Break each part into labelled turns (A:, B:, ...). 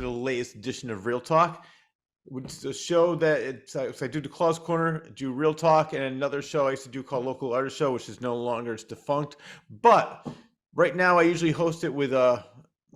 A: the latest edition of Real Talk. It's a show that so I do the Claus Corner, do Real Talk, and another show I used to do called Local Artist Show, which is no longer, it's defunct. But right now I usually host it with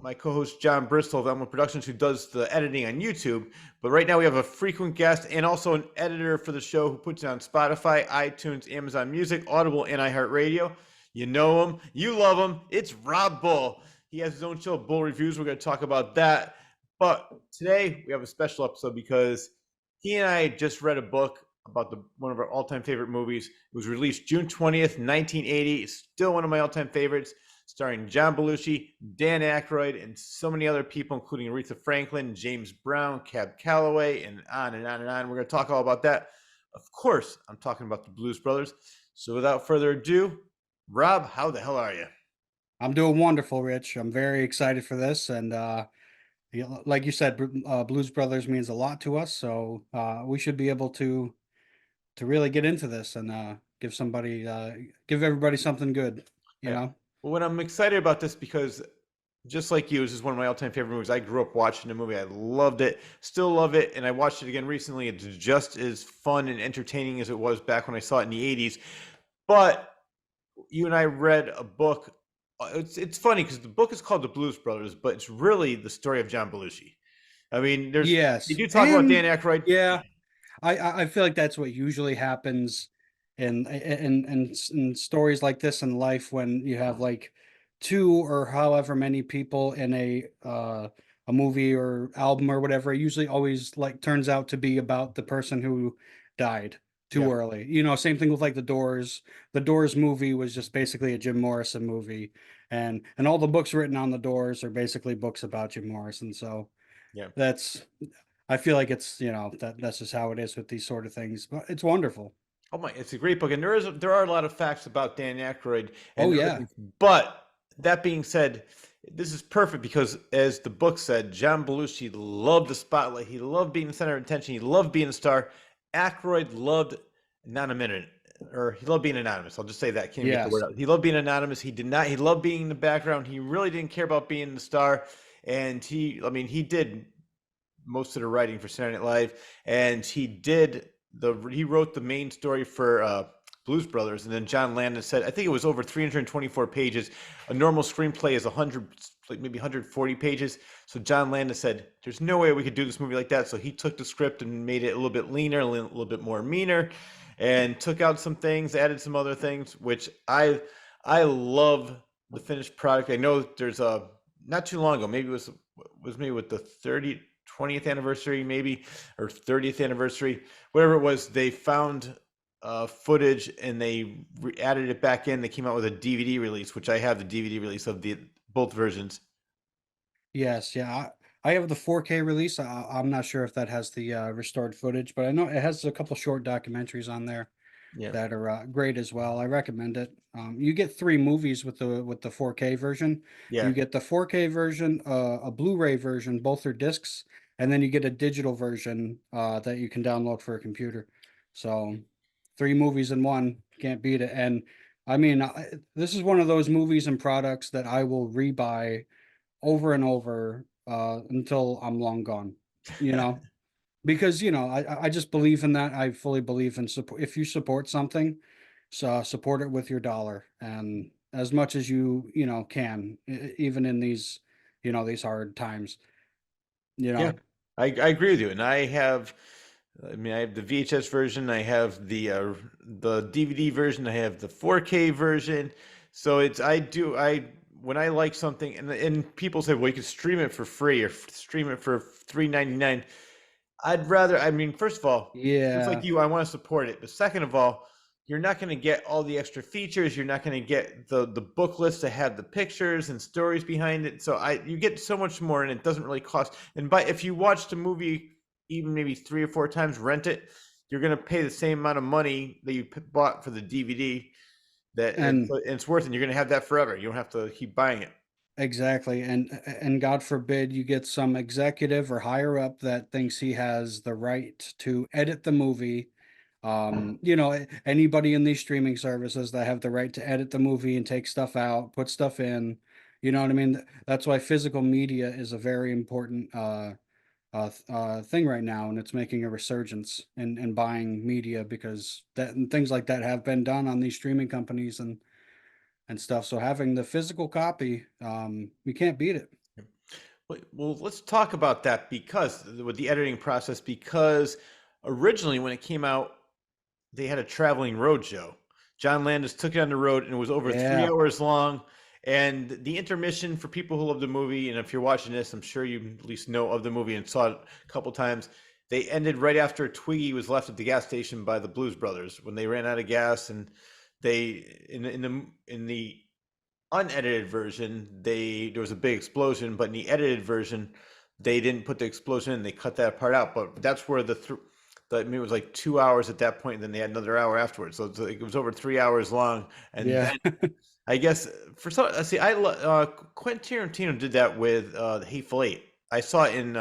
A: my co-host John Bristol of Elmo Productions, who does the editing on YouTube. But right now we have a frequent guest and also an editor for the show who puts it on Spotify, iTunes, Amazon Music, Audible, and iHeartRadio. You know him, you love him. It's Rob Bull. He has his own show, Bull Reviews. We're going to talk about that. But today we have a special episode because he and I just read a book about one of our all-time favorite movies. It was released June 20th, 1980. It's still one of my all-time favorites, starring John Belushi, Dan Aykroyd, and so many other people, including Aretha Franklin, James Brown, Cab Calloway, and on and on and on. We're going to talk all about that. Of course, I'm talking about the Blues Brothers. So without further ado, Rob, how the hell are you?
B: I'm doing wonderful, Rich. I'm very excited for this, and like you said, Blues Brothers means a lot to us. So we should be able to really get into this and give everybody something good. You
A: Yeah.
B: know?
A: Well, when I'm excited about this because just like you, this is one of my all-time favorite movies. I grew up watching the movie. I loved it, still love it, and I watched it again recently. It's just as fun and entertaining as it was back when I saw it in the 80s. But you and I read a book. It's funny because the book is called The Blues Brothers, but it's really the story of John Belushi. I mean, they
B: Yes,
A: do talk about Dan
B: and
A: Aykroyd.
B: yeah, I feel like that's what usually happens in stories like this in life when you have like two or however many people in a movie or album or whatever. It usually always like turns out to be about the person who died too
A: Yeah,
B: early. Same thing with like the Doors. The Doors movie was just basically a Jim Morrison movie, and all the books written on the Doors are basically books about Jim Morrison. So
A: yeah.
B: that's I feel like it's, that's just how it is with these sort of things, but it's wonderful.
A: Oh my, it's a great book, and there are a lot of facts about Dan Aykroyd
B: Oh
A: and other
B: yeah.
A: things. But that being said, this is perfect because, as the book said, John Belushi loved the spotlight. He loved being the center of attention. He loved being a star. Aykroyd loved anonymity, or he loved being anonymous. I'll just say that. Can't even get the word
B: Yes.
A: out. He loved being anonymous. He did not. He loved being in the background. He really didn't care about being the star. And I mean, he did most of the writing for Saturday Night Live, and he wrote the main story for Blues Brothers, and then John Landis said, I think it was over 324 pages. A normal screenplay is 100, like maybe 140 pages. So John Landis said, "There's no way we could do this movie like that." So he took the script and made it a little bit leaner, a little bit more meaner, and took out some things, added some other things, which I love the finished product. I know there's a not too long ago, maybe it was maybe with the 20th anniversary, maybe, or 30th anniversary, whatever it was, they found footage and they added it back in. They came out with a DVD release, which I have the DVD release of the both versions.
B: Yes, yeah. I have the 4K release. I'm not sure if that has the restored footage, but I know it has a couple short documentaries on there
A: Yeah,
B: that are great as well. I recommend it. You get three movies with the 4K version.
A: yeah,
B: You get the 4K version, a Blu-ray version, both are discs, and then you get a digital version that you can download for a computer. So three movies in one, can't beat it. And I mean, this is one of those movies and products that I will rebuy over and over until I'm long gone. You know, because I just believe in that. I fully believe in support. If you support something, so support it with your dollar and as much as you can, even in these hard times. You
A: yeah.
B: know.
A: I agree with you, and I mean, I have the VHS version, I have the DVD version, I have the 4K version. So I when I like something, and people say, well, you can stream it for free or stream it for 3.99. I'd rather, I mean, first of all, just like
B: Yeah,
A: you, I want to support it. But second of all, you're not going to get all the extra features. You're not going to get the book list to have the pictures and stories behind it. So you get so much more, and it doesn't really cost. And if you watch the movie even maybe 3 or 4 times, rent it, you're going to pay the same amount of money that you bought for the DVD.
B: and
A: And it's worth it. You're going to have that forever. You don't have to keep buying it.
B: exactly, and God forbid you get some executive or higher up that thinks he has the right to edit the movie. Anybody in these streaming services that have the right to edit the movie and take stuff out, put stuff in, you know what I mean? That's why physical media is a very important thing right now, and it's making a resurgence in buying media because that and things like that have been done on these streaming companies and stuff. So having the physical copy, you can't beat it.
A: Well, let's talk about that because with the editing process, because originally when it came out, they had a traveling road show. John Landis took it on the road and it was over three
B: Yeah,
A: hours long. And the intermission for people who love the movie, and if you're watching this, I'm sure you at least know of the movie and saw it a couple times. They ended right after Twiggy was left at the gas station by the Blues Brothers when they ran out of gas, and they in the unedited version, there was a big explosion, but in the edited version, they didn't put the explosion in. They cut that part out. But that's where I mean, it was like 2 hours at that point, and then they had another hour afterwards. So it was over 3 hours long. And
B: yeah,
A: then I guess for some, see, Quentin Tarantino did that with the Hateful Eight. I saw it in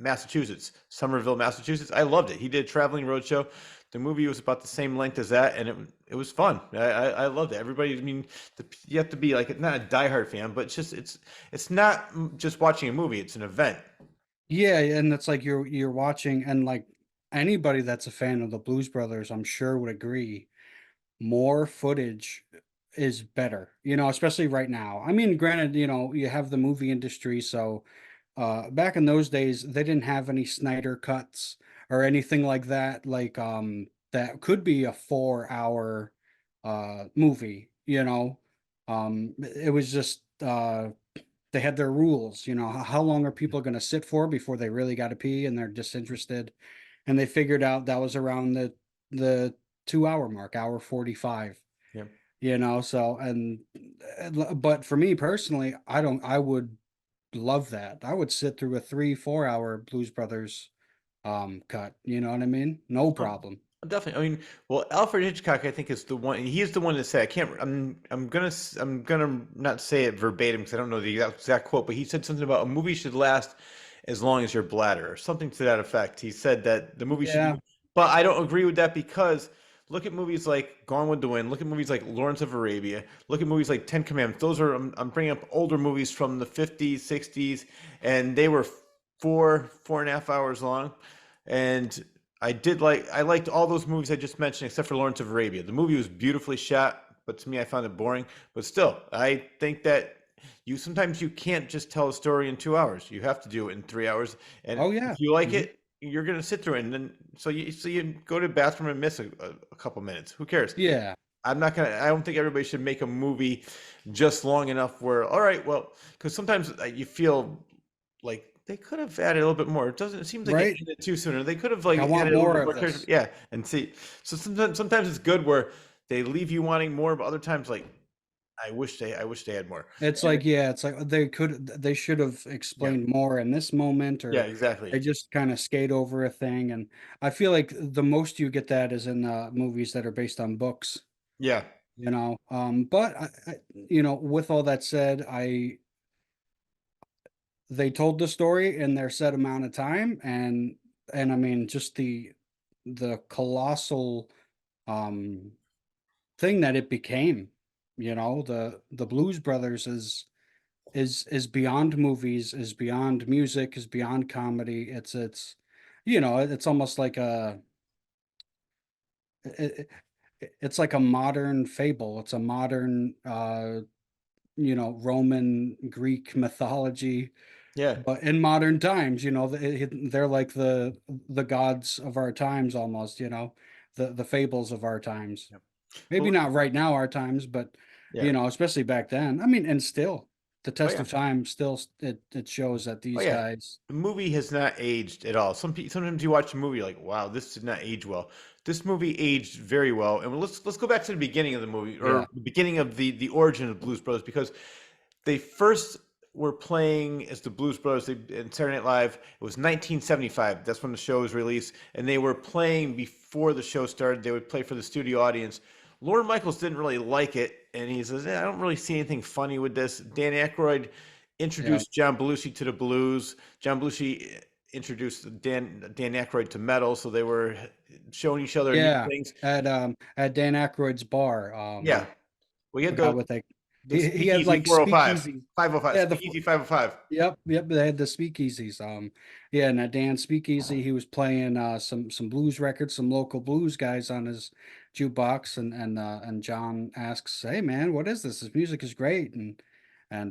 A: Massachusetts, Somerville, Massachusetts. I loved it. He did a traveling roadshow. The movie was about the same length as that, and it was fun. I loved it. Everybody, I mean, you have to be like not a diehard fan, but it's not just watching a movie; it's an event.
B: yeah, and it's like you're watching, and like anybody that's a fan of the Blues Brothers, I'm sure would agree. More footage is better, especially right now. I mean, granted, you have the movie industry, so back in those days, they didn't have any Snyder cuts or anything like that. Like that could be a 4 hour movie. It was just they had their rules. How long are people going to sit for before they really got to pee and they're disinterested? And they figured out that was around the 2 hour mark, hour 45.
A: Yeah.
B: So but for me personally, I would love that. I would sit through a 3 4 hour Blues Brothers cut. You know what I mean? No
A: Oh,
B: problem.
A: definitely. I mean, well, Alfred Hitchcock, I think, is the one. He is the one that said, I can't. I'm gonna not say it verbatim because I don't know the exact quote, but he said something about a movie should last as long as your bladder, or something to that effect. He said that the movie should
B: Yeah.
A: be, but I don't agree with that because look at movies like Gone with the Wind. Look at movies like Lawrence of Arabia. Look at movies like Ten Commandments. Those are I'm bringing up older movies from the 50s, 60s, and they were 4.5 hours long, and I liked all those movies I just mentioned except for Lawrence of Arabia. The movie was beautifully shot, but to me I found it boring. But still, I think that you sometimes you can't just tell a story in 2 hours. You have to do it in 3 hours. And
B: Oh yeah.
A: if you like
B: Mhm.
A: it, you're gonna sit through it. And then so you go to the bathroom and miss a couple minutes. Who cares?
B: Yeah.
A: I don't think everybody should make a movie just long enough where, all right, well, because sometimes you feel like they could have added a little bit more. It seems like it
B: Right.
A: ended too soon. Or they could have
B: Like
A: like
B: I want
A: added a little
B: more
A: bit
B: of
A: more character.
B: this.
A: Yeah, and see, so sometimes it's good where they leave you wanting more, but other times like I wish they had more.
B: It's
A: And
B: like, yeah, it's like they should have
A: yeah,
B: explained more in this moment,
A: yeah,
B: or
A: exactly.
B: they just kind of skate over a thing. And I feel like the most you get that is in movies that are based on books.
A: Yeah,
B: But with all that said, they told the story in their set amount of time, and I mean, just the colossal um thing that it became. The Blues Brothers is beyond movies, is beyond music, is beyond comedy. It's almost like it, it's like a modern fable. It's a modern Roman Greek mythology,
A: yeah.
B: but in modern times. They're like the gods of our times almost. The fables of our times.
A: Yeah.
B: Maybe
A: Well,
B: not right now our times, but
A: yeah.
B: especially back then. I mean, and still the
A: Oh
B: test
A: yeah.
B: of time still it shows that
A: Oh
B: these
A: yeah.
B: guys.
A: The movie has not aged at all. Sometimes you watch a movie you're like, wow, this did not age well. This movie aged very well. And let's go back to the beginning of the movie
B: Yeah.
A: or the beginning of the origin of Blues Brothers because they first were playing as the Blues Brothers in Saturday Night Live. It was 1975. That's when the show was released, and they were playing before the show started. They would play for the studio audience. Lorne Michaels didn't really like it, and he says, I don't really see anything funny with this. Dan Aykroyd
B: Yeah.
A: introduced John Belushi to the blues. John Belushi introduced Dan Aykroyd to metal, so they were showing each other new
B: Yeah.
A: things.
B: At Dan Aykroyd's bar.
A: Yeah, we had
B: Forgot
A: the
B: what they.
A: The
B: He had
A: Speakeasy
B: like
A: 405,
B: speakeasy.
A: 505,
B: Yeah, the
A: Speakeasy 505.
B: yep, yep. They had the speakeasies. Yeah, and at Dan Speakeasy, he was playing some blues records, some local blues guys on his jukebox, and John asks, "Hey man, what is this? This music is great." And and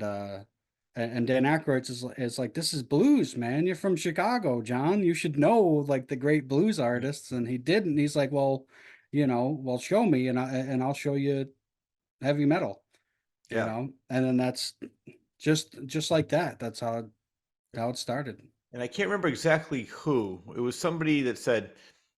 B: Dan Aykroyd is like, "This is blues, man. You're from Chicago, John. You should know like the great blues artists." And he didn't. He's like, "Well, well, show me, and I'll show you heavy metal."
A: Yeah.
B: And then that's just like that. That's how it started.
A: And I can't remember exactly who. It was somebody that said,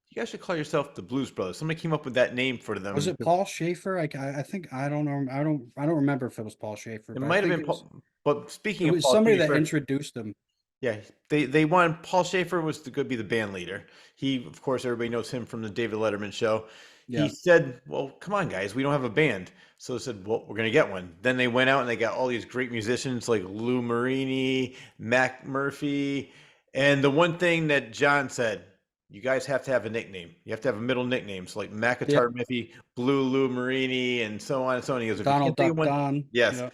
A: "You guys should call yourself the Blues Brothers." Somebody came up with that name for
B: Was
A: them.
B: it Paul Schaefer? I think I don't know. I don't remember if it was Paul Schaefer,
A: It
B: but I
A: might have
B: think
A: been Paul. But
B: it
A: speaking of
B: was
A: Paul
B: somebody that
A: Schaefer,
B: introduced him.
A: yeah, they wanted Paul Schaefer was to go be the band leader. He, of course, everybody knows him from the David Letterman show. He
B: Yeah.
A: said, "Well, come on, guys, we don't have a band." So they said, "Well, we're gonna get one." Then they went out and they got all these great musicians like Lou Marini, Mac Murphy, and the one thing that John said, "You guys have to have a nickname. You have to have a middle nickname." So like
B: Yeah.
A: McIntyre Miffy, Blue Lou Marini, and so on and so on. He goes, "If you
B: Donald
A: can't think of
B: Duck
A: one,
B: Don.
A: yes."
B: Yeah.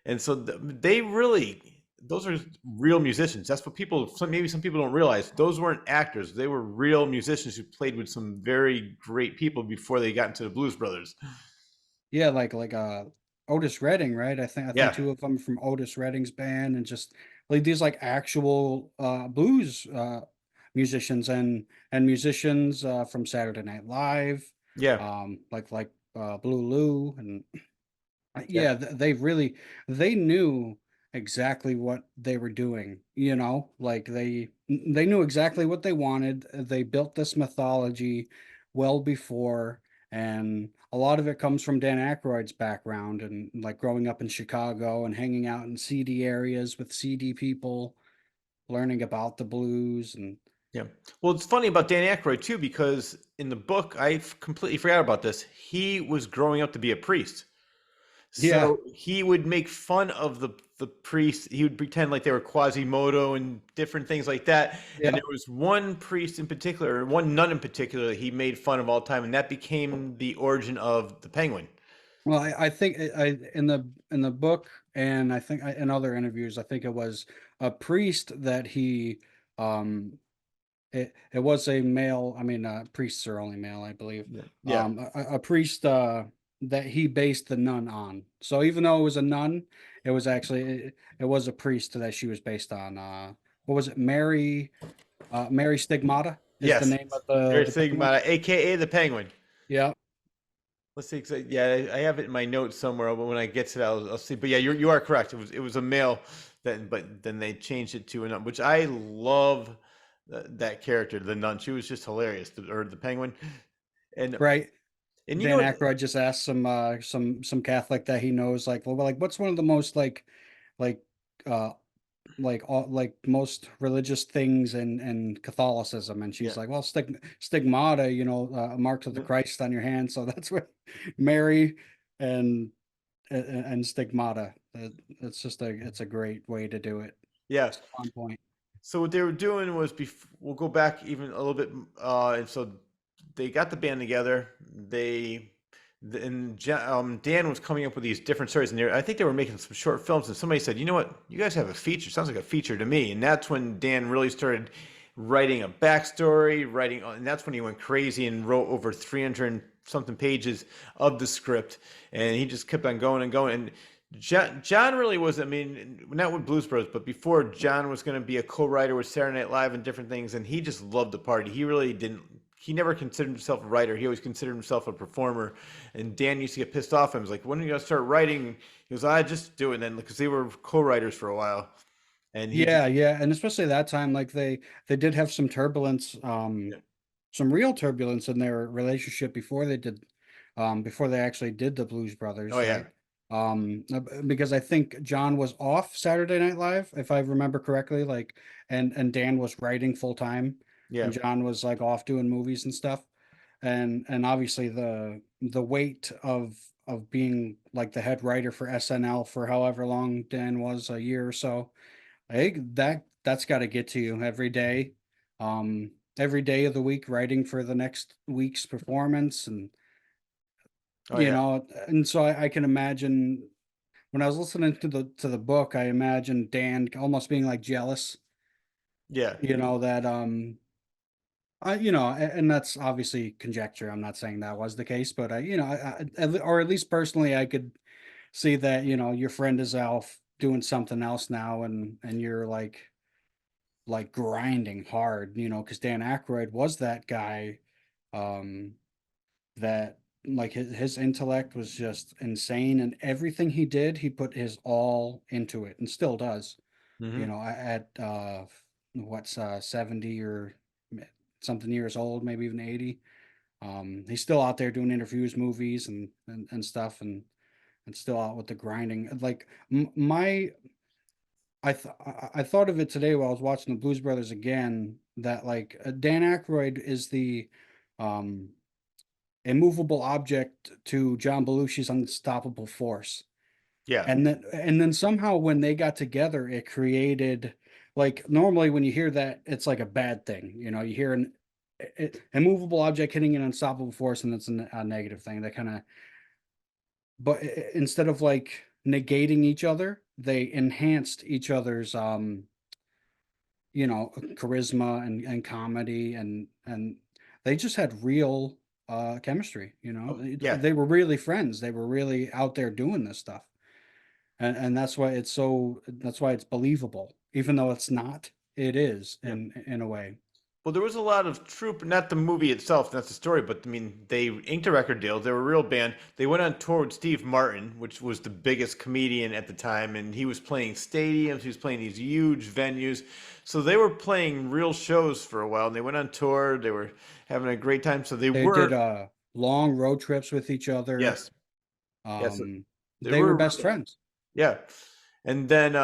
A: And so they really, those are real musicians. That's what people, maybe some people don't realize. Those weren't actors. They were real musicians who played with some very great people before they got into the Blues Brothers.
B: Yeah, Otis Redding, right? I think
A: Yeah,
B: two of them from Otis Redding's band, and just like these like actual blues musicians and musicians from Saturday Night Live,
A: yeah,
B: Blue Lou and
A: yeah,
B: yeah, they really they knew exactly what they were doing, like they knew exactly what they wanted. They built this mythology well before, and a lot of it comes from Dan Aykroyd's background and like growing up in Chicago and hanging out in seedy areas with seedy people, learning about the blues and
A: yeah. Well, it's funny about Dan Aykroyd too, because in the book, I completely forgot about this. He was growing up to be a priest.
B: yeah,
A: So he would make fun of the priests. He would pretend like they were Quasimodo and different things like that. And
B: yeah.
A: there was one priest in particular, or one nun in particular, that he made fun of all the time, and that became the origin of the penguin.
B: Well, I think in the book, and I think in other interviews, I think it was a priest that he it was a male. I mean, priests are only male, I believe.
A: Yeah. Yeah.
B: A priest that he based the nun on. So even though it was a nun, it was actually it was a priest that she was based on. What was it? Mary Stigmata is the
A: Yes.
B: name of
A: Very
B: the penguin.
A: Sigma, aka the penguin.
B: Yeah,
A: Let's see. 'Cause yeah, I have it in my notes somewhere. But when I get to that, I'll see. But yeah, you are correct. It was a male. Then but then they changed it to a nun, which I love. That character, the nun, she was just hilarious. Or the penguin, and
B: right.
A: you know
B: Dan
A: what?
B: Aykroyd just asked some Catholic that he knows, like, well, like, what's one of the most like uh like most religious things in Catholicism, and she's
A: Yeah.
B: like, well, stigmata, marks of the Christ on your hand, so that's what Mary and and stigmata. It's a great way to do it.
A: Yeah.
B: It's on point.
A: So what they were doing was, we'll go back even a little bit, and so they got the band together. Dan was coming up with these different stories, and I think they were making some short films. And somebody said, "You know what? You guys have a feature. Sounds like a feature to me." And that's when Dan really started writing a backstory, and that's when he went crazy and wrote over 300 something pages of the script, and he just kept on going and going. And John really was, I mean, not with Blues Brothers, but before, John was going to be a co-writer with Saturday Night Live and different things, and he just loved the party. He really didn't, he never considered himself a writer. He always considered himself a performer. And Dan used to get pissed off. I was like, when are you going to start writing? He goes, I just do it. And then, because they were co-writers for a while. And he
B: Yeah,
A: just,
B: yeah, and especially that time, like they did have some turbulence,
A: yeah.
B: some real turbulence in their relationship before they actually did the Blues
A: Oh,
B: Brothers,
A: yeah.
B: right? Because I think John was off Saturday Night Live, if I remember correctly, like, and Dan was writing full time,
A: Yeah.
B: and John was like off doing movies and stuff, and obviously the weight of being like the head writer for SNL for however long Dan was, a year or so. I think that's got to get to you um, every day of the week, writing for the next week's performance, and
A: Oh, yeah.
B: and so I can imagine when I was listening to the book, I imagined Dan almost being like jealous,
A: Yeah.
B: that and that's obviously conjecture. I'm not saying that was the case, but or at least personally, I could see that, your friend is off doing something else now, and you're like grinding hard, because Dan Aykroyd was that guy, um, that like his intellect was just insane, and everything he did, he put his all into it, and still does.
A: Hmm.
B: At what's 70 or something years old, maybe even 80. He's still out there doing interviews, movies, and stuff, and still out with the grinding. Like my I thought of it today while I was watching the Blues Brothers again, that like Dan Aykroyd is the um immovable object to John Belushi's unstoppable force.
A: Yeah.
B: And then somehow when they got together, it created, like, normally when you hear that, it's like a bad thing. You hear an immovable object hitting an unstoppable force, and it's a negative thing. That kind of, but instead of like negating each other, they enhanced each other's charisma and comedy, and they just had real chemistry.
A: Oh, yeah.
B: They were really friends. They were really out there doing this stuff. And that's why it's believable, even though it's not. It is
A: Yeah.
B: in a way.
A: Well, there was a lot of troop, not the movie itself, that's the story, but I mean, they inked a record deal. They were a real band. They went on tour with Steve Martin, which was the biggest comedian at the time, and he was playing stadiums, he was playing these huge venues. So they were playing real shows for a while, and they went on tour. They were having a great time. So they
B: They did
A: were,
B: long road trips with each other.
A: yes, yes,
B: um
A: they
B: they were
A: were,
B: best friends.
A: yeah. And then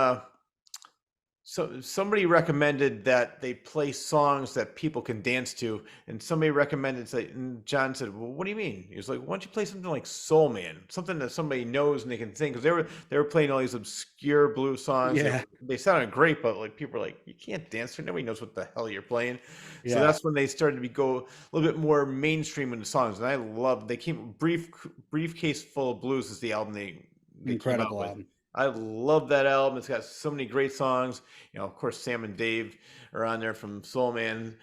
A: so somebody recommended that they play songs that people can dance to, and somebody recommended, say, and John said, "Well, what do you mean?" He was like, "Why don't you play something like Soul Man, something that somebody knows and they can sing?" Because they were playing all these obscure blues songs.
B: Yeah,
A: They sounded great, but like people were like, "You can't dance to it. Nobody knows what the hell you're playing." So
B: yeah,
A: that's when they started to go a little bit more mainstream in the songs, and I love. They came briefcase full of blues is the album they came out
B: incredible
A: with.
B: album.
A: I love that album. It's got so many great songs. Of course, Sam and Dave are on there from Soul Man.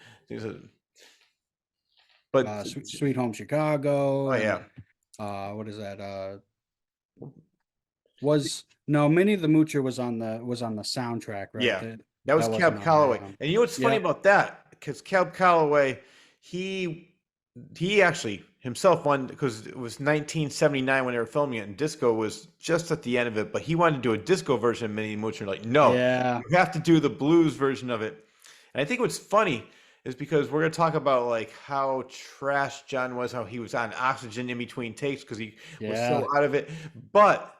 A: But
B: Sweet Home Chicago,
A: oh
B: and
A: yeah,
B: what is that? Was no Minnie the Moocher was on the soundtrack, right?
A: yeah,
B: That
A: that was
B: that wasn't
A: Cab
B: on the
A: Calloway.
B: album.
A: And you know what's funny
B: Yep.
A: about that? Because Cab Calloway, he he actually himself won because it was 1979 when they were filming it, and disco was just at the end of it. But he wanted to do a disco version of Minnie the Moocher. Like, no,
B: Yeah.
A: you have to do the blues version of it. And I think what's funny is because we're going to talk about like how trash John was, how he was on oxygen in between takes because he was so
B: Yeah.
A: out of it. But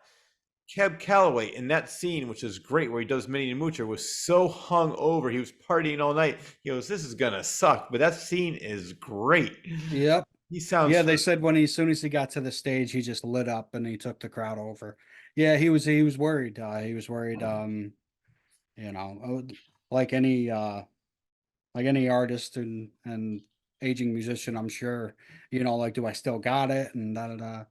A: Cab Calloway in that scene, which is great, where he does Minnie and Moocher, was so hung over. He was partying all night. He goes, "This is gonna suck," but that scene is great.
B: Yep.
A: He sounds
B: Yeah, they said when as soon as he got to the stage, he just lit up and he took the crowd over. Yeah, he was worried. He was worried. You know, like any like any artist and aging musician, I'm sure. Like, do I still got it? And da da da.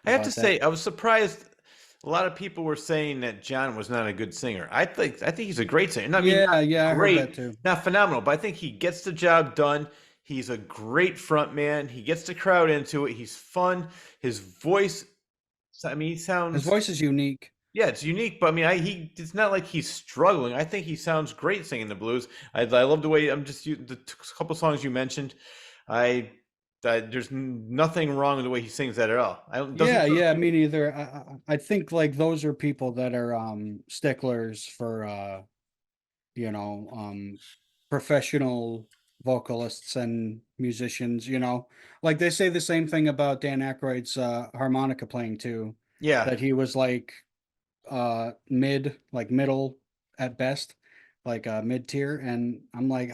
A: I have to
B: But that,
A: say, I was surprised. A lot of people were saying that John was not a good singer. I think he's a great singer. I mean,
B: yeah,
A: not
B: yeah, I heard that
A: great,
B: too.
A: not phenomenal, but I think he gets the job done. He's a great front man. He gets the crowd into it. He's fun. His voice, I mean, he
B: His
A: sounds,
B: voice is unique.
A: yeah, it's unique, but I mean, it's not like he's struggling. I think he sounds great singing the blues. I love the way the couple songs you mentioned. I, there's nothing wrong with the way he sings that at all. I don't doesn't
B: Yeah,
A: sound
B: yeah,
A: like
B: me neither. I think like those are people that are sticklers for you know, professional vocalists and musicians, like they say the same thing about Dan Aykroyd's harmonica playing too,
A: yeah.
B: that he was like middle at best, like mid tier. And I'm like,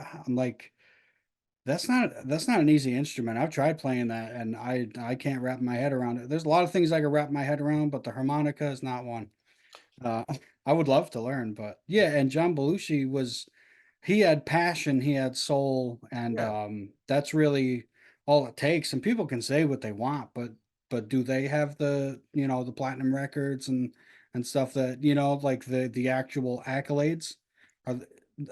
B: that's not an easy instrument. I've tried playing that and I can't wrap my head around it. There's a lot of things I can wrap my head around, but the harmonica is not one. Uh, I would love to learn, but yeah, and John Belushi he had passion, he had soul, and
A: Yeah.
B: that's really all it takes. And people can say what they want, but but do they have the, the platinum records and stuff that, like the actual accolades are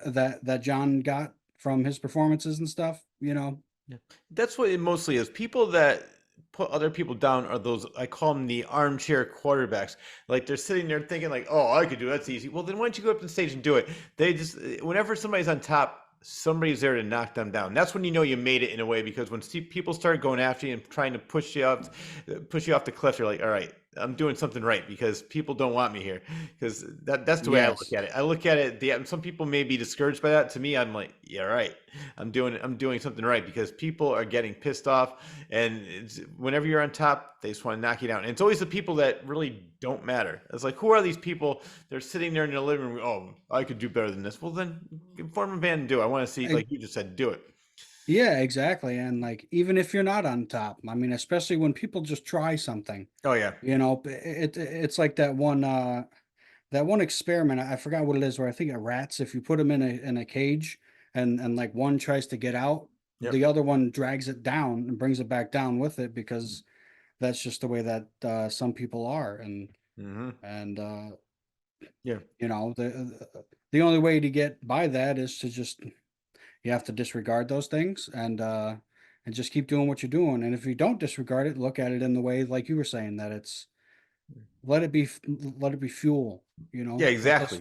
B: that John got from his performances and stuff,
A: Yeah. That's what it mostly is. People that put other people down are those, I call them the armchair quarterbacks. Like they're sitting there thinking like, "Oh, I could do it. That's easy." Well, then why don't you go up on stage and do it? They just whenever somebody's on top, somebody's there to knock them down. That's when you know you made it in a way because when people start going after you and trying to push you off the cliff, you're like, "All right, I'm doing something right because people don't want me here." Because that's the way I look
B: Yes.
A: at it. I look at it. Some people may be discouraged by that. To me, I'm like, "Yeah, right. I'm doing something right because people are getting pissed off, and whenever you're on top, they just want to knock you down. And it's always the people that really don't matter. It's like, who are these people? They're sitting there in their living room. Oh, I could do better than this. Well, then form a band and do it. I want to see,
B: E-
A: like you just said, do it.
B: Yeah, exactly. And like even if you're not on top, I mean, especially when people just try something,
A: Oh yeah.
B: it's like that one experiment. I forgot what it is, where I think rats, if you put them in a cage and like one tries to get out,
A: Yep.
B: the other one drags it down and brings it back down with it, because that's just the way that some people are.
A: Hmm.
B: And
A: Yeah.
B: the only way to get by that is to just, you have to disregard those things, and just keep doing what you're doing. And if you don't disregard it, look at it in the way like you were saying, that it's, let it be fuel,
A: Yeah.
B: let this,
A: Exactly.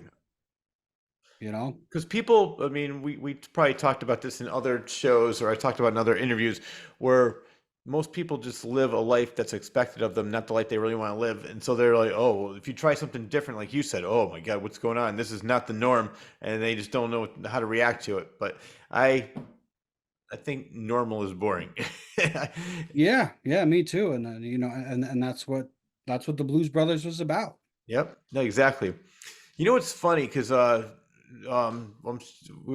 B: you know
A: Because people, I mean, we probably talked about this in other shows, or I talked about in other interviews, where most people just live a life that's expected of them, not the life they really want to live. And so they're like, oh, well, if you try something different, like you said, oh my God, what's going on? This is not the norm. And they just don't know how to react to it. But I, I think normal is boring.
B: Yeah, yeah, me too. And and that's what the Blues Brothers was about.
A: Yep. No, exactly. You know what's funny? Because we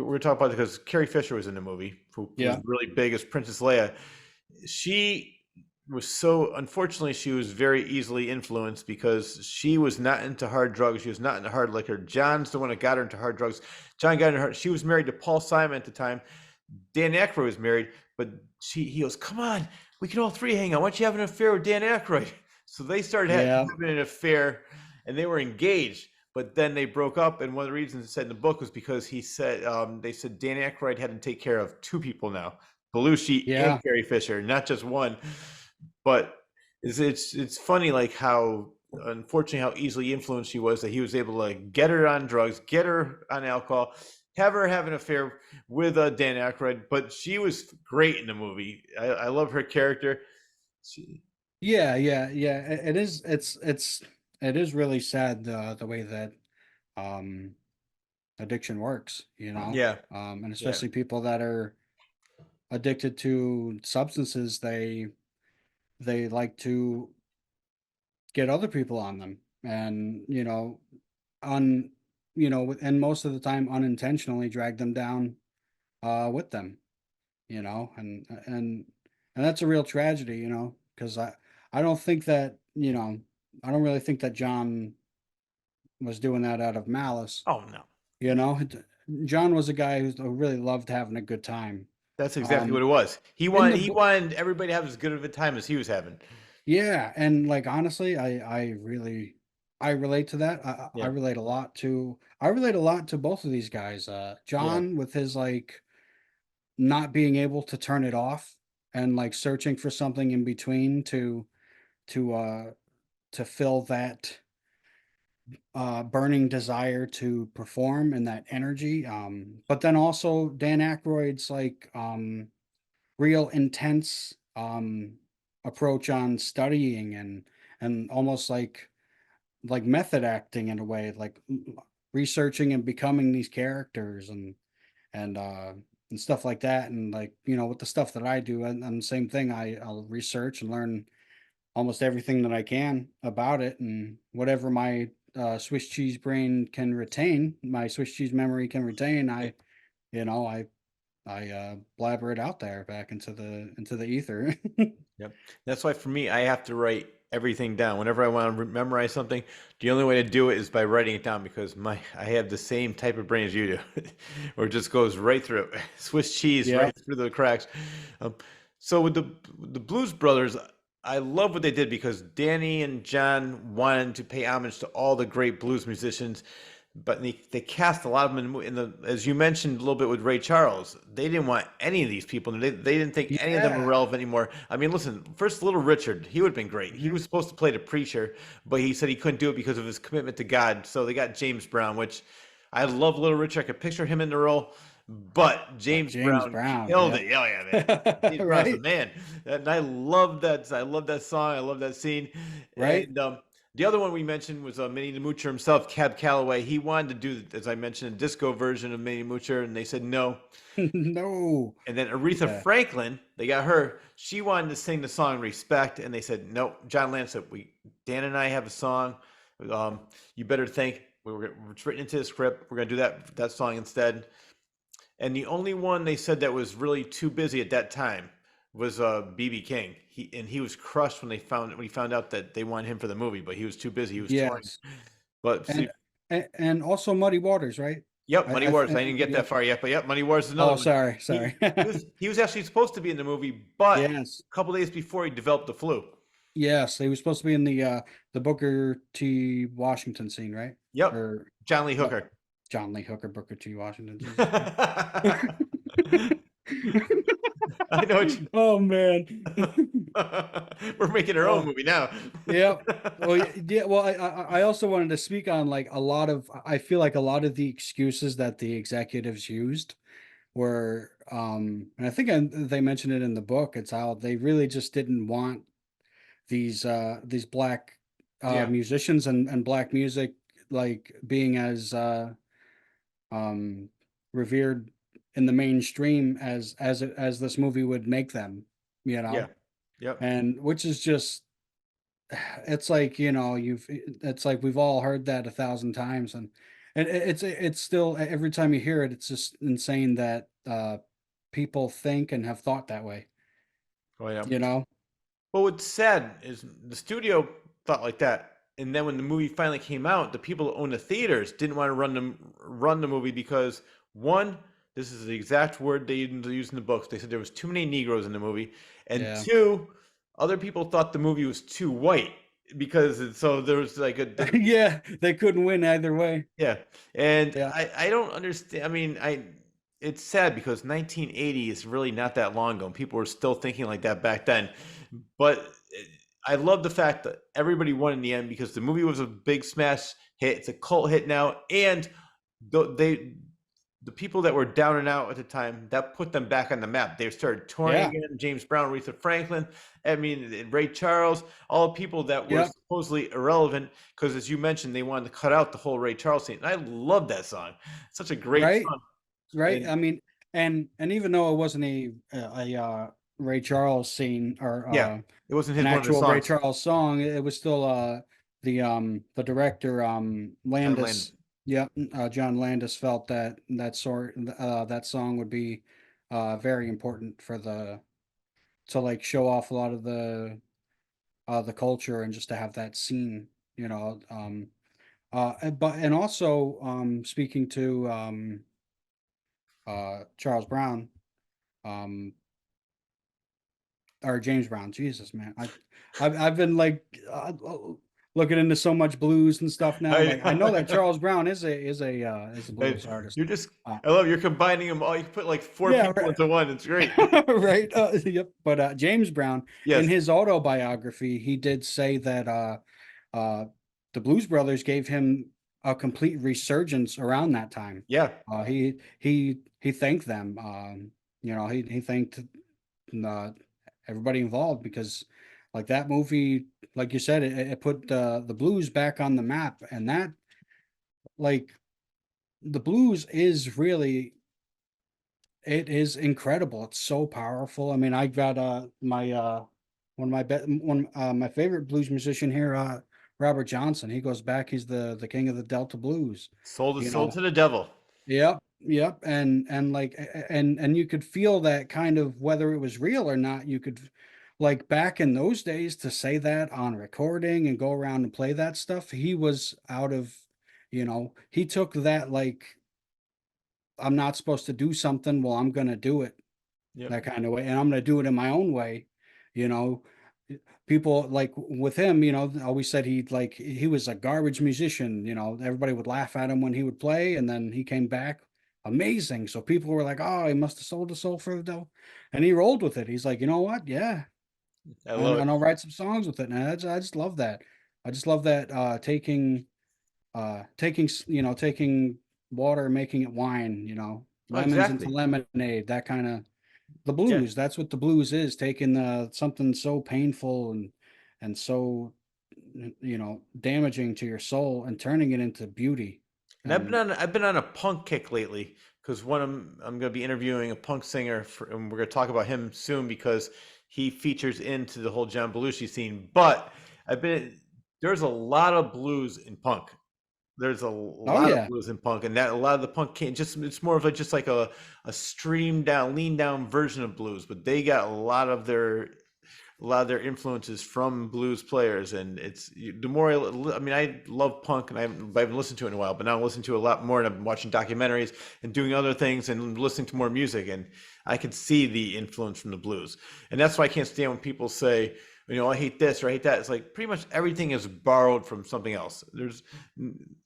A: were talking about it because Carrie Fisher was in the movie, who was
B: Yeah,
A: really big as Princess Leia. She was so, unfortunately, she was very easily influenced because she was not into hard drugs. She was not into hard liquor. John's the one that got her into hard drugs. John got her. She was married to Paul Simon at the time. Dan Aykroyd was married, but he goes, "Come on, we can all three hang out. Why don't you have an affair with Dan Aykroyd?" So they started
B: yeah,
A: having an affair, and they were engaged. But then they broke up, and one of the reasons it said in the book was because he said they said Dan Aykroyd had to take care of two people now, Belushi and
B: yeah,
A: Carrie Fisher, not just one. But it's funny like how unfortunately how easily influenced she was that he was able to get her on drugs, get her on alcohol, have her have an affair with Dan Aykroyd. But she was great in the movie. I love her character. She,
B: yeah, yeah. It is really sad, the way that um addiction works,
A: yeah,
B: and
A: yeah,
B: especially people that are addicted to substances. They like to get other people on them, and un and most of the time unintentionally drag them down with them, and that's a real tragedy, because I don't think that, I don't really think that John was doing that out of malice.
A: oh no,
B: John was a guy who really loved having a good time.
A: that's exactly what
B: um
A: it was. He
B: in
A: wanted
B: the
A: he
B: book,
A: wanted everybody to have as good of a time as he was having.
B: yeah, and like honestly, I relate to that. I
A: Yeah,
B: relate a lot to both of these guys.
A: yeah,
B: John, with his like not being able to turn it off, and like searching for something in between to uh to fill that burning desire to perform, and that energy. But then also Dan Aykroyd's like real intense approach on studying, and almost like method acting in a way, like researching and becoming these characters, and stuff like that. And like, with the stuff that I do, and the same thing, I'll research and learn almost everything that I can about it, and whatever my Swiss cheese brain can retain, my Swiss cheese memory can retain,
A: yeah.
B: you know I blabber it out there back into the ether.
A: Yep. That's why for me, I have to write everything down. Whenever I want to memorize something, the only way to do it is by writing it down because I have the same type of brain as you do, or it just goes right through it. Swiss cheese
B: Yeah.
A: right through the cracks. Um, so with the Blues Brothers, I love what they did because Danny and John wanted to pay homage to all the great blues musicians, but they cast a lot of them in the, as you mentioned a little bit with Ray Charles. They didn't want any of these people. They didn't think any of them were
B: Yeah.
A: relevant anymore. I mean, listen, first Little Richard, he would have been great. He
B: Mhm.
A: was supposed to play the preacher, but he said he couldn't do it because of his commitment to God. So they got James Brown, which I love Little Richard. I could picture him in the role, but
B: But
A: James
B: James
A: Brown
B: Brown,
A: killed
B: yep.
A: it. Oh yeah, man. James Brown's the
B: Right?
A: man. And I love that. I love that song. I love that scene.
B: Right?
A: And the other one we mentioned was Minnie the Moocher himself, Cab Calloway. He wanted to do, as I mentioned, a disco version of Minnie the Moocher, and they said no.
B: No.
A: And then Aretha
B: Yeah.
A: Franklin, they got her. She wanted to sing the song "Respect," and they said no. John Land said, "We, Dan and I have a song. You better think it's written into the script. We're gonna do that song instead." And the only one they said that was really too busy at that time was BB King. He was crushed when he found out that they wanted him for the movie, but he was too busy. He was touring.
B: Yes.
A: But
B: And
A: see,
B: and also Muddy Waters, right?
A: yep, Money Wars. I didn't get that
B: Yep.
A: far yet, but yep, Money Wars is another
B: Oh,
A: one.
B: sorry,
A: He
B: sorry.
A: he was actually supposed to be in the movie, but
B: Yes.
A: a couple days before he developed the flu.
B: Yes, he was supposed to be in the Booker T. Washington scene, right?
A: Yep,
B: Or
A: John Lee
B: what?
A: Hooker.
B: John Lee Hooker, Booker T. Washington. Jesus Christ.
A: I know what you.
B: Oh man.
A: We're making our own
B: Oh,
A: movie now.
B: yeah. Well, yeah. Well, I also wanted to speak on like a lot of. I feel like a lot of the excuses that the executives used were, and I think they mentioned it in the book. It's how they really just didn't want these black
A: Yeah,
B: musicians and black music like being as um revered in the mainstream as this movie would make them, you
A: yeah,
B: know,
A: yep,
B: and which is just it's like, it's like we've all heard that 1,000 times, and it's still every time you hear it, it's just insane that people think and have thought that way,
A: oh yeah.
B: you know.
A: Well, what's sad is the studio thought like that, and then when the movie finally came out, the people who own the theaters didn't want to run the movie because one, this is the exact word they used in the books. They said there was too many Negroes in the movie, and
B: Yeah.
A: two, other people thought the movie was too white so there was like
B: Yeah, they couldn't win either way.
A: yeah, and
B: Yeah.
A: I don't understand. I mean, it's sad because 1980 is really not that long ago, and people were still thinking like that back then. But I love the fact that everybody won in the end because the movie was a big smash hit. It's a cult hit now, and they the people that were down and out at the time that put them back on the map. They started touring
B: Yeah.
A: again. James Brown, Aretha Franklin, I mean Ray Charles, all people that were
B: Yep.
A: supposedly irrelevant because, as you mentioned, they wanted to cut out the whole Ray Charles scene. And I love that song. Such a great
B: Right.
A: song.
B: Right.
A: And
B: I mean, and even though it wasn't Ray Charles scene or
A: yeah, it wasn't
B: an
A: his one of his
B: actual Ray
A: songs.
B: Charles song, it was still the director
A: John Lennon.
B: Landis. Yep. John Landis felt that that song would be very important for the to like show off a lot of the culture and just to have that scene, you know. And also speaking to Charles Brown, um, or James Brown. Jesus, man, I've been like looking into so much blues and stuff now. Like I know that
A: I,
B: Charles Brown is a blues artist.
A: you're just.
B: Uh,
A: I love you're combining them all. You put like four
B: yeah,
A: people into one. It's great.
B: right. Yep. But James Brown, in
A: Yes.
B: his autobiography, he did say that uh, the Blues Brothers gave him a complete resurgence around that time.
A: Yeah.
B: He thanked them. He thanked uh, everybody involved because, like that movie, like you said, it put the blues back on the map, and that like the blues is really it is incredible. It's so powerful. I mean, I got my one my favorite blues musician here, Robert Johnson. He goes back. He's the king of the Delta blues.
A: Sold his
B: You
A: soul
B: know.
A: to the devil.
B: Yep. Yep. And like and you could feel that kind of whether it was real or not. You could like back in those days to say that on recording and go around and play that stuff. He was out of, he took that like I'm not supposed to do something. Well, I'm gonna do it
A: Yep.
B: that kind of way, and I'm gonna do it in my own way, you know. people like with him, always said he was a garbage musician. Everybody would laugh at him when he would play, and then he came back amazing. So people were like, "Oh, he must have sold his soul for the devil," and he rolled with it. He's like, "You know what? Yeah,
A: I love
B: and
A: it.
B: I'll write some songs with it." And I just love that. I just love that taking water, making it wine.
A: Oh,
B: Lemons into
A: exactly.
B: lemonade. That kind of the
A: Yeah.
B: blues. That's what the blues is, taking something so painful and so damaging to your soul and turning it into beauty.
A: And
B: And
A: I've been on a punk kick lately because I'm going to be interviewing a punk singer and we're going to talk about him soon because he features into the whole John Belushi scene. But I've been there's a lot of blues in punk. There's a
B: oh
A: lot of
B: yeah,
A: blues in punk, and that a lot of the punk can't just it's more of just like a streamed down, lean down version of blues. But they got a lot of their influences from blues players, and the more I mean, I love punk, and I haven't listened to it in a while, but now I'm listening to it a lot more, and I've been watching documentaries and doing other things and listening to more music, and I can see the influence from the blues, and that's why I can't stand when people say, I hate this or I hate that. It's like pretty much everything is borrowed from something else. There's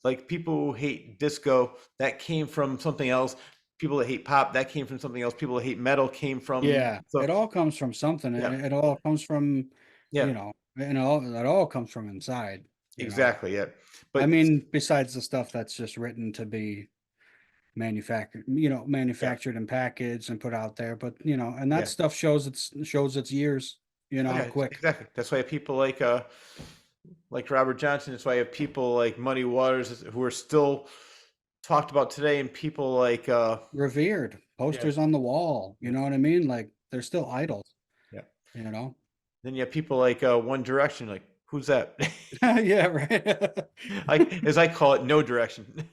A: like people who hate disco that came from something else. People that hate pop that came from something else. People that hate metal came from
B: yeah.
A: so
B: It all comes from something.
A: yeah,
B: It all comes from,
A: yeah.
B: it all comes from inside.
A: Exactly, yeah.
B: I
A: But
B: mean, besides the stuff that's just written to be
A: yeah,
B: manufactured and packaged and put out there, but and that
A: yeah.
B: stuff shows its years,
A: Oh, yeah,
B: quick.
A: exactly. That's why people like Robert Johnson. That's why you have people like Muddy Waters who are still talked about today, and people like
B: Revered,
A: yeah,
B: posters on the wall, you
A: yeah,
B: know what I mean? Like they're still idols,
A: yeah.
B: you know?
A: Then you have people like One Direction. Like, who's that?
B: Yeah, right.
A: As I call it, No Direction.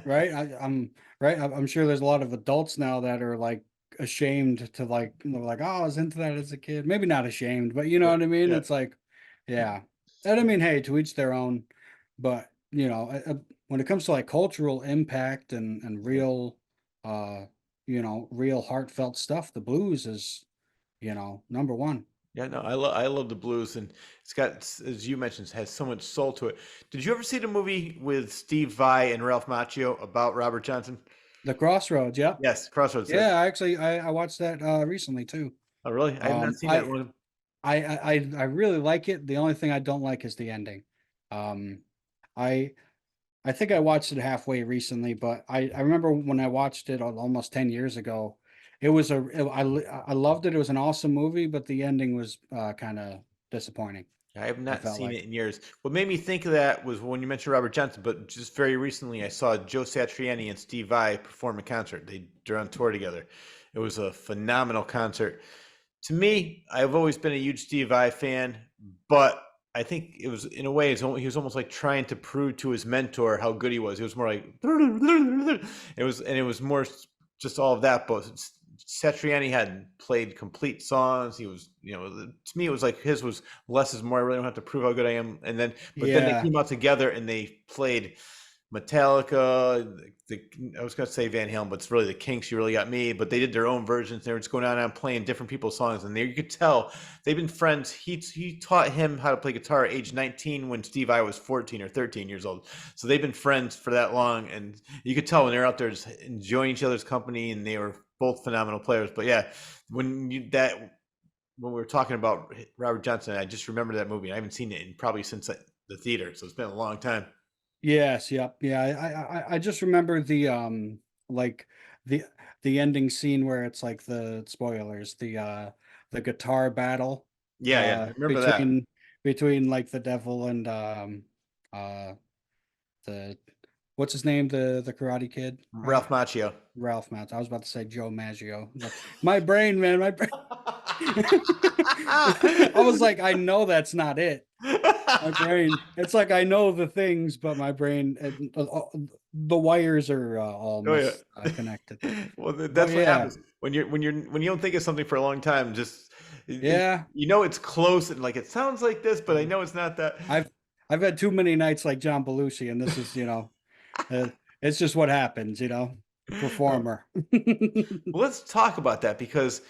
B: Right? I'm right. I'm sure there's a lot of adults now that are like ashamed to like, like, oh, I was into that as a kid. Maybe not ashamed, but you know
A: Yeah,
B: what I mean?
A: yeah,
B: It's like, yeah. And I
A: yeah,
B: mean, hey, to each their own. But when it comes to like cultural impact and
A: yeah.
B: uh, real heartfelt stuff, the blues is, number one.
A: Yeah, no, I love the blues, and it's got, as you mentioned, has so much soul to it. Did you ever see the movie with Steve Vai and Ralph Macchio about Robert Johnson?
B: The Crossroads, yep.
A: Yes, Crossroads.
B: Yeah, actually, I watched that recently too.
A: Oh, really? I have not
B: Um,
A: seen that
B: I
A: one.
B: I really like it. The only thing I don't like is the ending. Um, I I think I watched it halfway recently, but I remember when I watched it almost 10 years ago. I loved it. It was an awesome movie, but the ending was kind of disappointing.
A: I have
B: I
A: not
B: felt
A: seen
B: like
A: it in years. What made me think of that was when you mentioned Robert Johnson, but just very recently I saw Joe Satriani and Steve Vai perform a concert. They're on tour together. It was a phenomenal concert. To me, I've always been a huge Steve Vai fan, but I think it was in a way he was almost like trying to prove to his mentor how good he was. It was more like it was more just all of that. But Satriani had played complete songs. He was, to me, it was like his was less is more. I really don't have to prove how good I am. And then, but then they
B: yeah,
A: came out together and they played Metallica, I was gonna say Van Halen, but it's really the Kinks. You really got me. But they did their own versions. They were just going out and playing different people's songs, and you could tell they've been friends. He taught him how to play guitar at age 19 when Steve I was 14 or 13 years old. So they've been friends for that long, and you could tell when they're out there just enjoying each other's company, and they were both phenomenal players. But yeah, when we were talking about Robert Johnson, I just remember that movie. I haven't seen it in probably since the theater, so it's been a long time.
B: yes, yep, yeah. I just remember like the the ending scene where it's like the spoilers, the guitar battle
A: Yeah, yeah, I remember that.
B: between like the devil and uh the what's his name, the Karate Kid, right?
A: Ralph Macchio.
B: Ralph Maltz. I was about to say Joe Maggio. My brain, man, my brain. I was like, I know that's not it. My brain. It's like I know the things, but my brain, the wires are all
A: Oh yeah.
B: connected.
A: Well,
B: But
A: that's what
B: yeah,
A: happens when you don't think of something for a long time. Just
B: yeah.
A: you know it's close and like it sounds like this, but I know it's not that.
B: I've I've had too many nights like John Belushi, and this is, uh, it's just what happens,
A: Uh,
B: performer.
A: well, let's talk about that because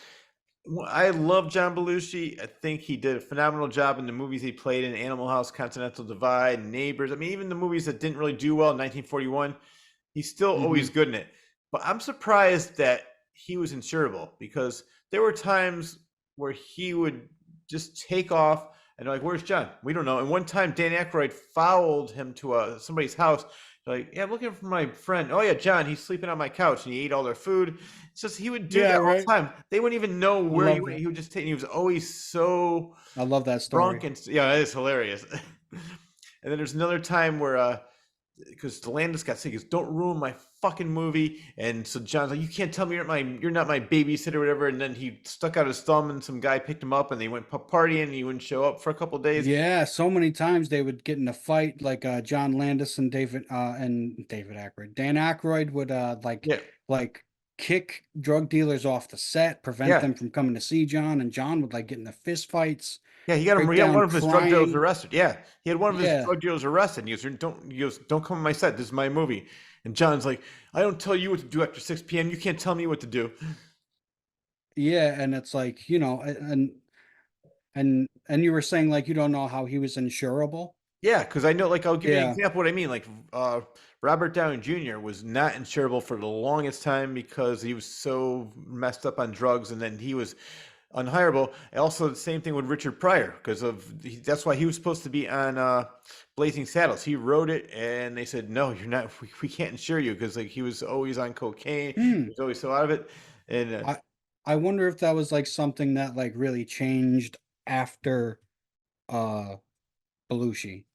A: Well, I love John Belushi. I think he did a phenomenal job in the movies he played in: Animal House, Continental Divide, Neighbors. I mean, even the movies that didn't really do well, 1941, he's still always
B: Hmm.
A: good in it. But I'm surprised that he was insurable, because there were times where he would just take off and they're like, "Where's John? We don't know." And one time, Dan Aykroyd followed him to somebody's house. They're like, "Yeah, I'm looking for my friend. Oh yeah, John. He's sleeping on my couch, and he ate all their food." It's just he would do
B: Yeah,
A: that all
B: right.
A: the time. They wouldn't even know
B: I
A: where he
B: love
A: went.
B: that.
A: He would just take. He was always so
B: I love that
A: drunk,
B: story.
A: and yeah, that is hilarious. And then there's another time where because Landis got sick, he goes, "Don't ruin my fucking movie." And so John's like, "You can't tell me you're not my babysitter or whatever." And then he stuck out his thumb, and some guy picked him up, and they went partying, and he wouldn't show up for a couple of days.
B: Yeah, so many times they would get in a fight, like John Landis and David Aykroyd. Dan Aykroyd would
A: Yeah,
B: like kick drug dealers off the set, prevent
A: yeah,
B: them from coming to see John, and John would like get into fist fights,
A: yeah. He got him.
B: break
A: He had one
B: down
A: of his drug dealers
B: crying.
A: arrested. Yeah, he had one of his
B: Yeah,
A: drug dealers arrested. And he goes, "Don't come on my set. This is my movie." And John's like, "I don't tell you what to do after 6 p.m. You can't tell me what to do."
B: yeah, and it's like, and you were saying like you don't know how he was insurable.
A: Yeah, because I know, like, I'll give you an
B: Yeah.
A: example what I mean. Like, Robert Downey Jr. was not insurable for the longest time because he was so messed up on drugs, and then he was unhireable. And also, the same thing with Richard Pryor, because that's why he was supposed to be on Blazing Saddles. He wrote it, and they said, "No, you're not. We can't insure you," because like he was always on cocaine. He
B: Hmm.
A: was always so out of it, and
B: I I wonder if that was like something that like really changed after uh Belushi.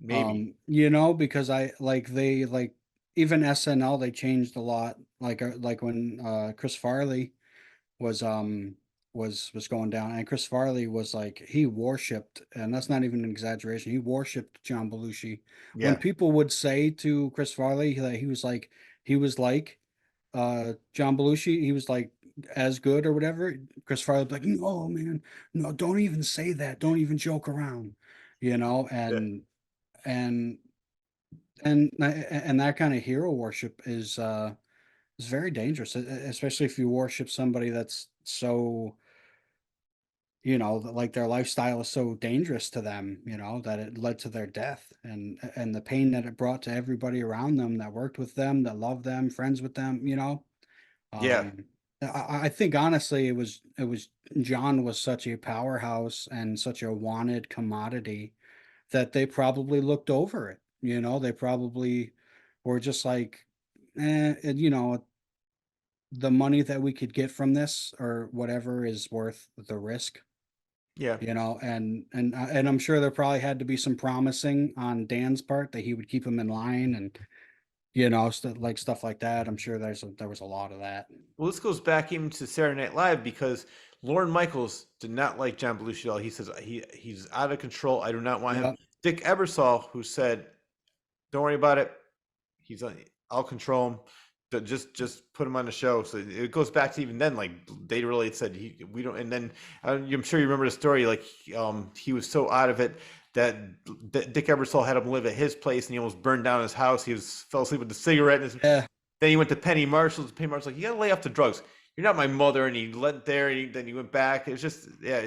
A: maybe,
B: Because they even SNL they changed a lot. Like when Chris Farley was was going down, and Chris Farley was like he worshipped, and that's not even an exaggeration. He worshipped John Belushi. When
A: yeah,
B: people would say to Chris Farley that he was like John Belushi, he was like as good or whatever. Chris Farley would be like, no man, no, don't even say that. Don't even joke around. You know,
A: yeah,
B: and and that kind of hero worship is very dangerous, especially if you worship somebody that's so, that like their lifestyle is so dangerous to them, that it led to their death and the pain that it brought to everybody around them that worked with them, that loved them, friends with them.
A: yeah,
B: Um, I think honestly it was John was such a powerhouse and such a wanted commodity that they probably looked over it. They probably were just like, the money that we could get from this or whatever is worth the risk.
A: yeah.
B: And I'm sure there probably had to be some promising on Dan's part that he would keep him in line and stuff like that. I'm sure there was a lot of that.
A: Well, this goes back even to Saturday Night Live, because Lorne Michaels did not like John Belushi at all. He says he's out of control. I do not want him.
B: Yeah,
A: Dick Ebersol, who said, "Don't worry about it. He's I'll control him. But just put him on the show." So it goes back to even then. Like, they really said we don't. And then I'm sure you remember the story. Like, he was so out of it that Dick Ebersol had him live at his place, and he almost burned down his house. Fell asleep with a cigarette.
B: yeah,
A: Then he went to Penny Marshall's. Penny Marshall's like, "You gotta lay off the drugs. You're not my mother." And he went there, and then he went back. It was just, yeah,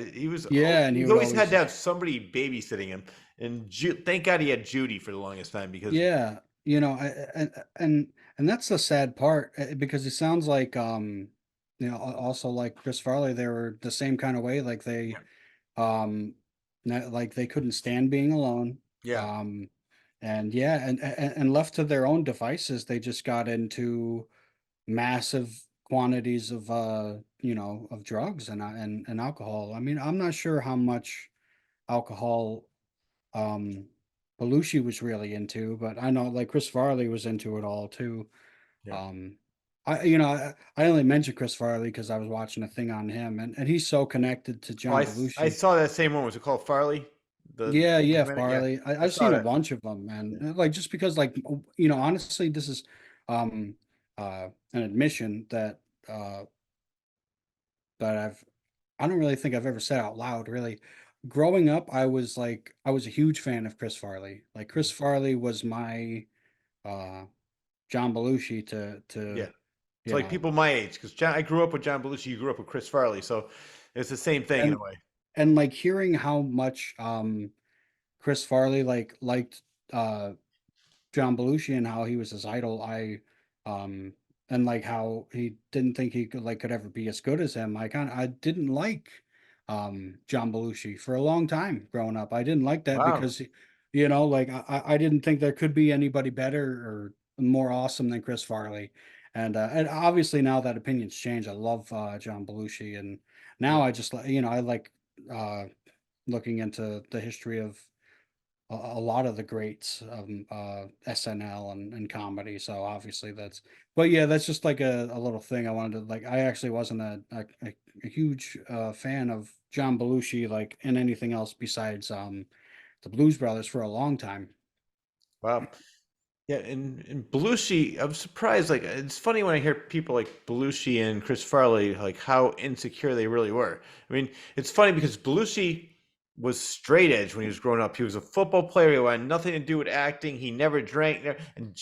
B: yeah, and he
A: he's
B: would
A: always had to
B: always,
A: have somebody babysitting him. And thank God he had Judy for the longest time, because
B: yeah, and that's the sad part because it sounds like also like Chris Farley, they were the same kind of way, like um like they couldn't stand being alone.
A: yeah,
B: And yeah, and left to their own devices, they just got into massive quantities of of drugs and alcohol. I mean, I'm not sure how much alcohol um Belushi was really into, but I know like Chris Farley was into it all too.
A: yeah.
B: Um I only mentioned Chris Farley because I was watching a thing on him and he's so connected to
A: Oh,
B: John
A: I
B: Belushi.
A: saw that same one. Was it called Farley?
B: Yeah,
A: The
B: yeah,
A: documentary. Yeah,
B: Farley.
A: I
B: I've
A: saw
B: seen a
A: that.
B: bunch of them, man.
A: Yeah,
B: Like just because, like honestly, this is um an admission that uh that I don't really think I've ever said out loud. Really, growing up, I was a huge fan of Chris Farley. Like Chris Farley was my uh John Belushi to
A: yeah. It's
B: you
A: like
B: know.
A: people my age, because I grew up with John Belushi, you grew up with Chris Farley, so it's the same thing in a
B: And
A: way.
B: like hearing how much Chris Farley liked uh John Belushi and how he was his idol. Um and like how he didn't think he could ever be as good as him. I didn't like John Belushi for a long time growing up. I didn't like that
A: Wow.
B: because like I didn't think there could be anybody better or more awesome than Chris Farley. And obviously now that opinion's changed. I love John Belushi, and
A: Yeah.
B: now I just I like uh looking into the history of a lot of the greats of SNL and comedy. So obviously but yeah, that's just like a little thing I wanted to like. I actually wasn't a huge fan of John Belushi like in anything else besides the Blues Brothers for a long time.
A: Wow. Yeah, and Belushi, I'm surprised. Like, it's funny when I hear people like Belushi and Chris Farley, like how insecure they really were. I mean, it's funny because Belushi was straight edge when he was growing up. He was a football player. He had nothing to do with acting. He never drank. And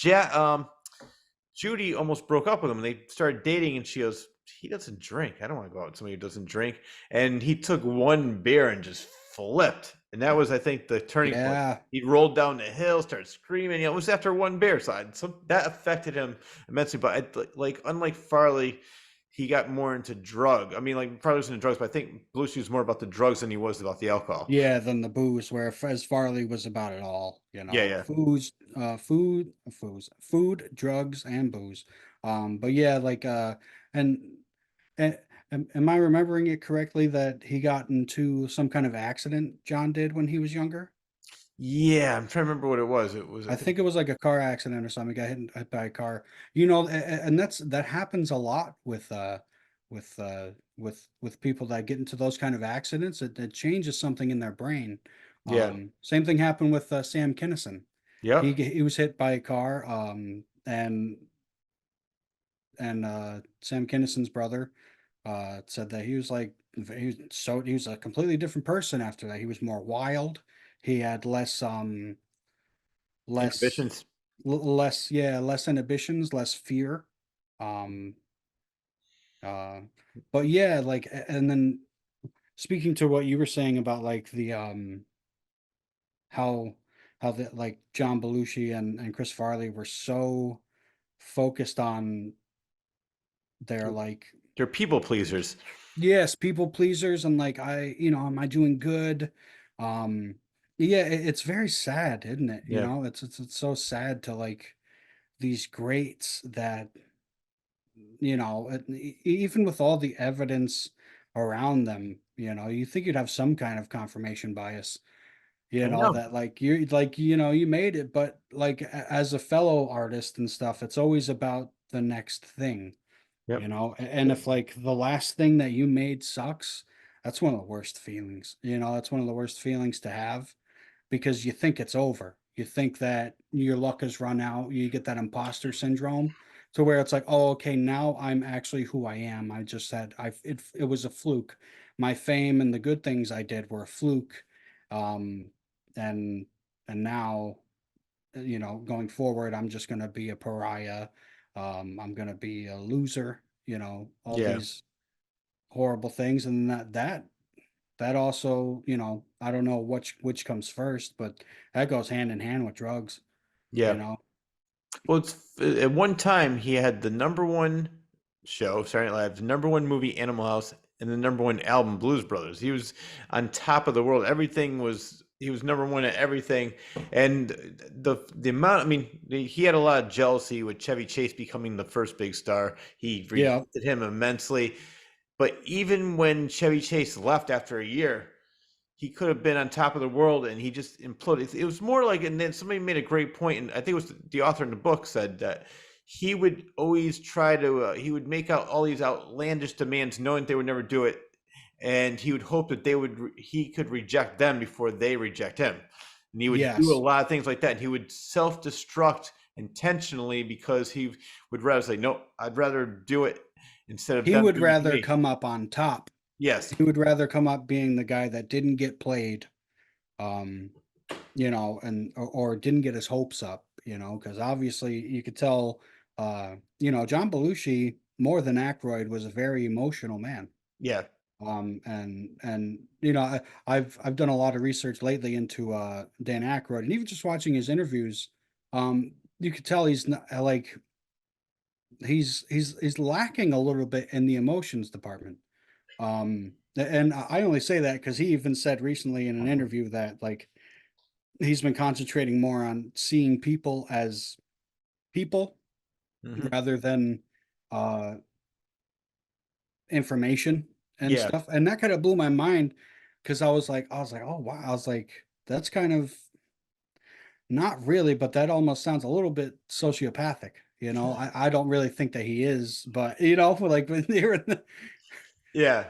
A: Judy almost broke up with him, and they started dating. And she goes, "He doesn't drink. I don't want to go out with somebody who doesn't drink." And he took one beer and just flipped. And that was, I think, the turning point.
B: Yeah,
A: He rolled down the hill, started screaming. It was after one beer, so that affected him immensely. But like, unlike Farley, he got more into drug. I mean, like Farley was into drugs, but I think Belushi was more about the drugs than he was about the alcohol.
B: yeah. Than the booze, where as Farley was about it all.
A: Yeah, yeah,
B: Food, drugs, and booze. But yeah, like and A- am I remembering it correctly that he got into some kind of accident John did when he was younger?
A: yeah. I'm trying to remember what it was. It was, I
B: I
A: think,
B: think it was like a car accident or something. He got hit by a car. And that happens a lot with people that get into those kind of accidents. It changes something in their brain.
A: yeah,
B: Same thing happened with Sam Kinison.
A: yep.
B: He was hit by a car, and Sam Kinison's brother said that he was a completely different person after that. He was more wild. He had less
A: Inhibitions.
B: less inhibitions, less fear. Um uh but yeah, and then speaking to what you were saying about like the how the like John Belushi and Chris Farley were so focused on their like
A: They're people pleasers.
B: yes, people pleasers and like am I doing good? Um yeah, it's very sad, isn't it?
A: Yeah.
B: It's so sad to like these greats that, even with all the evidence around them, you think you'd have some kind of confirmation bias,
A: I know.
B: that like you made it, but like as a fellow artist and stuff, it's always about the next thing.
A: Yep.
B: And if like the last thing that you made sucks, that's one of the worst feelings. That's one of the worst feelings to have because you think it's over. You think that your luck has run out. You get that imposter syndrome to where it's like, oh, okay, now I'm actually who I am. I just said it was a fluke. My fame and the good things I did were a fluke. Um, and now, going forward, I'm just gonna be a pariah. I'm gonna be a loser, all
A: Yeah.
B: these horrible things. And that also, I don't know which comes first, but that goes hand in hand with drugs, you
A: Yeah.
B: know.
A: Well, at one time he had the number one show, Saturday Night Live, the number one movie, Animal House, and the number one album, Blues Brothers. He was on top of the world. He was number one at everything, and the amount. I mean, he had a lot of jealousy with Chevy Chase becoming the first big star. He
B: Yeah,
A: resented him immensely. But even when Chevy Chase left after a year, he could have been on top of the world and he just imploded. It was more like, and then somebody made a great point, and I think it was the author in the book said that he would always try to, he would make out all these outlandish demands, knowing they would never do it, and he would hope that he could reject them before they reject him, and he would do a
B: yes.
A: lot of things like that. And he would self-destruct intentionally because he would rather say, "No, I'd rather do it instead of
B: He
A: them
B: would
A: doing it to
B: rather
A: me."
B: come up on top.
A: Yes.
B: He would rather come up being the guy that didn't get played, um, and or didn't get his hopes up, because obviously you could tell, John Belushi. more than Aykroyd, was a very emotional man.
A: Yeah.
B: And you know, I've done a lot of research lately into Dan Aykroyd, and even just watching his interviews, you could tell he's not like he's lacking a little bit in the emotions department. And I only say that because he even said recently in an interview that like he's been concentrating more on seeing people as people
A: Hmm.
B: rather than uh information and
A: Yeah.
B: stuff. And that kind of blew my mind because I was like, oh wow. I was like, that's kind of not really, but that almost sounds a little bit sociopathic. You know, I don't really think that he is, but you know, like when they were in the,
A: Yeah.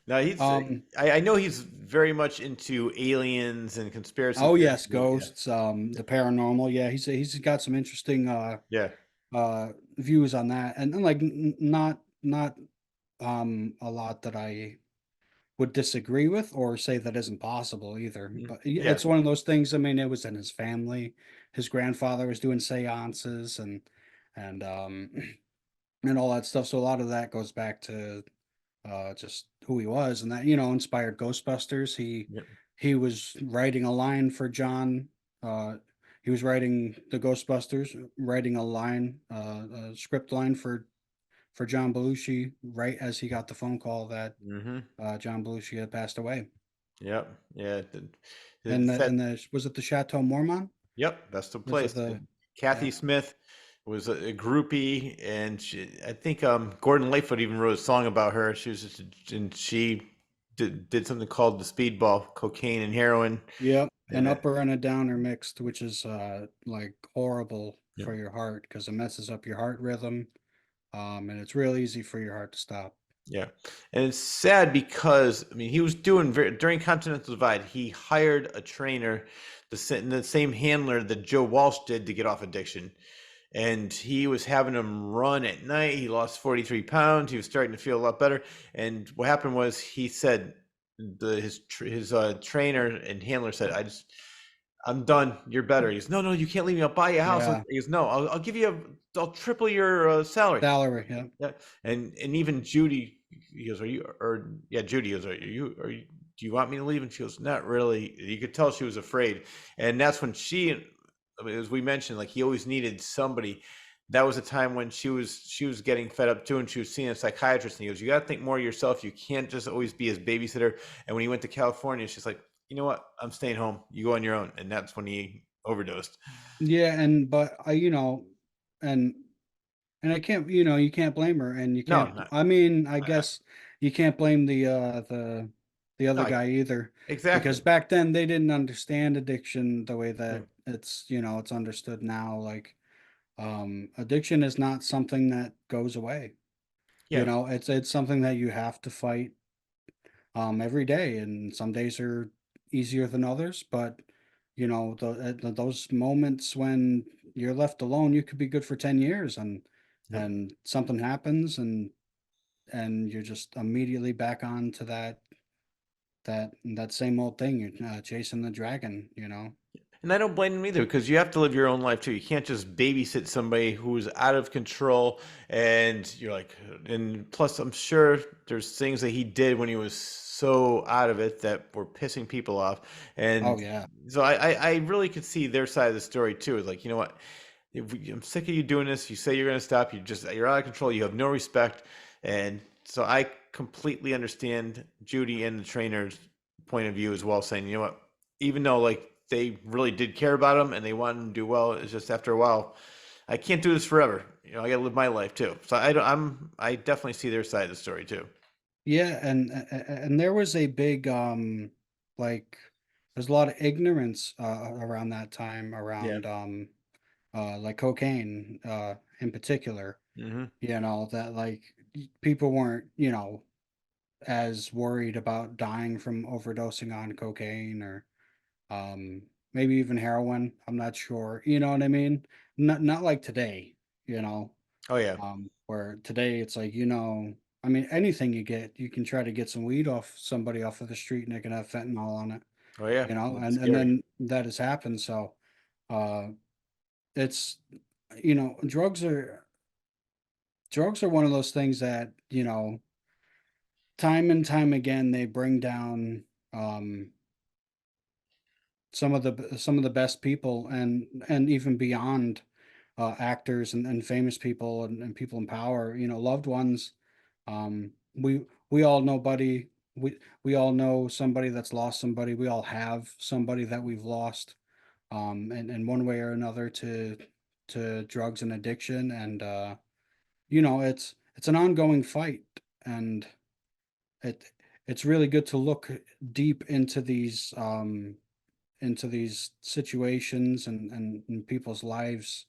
A: No, he's.
B: um
A: I know he's very much into aliens and conspiracy
B: oh
A: theories.
B: yes,
A: Yeah.
B: ghosts, the paranormal. Yeah, he's got some interesting
A: Yeah.
B: views on that. And like not a lot that I would disagree with or say that isn't possible either.
A: Mhm.
B: But
A: Yeah.
B: it's one of those things. I mean, it was in his family. His grandfather was doing seances and and all that stuff. So a lot of that goes back to just who he was, and that inspired Ghostbusters.
A: Yeah.
B: He was writing a line for John. Uh, he was writing the Ghostbusters, writing a script line for John Belushi, right as he got the phone call that
A: Hmm.
B: John Belushi had passed away.
A: Yep. Yeah.
B: And
A: It's that.
B: was it the Chateau Mormont?
A: Yep, that's the
B: Was it
A: place.
B: the
A: Kathy
B: yeah.
A: Smith was a groupie, and I think Gordon Lightfoot even wrote a song about her. She was just, and she did something called the speedball, cocaine and heroin.
B: Yep, an
A: And
B: upper and a downer mixed, which is like horrible
A: yeah,
B: for your heart because it messes up your heart rhythm. And it's real easy for your heart to stop.
A: yeah, and it's sad because I mean he was doing during Continental Divide. He hired a trainer, the same handler that Joe Walsh did to get off addiction. And he was having him run at night. He lost 43 pounds. He was starting to feel a lot better. And what happened was he said his trainer and handler said, I'm done. You're better. He goes, no, no, you can't leave me. I'll buy you a house.
B: Yeah,
A: He goes, no, I'll give you I'll triple your salary.
B: salary. Yeah,
A: Yeah, and even Judy, he goes, Judy goes, are you, do you want me to leave? And she goes, not really. You could tell she was afraid, and that's when I mean, as we mentioned, like he always needed somebody. That was a time when she was getting fed up too, and she was seeing a psychiatrist. And he goes, you got to think more of yourself. You can't just always be his babysitter. And when he went to California, she's like, you know what? I'm staying home. You go on your own. And that's when he overdosed.
B: yeah, but and I can't, you can't blame her, and you
A: No,
B: can't.
A: not,
B: I mean, I
A: I,
B: guess you can't blame the
A: no,
B: other guy either, because
A: exactly.
B: back then they didn't understand addiction the way
A: Yeah,
B: that it's understood now. Like, addiction is not something that goes away.
A: yeah,
B: It's something that you have to fight every day, and some days are easier than others. But those moments when you're left alone, you could be good for 10 years,
A: yep.
B: and something happens, and you're just immediately back on to that same old thing. You're chasing the dragon.
A: And I don't blame him either because you have to live your own life too. You can't just babysit somebody who's out of control. And you're like, and plus, I'm sure there's things that he did when he was so out of it that were pissing people off.
B: Oh
A: And
B: yeah.
A: so I really could see their side of the story too. It's like, you know what? I'm sick of you doing this. You say you're going to stop. You're out of control. You have no respect. And so I completely understand Judy and the trainer's point of view as well, saying, you know what? Even though like they really did care about him and they wanted him to do well, it's just after a while, I can't do this forever. You know, I got to live my life too. So I definitely see their side of the story too.
B: Yeah, and there was a big like there's a lot of ignorance around that time
A: Yeah.
B: around like cocaine in particular.
A: Hmm.
B: That like people weren't, as worried about dying from overdosing on cocaine or um maybe even heroin. I'm not sure. You know what I mean? Not like today, you know.
A: Oh yeah.
B: Where today it's like, I mean, anything you get, you can try to get some weed off somebody off of the street and they can have fentanyl on it,
A: Oh yeah. It's
B: and
A: scary.
B: then that has happened. So, uh, it's, drugs are drugs are one of those things that, time and time again, they bring down, um, some of the best people, and even beyond, actors and famous people and people in power, loved ones. We all know buddy. We all know somebody that's lost somebody. We all have somebody that we've lost, and in one way or another to drugs and addiction. And it's an ongoing fight, and it it's really good to look deep into these situations and people's lives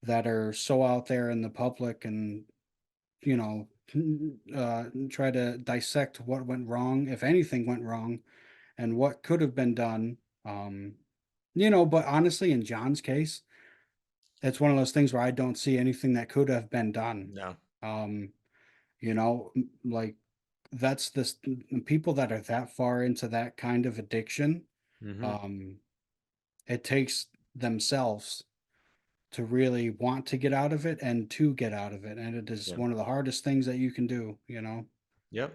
B: that are so out there in the public, and you know try to dissect what went wrong, if anything went wrong, and what could have been done. But honestly, in John's case, it's one of those things where I don't see anything that could have been done.
A: No.
B: um like, that's this people that are that far into that kind of addiction.
A: Hmm.
B: um it takes themselves to really want to get out of it and to get out of it, and it is
A: Yeah.
B: one of the hardest things that you can do.
A: Yep.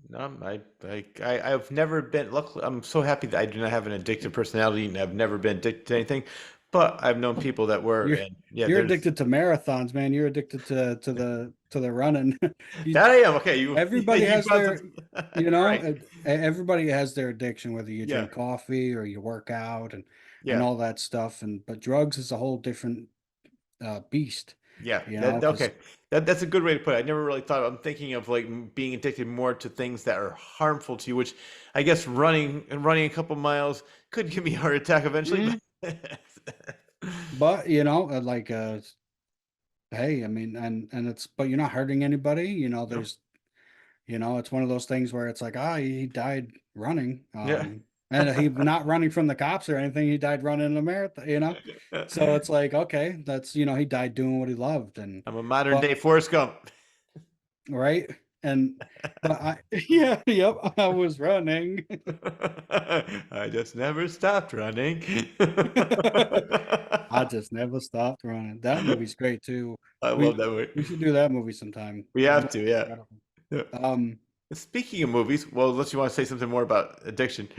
A: No, I've never been. Luckily, I'm so happy that I do not have an addictive personality, and I've never been addicted to anything. But I've known people that were,
B: You're
A: and yeah,
B: you're
A: there's
B: addicted to marathons, man. You're addicted to the running. You
A: that I am. Okay, you
B: Everybody
A: you
B: has
A: brought some.
B: their
A: You're right.
B: everybody has their addiction, whether you
A: Yeah,
B: drink coffee or you work out and
A: yeah.
B: all that stuff. But drugs is a whole different beast,
A: Yeah,
B: because
A: okay. That's a good way to put it. I never really thought. I'm thinking of like being addicted more to things that are harmful to you, which I guess running a couple miles could give me a heart attack eventually. But
B: but hey, I mean, and but you're not hurting anybody.
A: no,
B: It's one of those things where it's like, he died running,
A: yeah.
B: and he not running from the cops or anything. He died running a marathon. So it's like, okay, that's, he died doing what he loved.
A: I'm a modern
B: But
A: day Forrest Gump.
B: right. And but yeah, yep, I was running.
A: I just never stopped running.
B: I just never stopped running. That movie's great too.
A: I
B: We
A: love that movie.
B: we should do that movie sometime.
A: We
B: That
A: have
B: movie's
A: to, yeah.
B: incredible.
A: Yeah.
B: Um,
A: Speaking of movies, well, unless you want to say something more about addiction.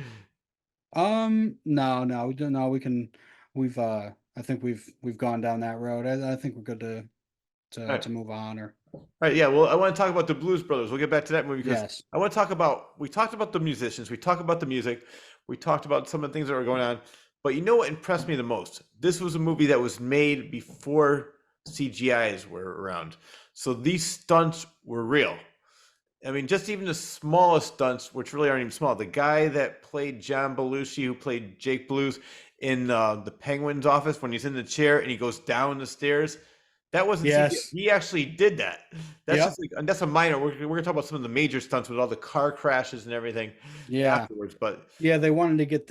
B: no, no, we don't know. I think we've gone down that road. I think we're good to
A: All
B: to
A: right.
B: to move on. Or
A: All right, yeah. Well, I want to talk about the Blues Brothers. We'll get back to that movie because
B: yes.
A: I want to talk about. We talked about the musicians. We talked about the music. We talked about some of the things that were going on. But you know what impressed me the most? This was a movie that was made before CGIs were around, so these stunts were real. I mean, just even the smallest stunts, which really aren't even small. The guy that played John Belushi, who played Jake Blues in the Penguin's office when he's in the chair and he goes down the stairs, that wasn't CGI.
B: Yes.
A: He actually did that. That's
B: Yep.
A: just like, and that's a minor. We're gonna talk about some of the major stunts with all the car crashes and everything
B: Yeah.
A: afterwards. But
B: Yeah, they wanted to get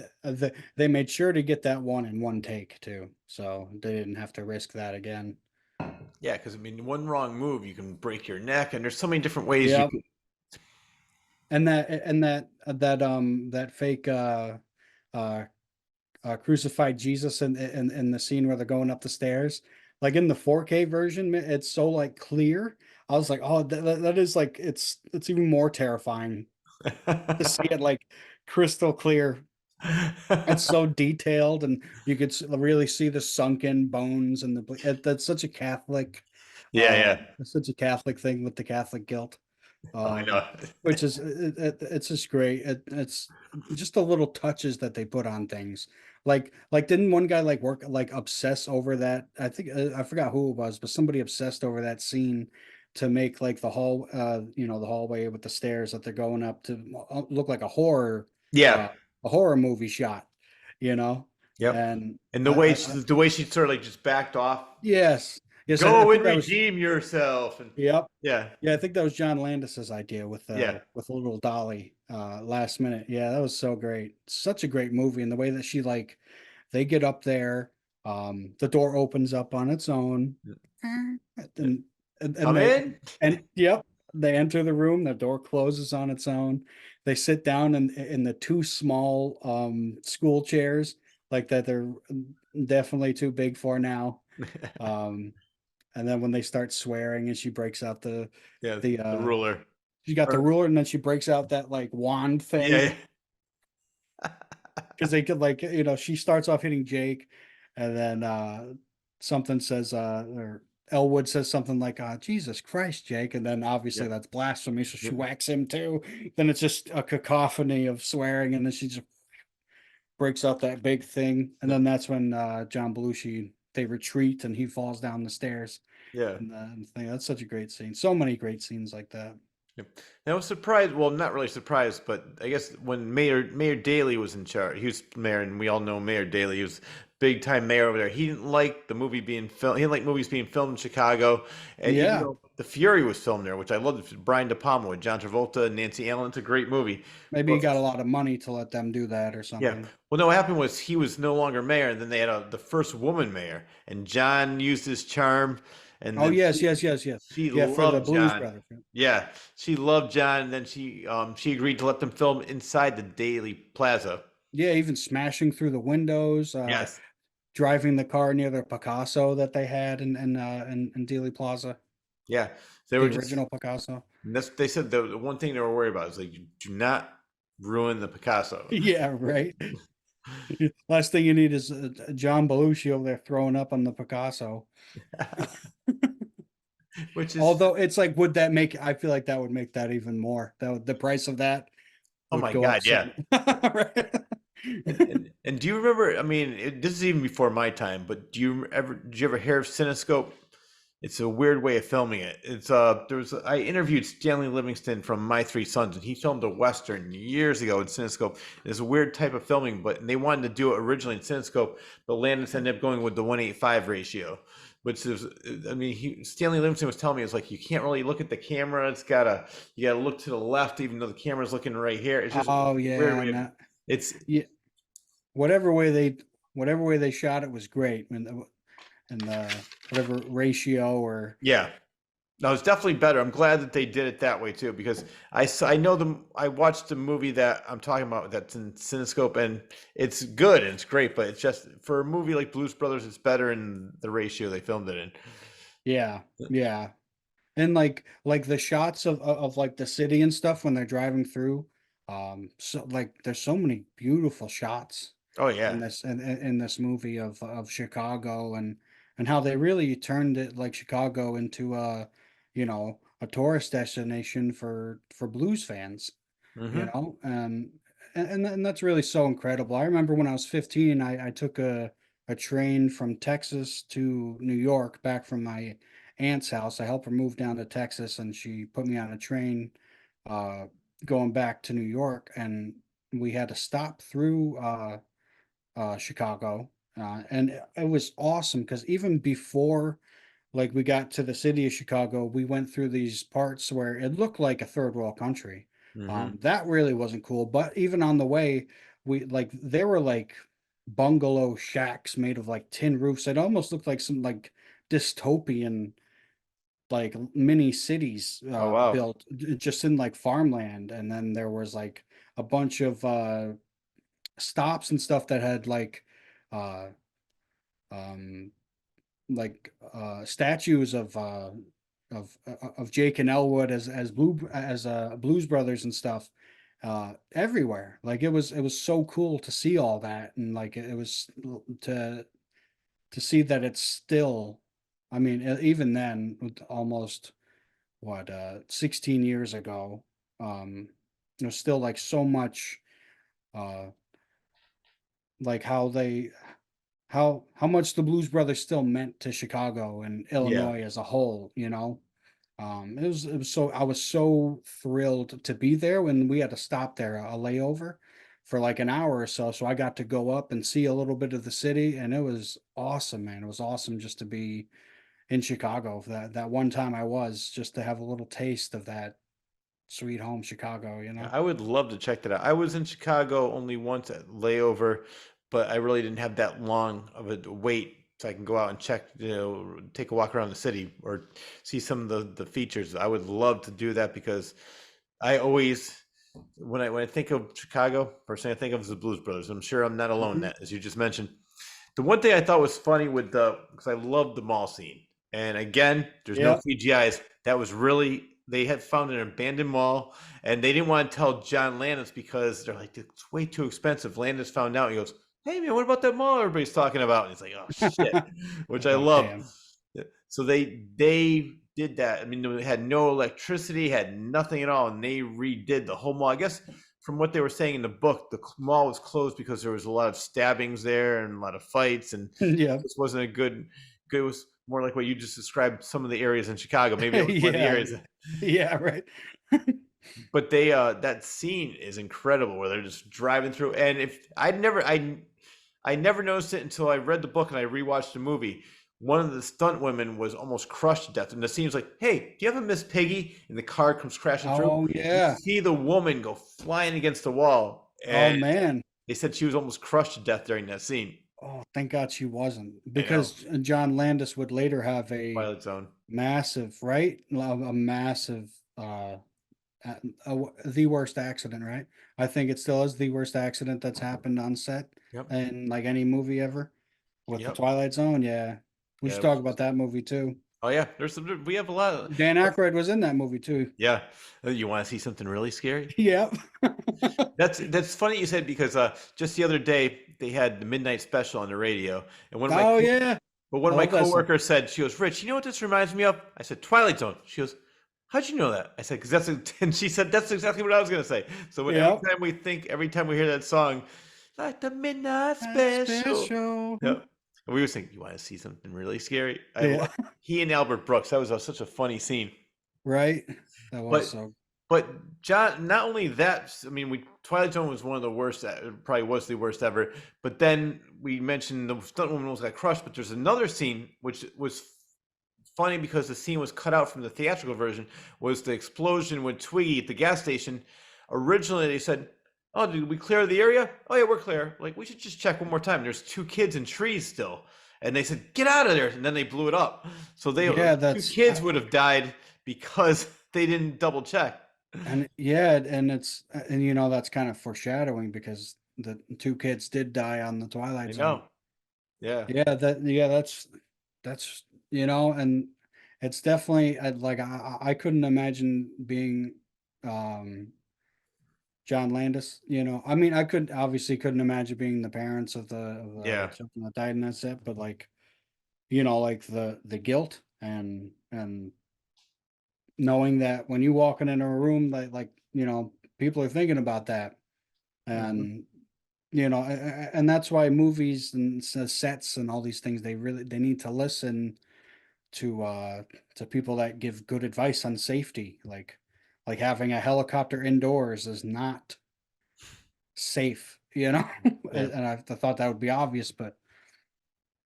B: they made sure to get that one in one take too. So they didn't have to risk that again.
A: yeah, because I mean, one wrong move, you can break your neck, and there's so many different ways you
B: Yep.
A: could.
B: And that fake uh crucified Jesus in the scene where they're going up the stairs. Like in the 4K version, it's so like clear. I was like, oh, that is like, it's even more terrifying to see it like crystal clear. It's so detailed, and you could really see the sunken bones and that's such a Catholic,
A: Yeah, yeah.
B: it's such a Catholic thing with the Catholic guilt.
A: Oh, I
B: um,
A: know.
B: which is it's just great. It's just the little touches that they put on things. Like didn't one guy like obsess over that? I think I forgot who it was, but somebody obsessed over that scene to make like the hallway with the stairs that they're going up to look like
A: Yeah.
B: uh, a horror movie shot, you know.
A: Yep.
B: And
A: And
B: I
A: the way she sort of like just backed off.
B: yes, yes, I
A: Go
B: think
A: and
B: that was.
A: redeem yourself. And
B: Yep.
A: yeah,
B: Yeah, I think that was John Landis's idea
A: yeah,
B: with a little Dolly last minute. Yeah, that was so great. Such a great movie, and the way that they get up there, the door opens up on its own, and and
A: come
B: they
A: in.
B: and yep, they enter the room, the door closes on its own. They sit down in the two small school chairs like that they're definitely too big for now. Um and then when they start swearing and she breaks out
A: Yeah,
B: the
A: the ruler.
B: she got the
A: Or
B: ruler and then she breaks out that like wand thing
A: yeah,
B: because they could like she starts off hitting Jake, and then something says or Elwood says something like Jesus Christ, Jake, and then obviously
A: yeah,
B: that's blasphemy, so she
A: yeah,
B: whacks him too. Then it's just a cacophony of swearing, and then she just breaks out that big thing, and
A: yeah.
B: then that's when John Belushi they retreat and he falls down the stairs.
A: Yeah.
B: And the thing that's such a great scene. So many great scenes like that.
A: Yep. And I was surprised. Well, not really surprised, but I guess when Mayor Daley was in charge, he was mayor, and we all know Mayor Daley. He was big time mayor over there. He didn't like the movie being filmed. He didn't like movies being filmed in Chicago, and even
B: Yeah,
A: though The Fury was filmed there, which I loved, Brian De Palma with John Travolta and Nancy Allen. It's a great movie.
B: maybe he
A: But
B: got a lot of money to let them do that or
A: yeah,
B: something.
A: well, no, what happened was he was no longer mayor, and then they had the first woman mayor, and John used his charm, and
B: Oh
A: then
B: yes, yes, yes, yes.
A: she
B: Yeah, for the
A: loved
B: Blues
A: John.
B: Brothers.
A: Yeah, she loved John, and then she agreed to let them film inside the Daily Plaza.
B: Yeah, even smashing through the windows,
A: Yes.
B: driving the car near the Picasso that they had in Dealey Plaza,
A: Yeah. They
B: the
A: were just
B: original Picasso.
A: and that's they said the one thing they were worried about is like do not ruin the Picasso.
B: Yeah, right. Last thing you need is John Belushi over there throwing up on the Picasso.
A: Which is
B: Although it's like, would that make? I feel like that would make that even more. The price of that
A: oh
B: would
A: my
B: go up
A: God, yeah.
B: so. Right?
A: And do you remember? I mean, this is even before my time, but did you ever hear of Cinescope? It's a weird way of filming it. It's I interviewed Stanley Livingston from My Three Sons, and he filmed a western years ago in Cinescope. It's a weird type of filming, but they wanted to do it originally in Cinescope, but Landis ended up going with the 1:8:5 ratio, which is, I mean, Stanley Livingston was telling me it's like you can't really look at the camera. You gotta look to the left, even though the camera's looking right here. It's just a
B: Oh
A: weird
B: yeah,
A: way
B: and
A: of
B: that,
A: it's
B: yeah, whatever way they whatever way they shot it was great, and the whatever ratio or
A: yeah. No, it's definitely better. I'm glad that they did it that way too, because I know them. I watched the movie that I'm talking about that's in Cinescope, and it's good and it's great, but it's just for a movie like Blues Brothers, it's better in the ratio they filmed it in.
B: yeah, yeah. And like the shots of like the city and stuff when they're driving through, so like there's so many beautiful shots
A: Oh
B: in
A: yeah.
B: in this movie of Chicago, and how they really turned it like Chicago into a tourist destination for blues fans,
A: Hmm.
B: and that's really so incredible. I remember when I was 15, I took a train from Texas to New York back from my aunt's house. I helped her move down to Texas, and she put me on a train uh, going back to New York, and we had to stop through Chicago, and it was awesome because even before like we got to the city of Chicago, we went through these parts where it looked like a third world country.
A: Hmm.
B: That really wasn't cool. But even on the way, we like there were like bungalow shacks made of like tin roofs. It almost looked like some like dystopian like mini cities
A: Oh wow.
B: built just in like farmland. And then there was like a bunch of stops and stuff that had uh um statues of Jake and Elwood as Blues Brothers and stuff everywhere. Like it was so cool to see all that, and like it was to see that it's still, I mean, even then with almost what 16 years ago, there's still like so much uh like how much the Blues Brothers still meant to Chicago and
A: Yeah.
B: Illinois as a whole. It was so I was so thrilled to be there when we had to stop there a layover for like an hour or so. So I got to go up and see a little bit of the city, and it was awesome, man. It was awesome just to be in Chicago for that one time I was just to have a little taste of that sweet home Chicago.
A: I would love to check that out. I was in Chicago only once at layover, but I really didn't have that long of a wait, so I can go out and check, take a walk around the city or see some of the features. I would love to do that because I always, when I think of Chicago, first thing I think of is the Blues Brothers. I'm sure I'm not alone in
B: Mhm.
A: that, as you just mentioned. The one thing I thought was funny with because I love the mall scene, And again, there's no
B: Yep.
A: CGIs. That was really they had found an abandoned mall, and they didn't want to tell John Landis because they're like, it's way too expensive. Landis found out. He goes, "Hey man, what about that mall everybody's talking about?" And he's like, "Oh shit," which I
B: Oh,
A: love.
B: damn.
A: So they did that. I mean, they had no electricity, had nothing at all, and they redid the whole mall. I guess from what they were saying in the book, the mall was closed because there was a lot of stabbings there and a lot of fights, and
B: Yep.
A: this wasn't a good. It was more like what you just described. Some of the areas in Chicago. Maybe it was one of the
B: Yeah.
A: areas.
B: Yeah, right.
A: But they that scene is incredible where they're just driving through. And if I never noticed it until I read the book and I rewatched the movie. One of the stunt women was almost crushed to death, and the scene's like, "Hey, do you have a Miss Piggy?" And the car comes crashing through.
B: Oh,
A: You
B: yeah.
A: see the woman go flying against the wall,
B: Oh,
A: and
B: man.
A: they said she was almost crushed to death during that scene.
B: Oh, thank God she wasn't,
A: I know,
B: because John Landis would later have a
A: Twilight Zone.
B: massive, right? A massive, the worst accident, right? I think it still is the worst accident that's happened on set
A: Yep,
B: in like any movie ever with the
A: yep,
B: Twilight Zone. Yeah. We
A: yeah.
B: should talk about that movie too.
A: Oh yeah, there's some. We have a lot of.
B: Dan Aykroyd was in that movie too.
A: Yeah, you want to see something really scary?
B: Yep.
A: That's funny you said because just the other day they had the midnight special on the radio, and
B: Oh, yeah.
A: one
B: I
A: of my
B: love that song.
A: coworkers said, she goes, "Rich, you know what this reminds me of?" I said, "Twilight Zone." She goes, "How'd you know that?" I said, "Because and she said, "That's exactly what I was gonna say." So
B: Yep.
A: every time we hear that song, like the midnight special,
B: Special.
A: yeah, and we were saying, "You want to see something really scary?"
B: Yeah.
A: He and Albert Brooks. That was such a funny scene,
B: Right. That was
A: but
B: so.
A: but John, not only that, I mean, we Twilight Zone was one of the worst. Probably was the worst ever. But then we mentioned the stunt woman almost got crushed. But there's another scene which was funny because the scene was cut out from the theatrical version. Was the explosion with Twiggy at the gas station? Originally, they said, "Oh, did we clear the area? Oh yeah, we're clear. Like we should just check one more time. There's two kids in trees still." And they said, "Get out of there!" And then they blew it up. So
B: Yeah,
A: two kids would have died because they didn't double check.
B: and yeah, and it's and that's kind of foreshadowing because the two kids did die on the
A: I
B: Twilight Zone.
A: know. Yeah.
B: That's and it's definitely like I couldn't imagine being um John Landis, I mean I could obviously couldn't imagine being the parents of the
A: Yeah.
B: children that died in that set, but like like the guilt and knowing that when you walking into a room that like people are thinking about that
A: Mhm.
B: and and that's why movies and sets and all these things they need to listen to people that give good advice on safety, like having a helicopter indoors is not safe,
A: Yeah.
B: and I thought that would be obvious, but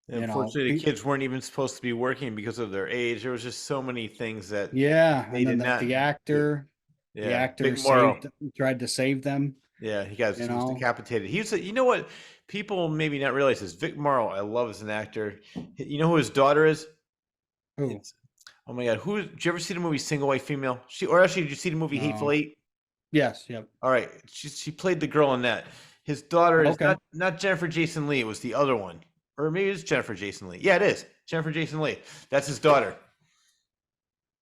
A: Unfortunately, the kids weren't even supposed to be working because of their age. There was just so many things that
B: yeah,
A: they
B: and then
A: did
B: the
A: not
B: the
A: do.
B: actor the
A: Yeah.
B: actor
A: Vic Morrow.
B: tried to save them,
A: Yeah,
B: you
A: he was
B: know
A: decapitated. You know what people maybe not realize is Vic Morrow, I love as an actor. You know who his daughter is?
B: who.
A: It's oh my god, did you ever see the movie Single White Female? Or actually did you see the movie Hateful
B: No.
A: Eight?
B: Yes, yep.
A: All right. She played the girl in that. His daughter is
B: Okay.
A: not Jennifer Jason Lee, it was the other one. Or maybe it's Jennifer Jason Lee. Yeah, it is. Jennifer Jason Lee. That's his daughter.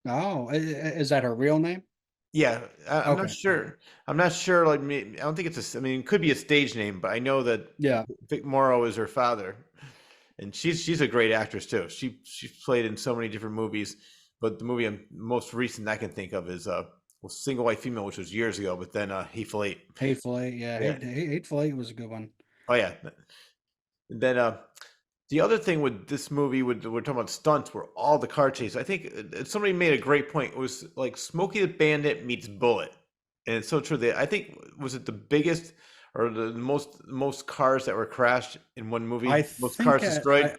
B: Oh, is that her real name?
A: Yeah, I'm not
B: Okay, okay.
A: sure. I'm not sure. Like, I don't think I mean, it could be a stage name, but I know that
B: Yeah,
A: Vic Morrow is her father, and she's a great actress too. She's played in so many different movies, but the movie most recent I can think of is well, Single White Female, which was years ago. But then Hateful Eight.
B: Hateful Eight, yeah,
A: Yeah.
B: Hateful Eight was a good one.
A: Oh yeah. And then the other thing with this movie, we're talking about stunts, were all the car chases. I think somebody made a great point. It was like Smokey the Bandit meets Bullet, and it's so true. That I think was it the biggest or the most cars that were crashed in one
B: I
A: movie, most
B: think
A: cars
B: at
A: destroyed.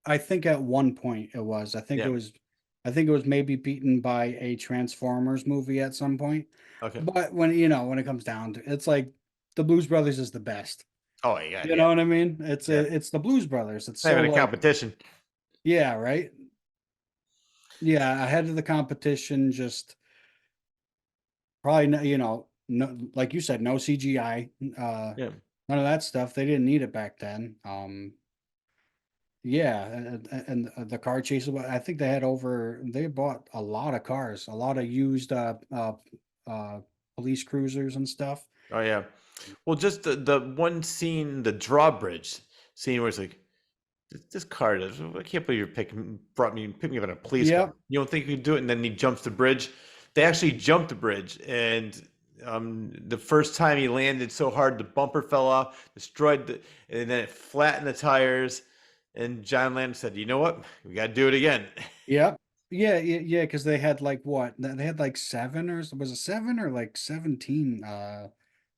B: I think at one point it was.
A: Yeah.
B: I think it was maybe beaten by a Transformers movie at some point.
A: Okay.
B: But when it comes down to it, it's like the Blues Brothers is the best.
A: Oh yeah,
B: You
A: yeah,
B: know what I mean?
A: yeah.
B: It's the Blues Brothers. It's
A: Not
B: so
A: even a
B: like,
A: competition.
B: yeah, right? Yeah, ahead of the competition, just probably no, like you said, no CGI,
A: Yeah.
B: none of that stuff. They didn't need it back then. Yeah, and the car chase. I think they bought a lot of cars, a lot of used uh, police cruisers and stuff.
A: Oh yeah. Well, just the one scene, the drawbridge scene, where it's like, this car does. I can't believe picked me up in a police car.
B: Yep.
A: You don't think you could do it? And then he jumps the bridge. They actually jumped the bridge, and the first time he landed so hard, the bumper fell off, and then it flattened the tires. And John Landis said, "You know what? We got to do it again."
B: Yep. Yeah, because they had like what? They had like seven, or was it seven or like 17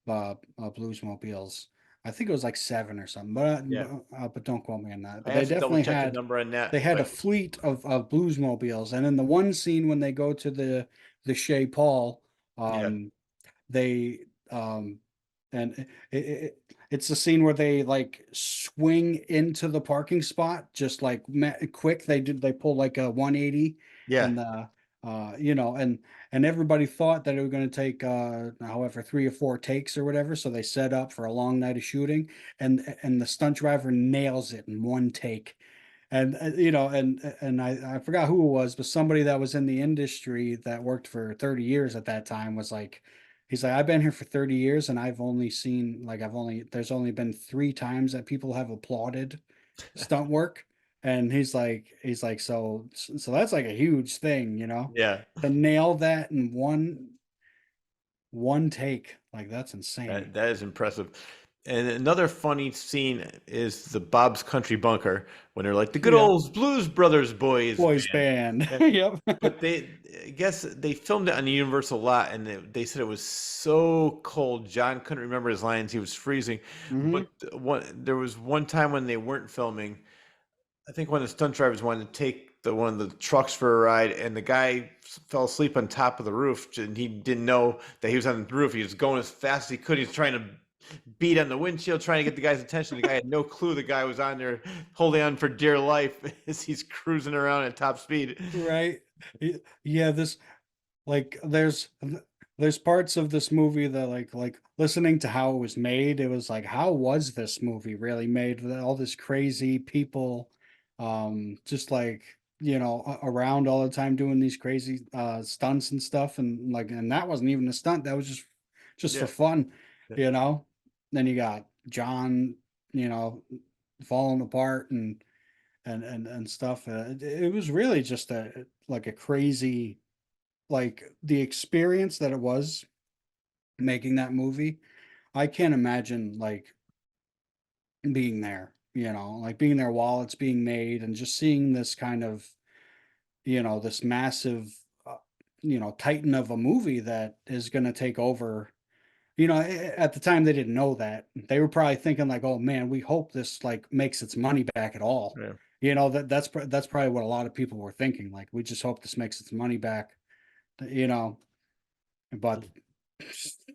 B: Bluesmobiles. I think it was like seven or something,
A: Yeah,
B: but don't quote me on that.
A: I
B: But
A: have to double check the number on
B: they
A: that,
B: had a
A: but
B: fleet of Bluesmobiles, and in the one scene when they go to the Shea Paul,
A: yeah,
B: um, they and it's the scene where they like swing into the parking spot just like quick. They pull like a 180,
A: yeah,
B: and and everybody thought that it was going to take however 3 or 4 takes or whatever, so they set up for a long night of shooting, and the stunt driver nails it in one take. And and I forgot who it was, but somebody that was in the industry that worked for 30 years at that time was like, he's like, I've been here for 30 years and there's only been 3 times that people have applauded stunt work. And so that's like a huge thing,
A: yeah.
B: to nail that in one take. Like, that's insane.
A: That is impressive. And another funny scene is the Bob's Country Bunker when they're like the good
B: Yep.
A: old Blues Brothers boys
B: Boys
A: band.
B: band.
A: Yeah.
B: Yep.
A: But I guess they filmed it on the Universal lot, and they said it was so cold. John couldn't remember his lines; he was freezing. But
B: Hmm.
A: there was one time when they weren't filming. I think one of the stunt drivers wanted to take one of the trucks for a ride, and the guy fell asleep on top of the roof, and he didn't know that he was on the roof. He was going as fast as he could. He was trying to beat on the windshield, trying to get the guy's attention. The guy had no clue the guy was on there holding on for dear life as he's cruising around at top speed.
B: Right. Yeah, like there's parts of this movie that like listening to how it was made, it was like, how was this movie really made with all this crazy people just like around all the time doing these crazy stunts and stuff, and that wasn't even a stunt, that was just for
A: Yeah.
B: fun,
A: Yeah.
B: you know then you got John, you know falling apart and stuff. It was really just a crazy, like, the experience that it was making that movie. I can't imagine like being there, like being there while it's being made and just seeing this kind of, this massive, uh, titan of a movie that is going to take over. At the time they didn't know that. They were probably thinking like, "Oh man, we hope this like makes its money back at all."
A: Yeah.
B: That's probably what a lot of people were thinking. Like, we just hope this makes its money back, you know. But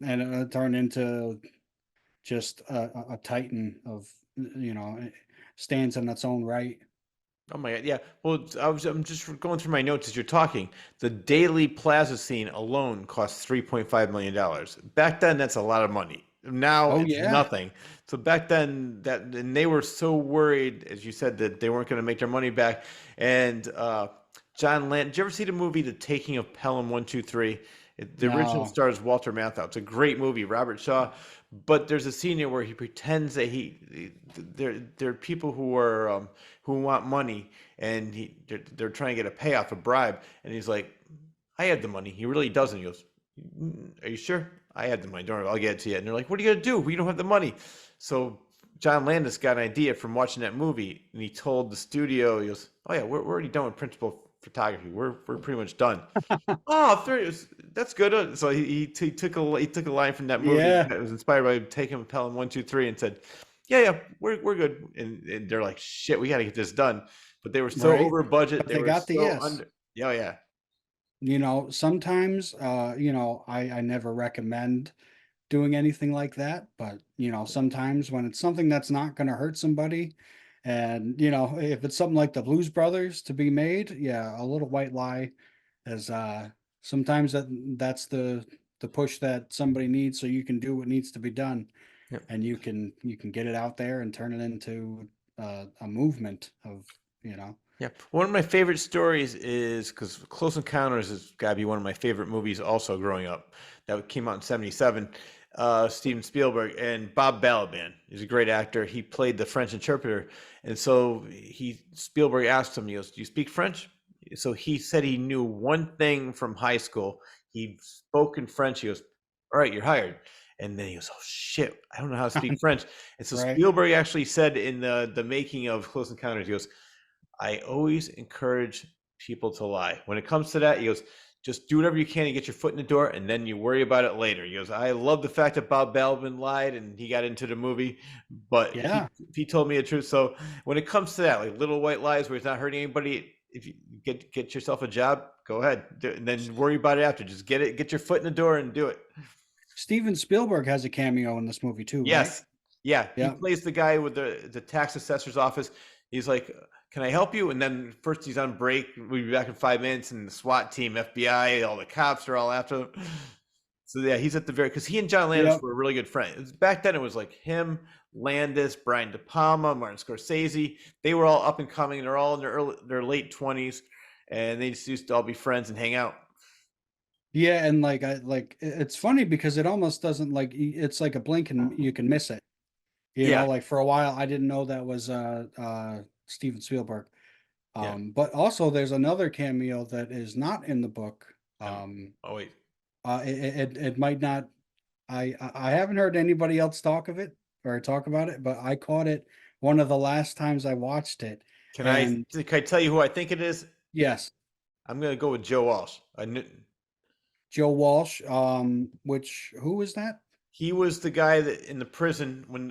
B: and it turned into just a titan of, stands in its own right.
A: Oh my God. Yeah. Well, I'm just going through my notes as you're talking. The Daily Plaza scene alone cost $3.5 million. Back then, that's a lot of money. Now
B: Oh
A: it's
B: yeah.
A: nothing. So back then, and they were so worried, as you said, that they weren't going to make their money back. And John Land, did you ever see the movie The Taking of Pelham 123? The original
B: No.
A: stars Walter Matthau. It's a great movie, Robert Shaw. But there's a scene here where he pretends that there are people who want money, and they're trying to get a payoff, a bribe, and he's like, I have the money. He really doesn't. He goes, Are you sure? I have the money. Don't worry, I'll get it to you. And they're like, What are you gonna do? We don't have the money. So John Landis got an idea from watching that movie, and he told the studio, he goes, Oh yeah, we're already done with principal photography. We're pretty much done. Oh, that's good. So he took a line from that movie
B: Yeah.
A: that was inspired by Taking Pelham 123 and said, "Yeah, we're good." And they're like, "Shit, we got to get this done." But they were so
B: Right.
A: over budget.
B: But
A: They
B: they
A: were
B: got the
A: so
B: yes.
A: under. Yeah, yeah,
B: Sometimes, I never recommend doing anything like that, but sometimes when it's something that's not going to hurt somebody, and if it's something like the Blues Brothers to be made, yeah, a little white lie is sometimes that's the push that somebody needs, so you can do what needs to be done,
A: yeah.
B: and you can get it out there and turn it into a movement of, you know.
A: Yeah, one of my favorite stories is because Close Encounters has got to be one of my favorite movies. Also, growing up, that came out in '77. Steven Spielberg and Bob Balaban is a great actor. He played the French interpreter, and so Spielberg asked him, he goes, "Do you speak French?" So he said he knew one thing from high school. He spoke in French. He goes, "All right, you're hired." And then he goes, "Oh shit, I don't know how to speak French." And so
B: Right.
A: Spielberg actually said in the making of Close Encounters, he goes, "I always encourage people to lie. When it comes to that," he goes, "just do whatever you can to get your foot in the door, and then you worry about it later." He goes, "I love the fact that Bob Balaban lied and he got into the movie, but
B: Yeah.
A: he told me the truth." So when it comes to that, like little white lies where he's not hurting anybody, if you get yourself a job, go ahead, and then worry about it after. Just get your foot in the door and do it.
B: Steven Spielberg has a cameo in this movie too, right?
A: Yes. Yeah, he
B: Yeah.
A: plays the guy with the tax assessor's office. He's like, "Can I help you?" And then first he's on break. We'll be back in 5 minutes, and the SWAT team, FBI, all the cops are all after him. So yeah, he's at the very because he and John Landis
B: Yep.
A: were really good friends. Back then, it was like him, Landis, Brian De Palma, Martin Scorsese. They were all up and coming. They're all in their late 20s, and they just used to all be friends and hang out.
B: Yeah, and like it's funny because it almost doesn't like it's like a blink and you can miss it. You know,
A: Yeah,
B: like for a while I didn't know that was Steven Spielberg.
A: yeah.
B: But also there's another cameo that is not in the book.
A: Um, oh wait,
B: It might not. I haven't heard anybody else talk of it or talk about it, but I caught it one of the last times I watched it.
A: can I
B: And
A: can I tell you who I think it is?
B: yes,
A: I'm gonna go with Joe Walsh. I knew
B: Joe Walsh. Which who is that?
A: he was the guy that in the prison when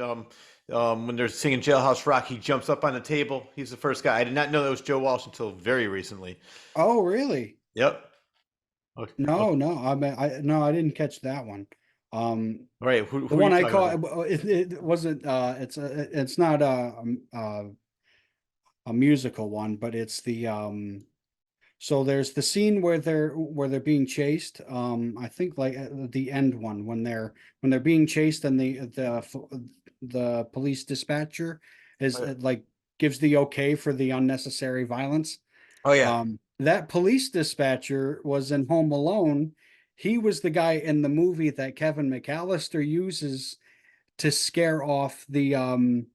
A: they're singing Jailhouse Rock, he jumps up on the table. He's the first guy. I did not know that was Joe Walsh until very recently.
B: Oh, really?
A: Yep. Okay.
B: No,
A: Okay.
B: no. I mean, I didn't catch that one.
A: All right.
B: The
A: Who are you
B: one I
A: talking about
B: caught,
A: then?
B: it wasn't. It's not a musical one, but it's the So there's the scene where they're being chased. I think like at the end one when they're being chased and the police dispatcher is
A: Oh, yeah.
B: like gives the okay for the unnecessary violence.
A: Oh, yeah.
B: That police dispatcher was in Home Alone. He was the guy in the movie that Kevin McAllister uses to scare off the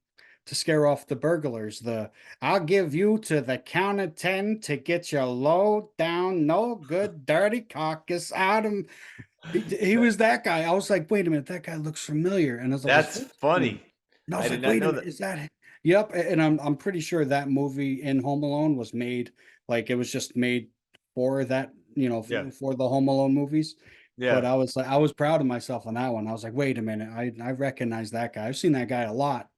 B: burglars. I'll give you to the count of 10 to get your low down, no good, dirty carcass out of. He
A: That-
B: was that guy. I was like, wait a minute, that guy looks familiar. And as I was
A: That's
B: watching,
A: funny.
B: and I
A: I
B: was
A: did
B: like,
A: not
B: wait a
A: know
B: minute,
A: that.
B: is that? Yep. And I'm pretty sure that movie in Home Alone was made like it was just made for that,
A: Yeah.
B: for the Home Alone movies. But
A: Yeah.
B: I was proud of myself on that one. I was like, wait a minute, I recognize that guy. I've seen that guy a lot.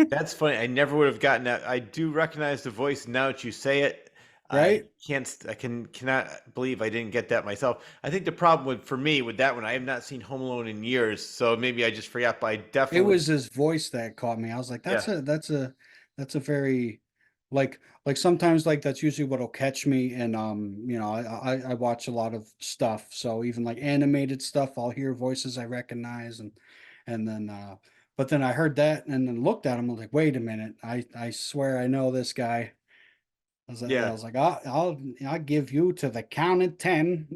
A: That's funny. I never would have gotten that. I do recognize the voice now that you say it. I
B: Right?
A: cannot believe I didn't get that myself. I think the problem for me with that one, I have not seen Home Alone in years, so maybe I just forgot. But I
B: It
A: definitely,
B: was his voice that caught me. I was like,
A: yeah,
B: that's a very like sometimes like that's usually what'll catch me. And I watch a lot of stuff. So even like animated stuff, I'll hear voices I recognize and then but then I heard that and then looked at him. I was like, wait a minute, I swear I know this guy. I
A: yeah,
B: was like, I'll give you to the count of 10.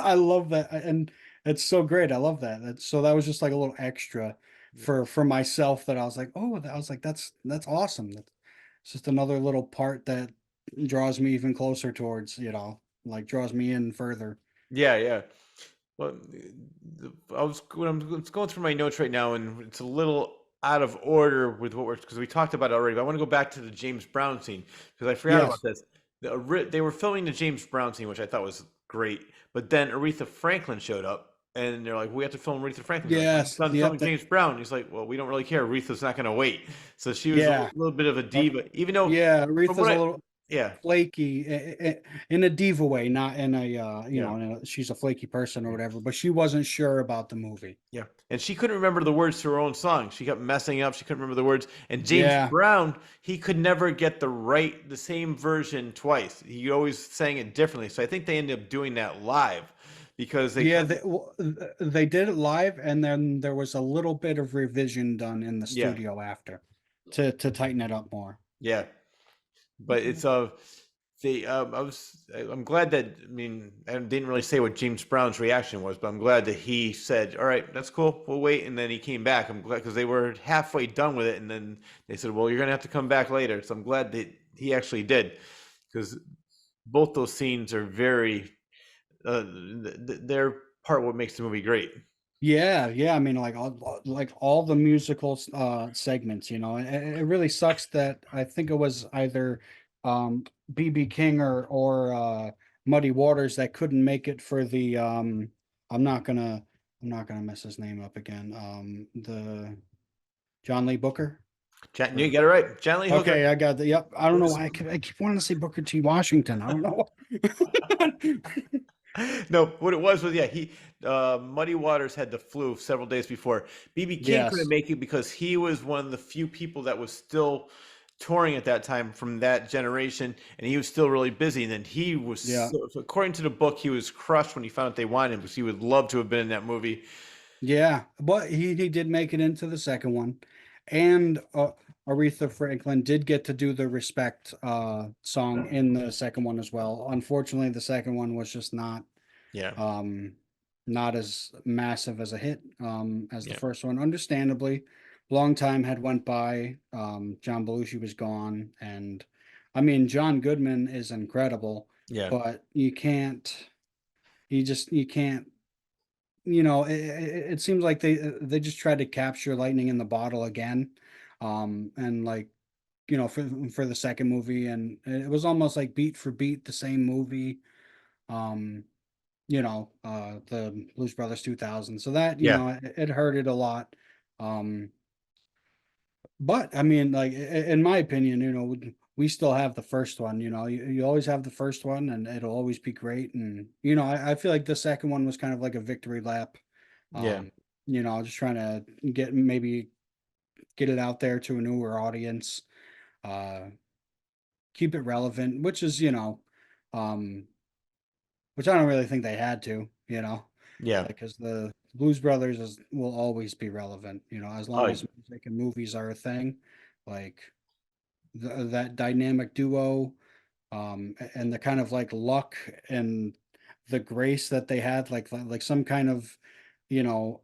B: I love that, and it's so great. I love that. So that was just like a little extra for myself that I was like, oh, I was like, that's awesome. It's just another little part that draws me even closer towards, like draws me in further.
A: yeah, yeah. Well, I'm going through my notes right now, and it's a little out of order with what we're because we talked about it already. But I want to go back to the James Brown scene because I forgot about
B: Yes.
A: this. They were filming the James Brown scene, which I thought was great. But then Aretha Franklin showed up, and they're like, "We have to film Aretha Franklin." They're like, "We're
B: Yes.
A: done
B: Yep.
A: filming James Brown." He's like, "Well, we don't really care. Aretha's not going to wait." So she was a
B: Yeah.
A: little bit of a
B: Uh,
A: diva, even though
B: yeah.
A: from what
B: Aretha's a
A: I
B: little
A: yeah
B: flaky in a diva way, not in a
A: yeah.
B: she's a flaky person or whatever, but she wasn't sure about the movie.
A: Yeah, and she couldn't remember the words to her own song. She kept messing up. She couldn't remember the words. And James
B: Yeah.
A: Brown, he could never get the same version twice. He always sang it differently. So I think they ended up doing that live because they
B: Yeah,
A: kind of,
B: they did it live, and then there was a little bit of revision done in the
A: yeah.
B: studio after. to tighten it up more.
A: Yeah, but it's they I'm glad that, I mean, I didn't really say what James Brown's reaction was, but I'm glad that he said, "All right, that's cool, we'll wait," and then he came back. I'm glad because they were halfway done with it, and then they said, "Well, you're gonna have to come back later." So I'm glad that he actually did, because both those scenes are very they're part of what makes the movie great.
B: Yeah, yeah. I mean, like all the musical segments, you know, it really sucks that I think it was either um BB King or Muddy Waters that couldn't make it for the I'm not gonna I'm not gonna mess his name up again. The John Lee Booker.
A: You
B: Or
A: got it right, Stanley Hooker.
B: okay, I got the yep. I don't know
A: Was
B: why I keep wanting to say Booker T. Washington. I don't know.
A: no, what it was yeah, he Muddy Waters had the flu several days before. BB King couldn't
B: Yes.
A: make it because he was one of the few people that was still touring at that time from that generation, and he was still really busy. And then he was,
B: Yeah.
A: so according to the book, he was crushed when he found out they wanted him because he would love to have been in that movie.
B: Yeah, but he did make it into the second one, and Aretha Franklin did get to do the Respect song in the second one as well. Unfortunately, the second one was just
A: Yeah,
B: um not as massive as a hit as the
A: yeah,
B: first one. Understandably, long time had went by. John Belushi was gone, and I mean John Goodman is incredible,
A: yeah,
B: but you can't it seems like they just tried to capture lightning in the bottle again, and like for the second movie, and it was almost like beat for beat the same movie. um the Blues Brothers 2000, so that
A: yeah,
B: it hurted a lot. um but I mean, like in my opinion, we still have the first one. You always have the first one, and it'll always be great. And I feel like the second one was kind of like a victory lap.
A: yeah,
B: um just trying to maybe get it out there to a newer audience, uh keep it relevant, which is um which I don't really think they had to,
A: yeah.
B: like, because the Blues Brothers will always be relevant, as
A: Oh,
B: long as music and movies are a thing. Like that dynamic duo, and the kind of like luck and the grace that they had, like some kind of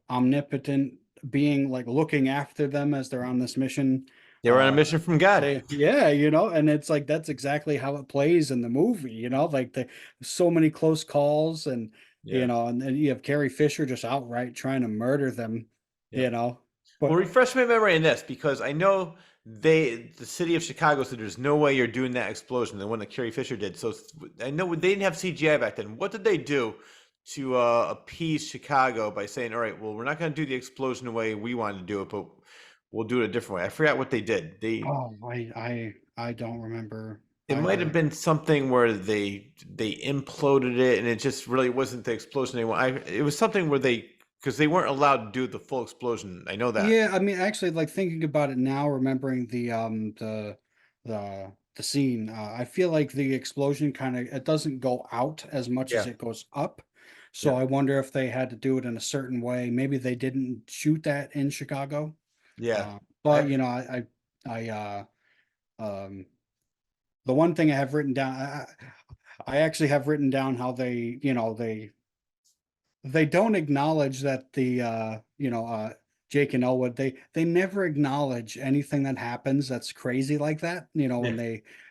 B: omnipotent being like looking after them as they're on this mission.
A: they were on a
B: uh
A: mission from God.
B: yeah, and it's like that's exactly how it plays in the movie, like so many close calls, and
A: Yeah,
B: and then you have Carrie Fisher just outright trying to murder them,
A: yeah.
B: you know
A: Well,
B: but
A: refresh my memory on this because I know the city of Chicago said there's no way you're doing that explosion, the one that Carrie Fisher did. So I know they didn't have CGI back then. What did they do to appease Chicago by saying, "All right, well, we're not going to do the explosion the way we wanted to do it, but we'll do it a different way"? I forgot what they did.
B: oh, I don't remember
A: It might have
B: either.
A: been something where they imploded it, and it just really wasn't the explosion they want. It was something where because they weren't allowed to do the full explosion. I know that.
B: Yeah, I mean, actually, like thinking about it now, remembering the scene, I feel like the explosion kind of it doesn't go out as much as
A: Yeah,
B: it goes up. So
A: yeah,
B: I wonder if they had to do it in a certain way. Maybe they didn't shoot that in Chicago.
A: yeah.
B: But
A: I
B: I um the one thing I have written down, I actually have written down how they don't acknowledge that Jake and Elwood, they never acknowledge anything that happens that's crazy like that, when
A: yeah.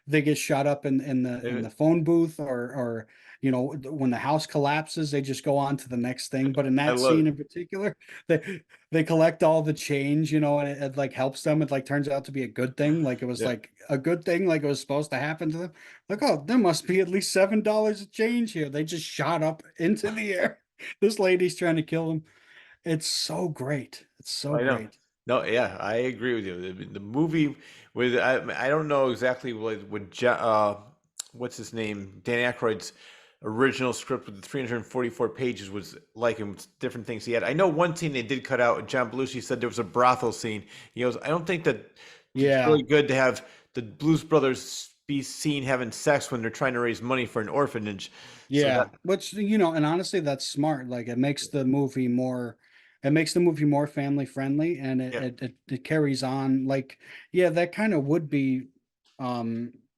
B: they get shot up in the phone booth, or when the house collapses, they just go on to the next thing. But in
A: I
B: that
A: love
B: scene
A: it.
B: in particular, they collect all the change, and it like helps them. It like turns out to be a good thing, like it was
A: Yeah,
B: like a good thing, like it was supposed to happen to them. Like, oh, there must be at least $7 of change here. They just shot up into the air. This lady's trying to kill him. It's so great. It's so
A: I know.
B: great.
A: No, yeah, I agree with you. The movie with I don't know exactly what's his name, Dan Aykroyd's original script with the 344 pages was like, and different things he had. I know one scene they did cut out. John Belushi said there was a brothel scene. He goes, I don't think that it's
B: Yeah.
A: really good to have the Blues Brothers be seen having sex when they're trying to raise money for an orphanage. So that
B: Yeah. Which, and honestly, that's smart. Like it makes the movie more, it makes the movie more family friendly, and
A: Yeah,
B: it carries on. Like, yeah, that kind of would be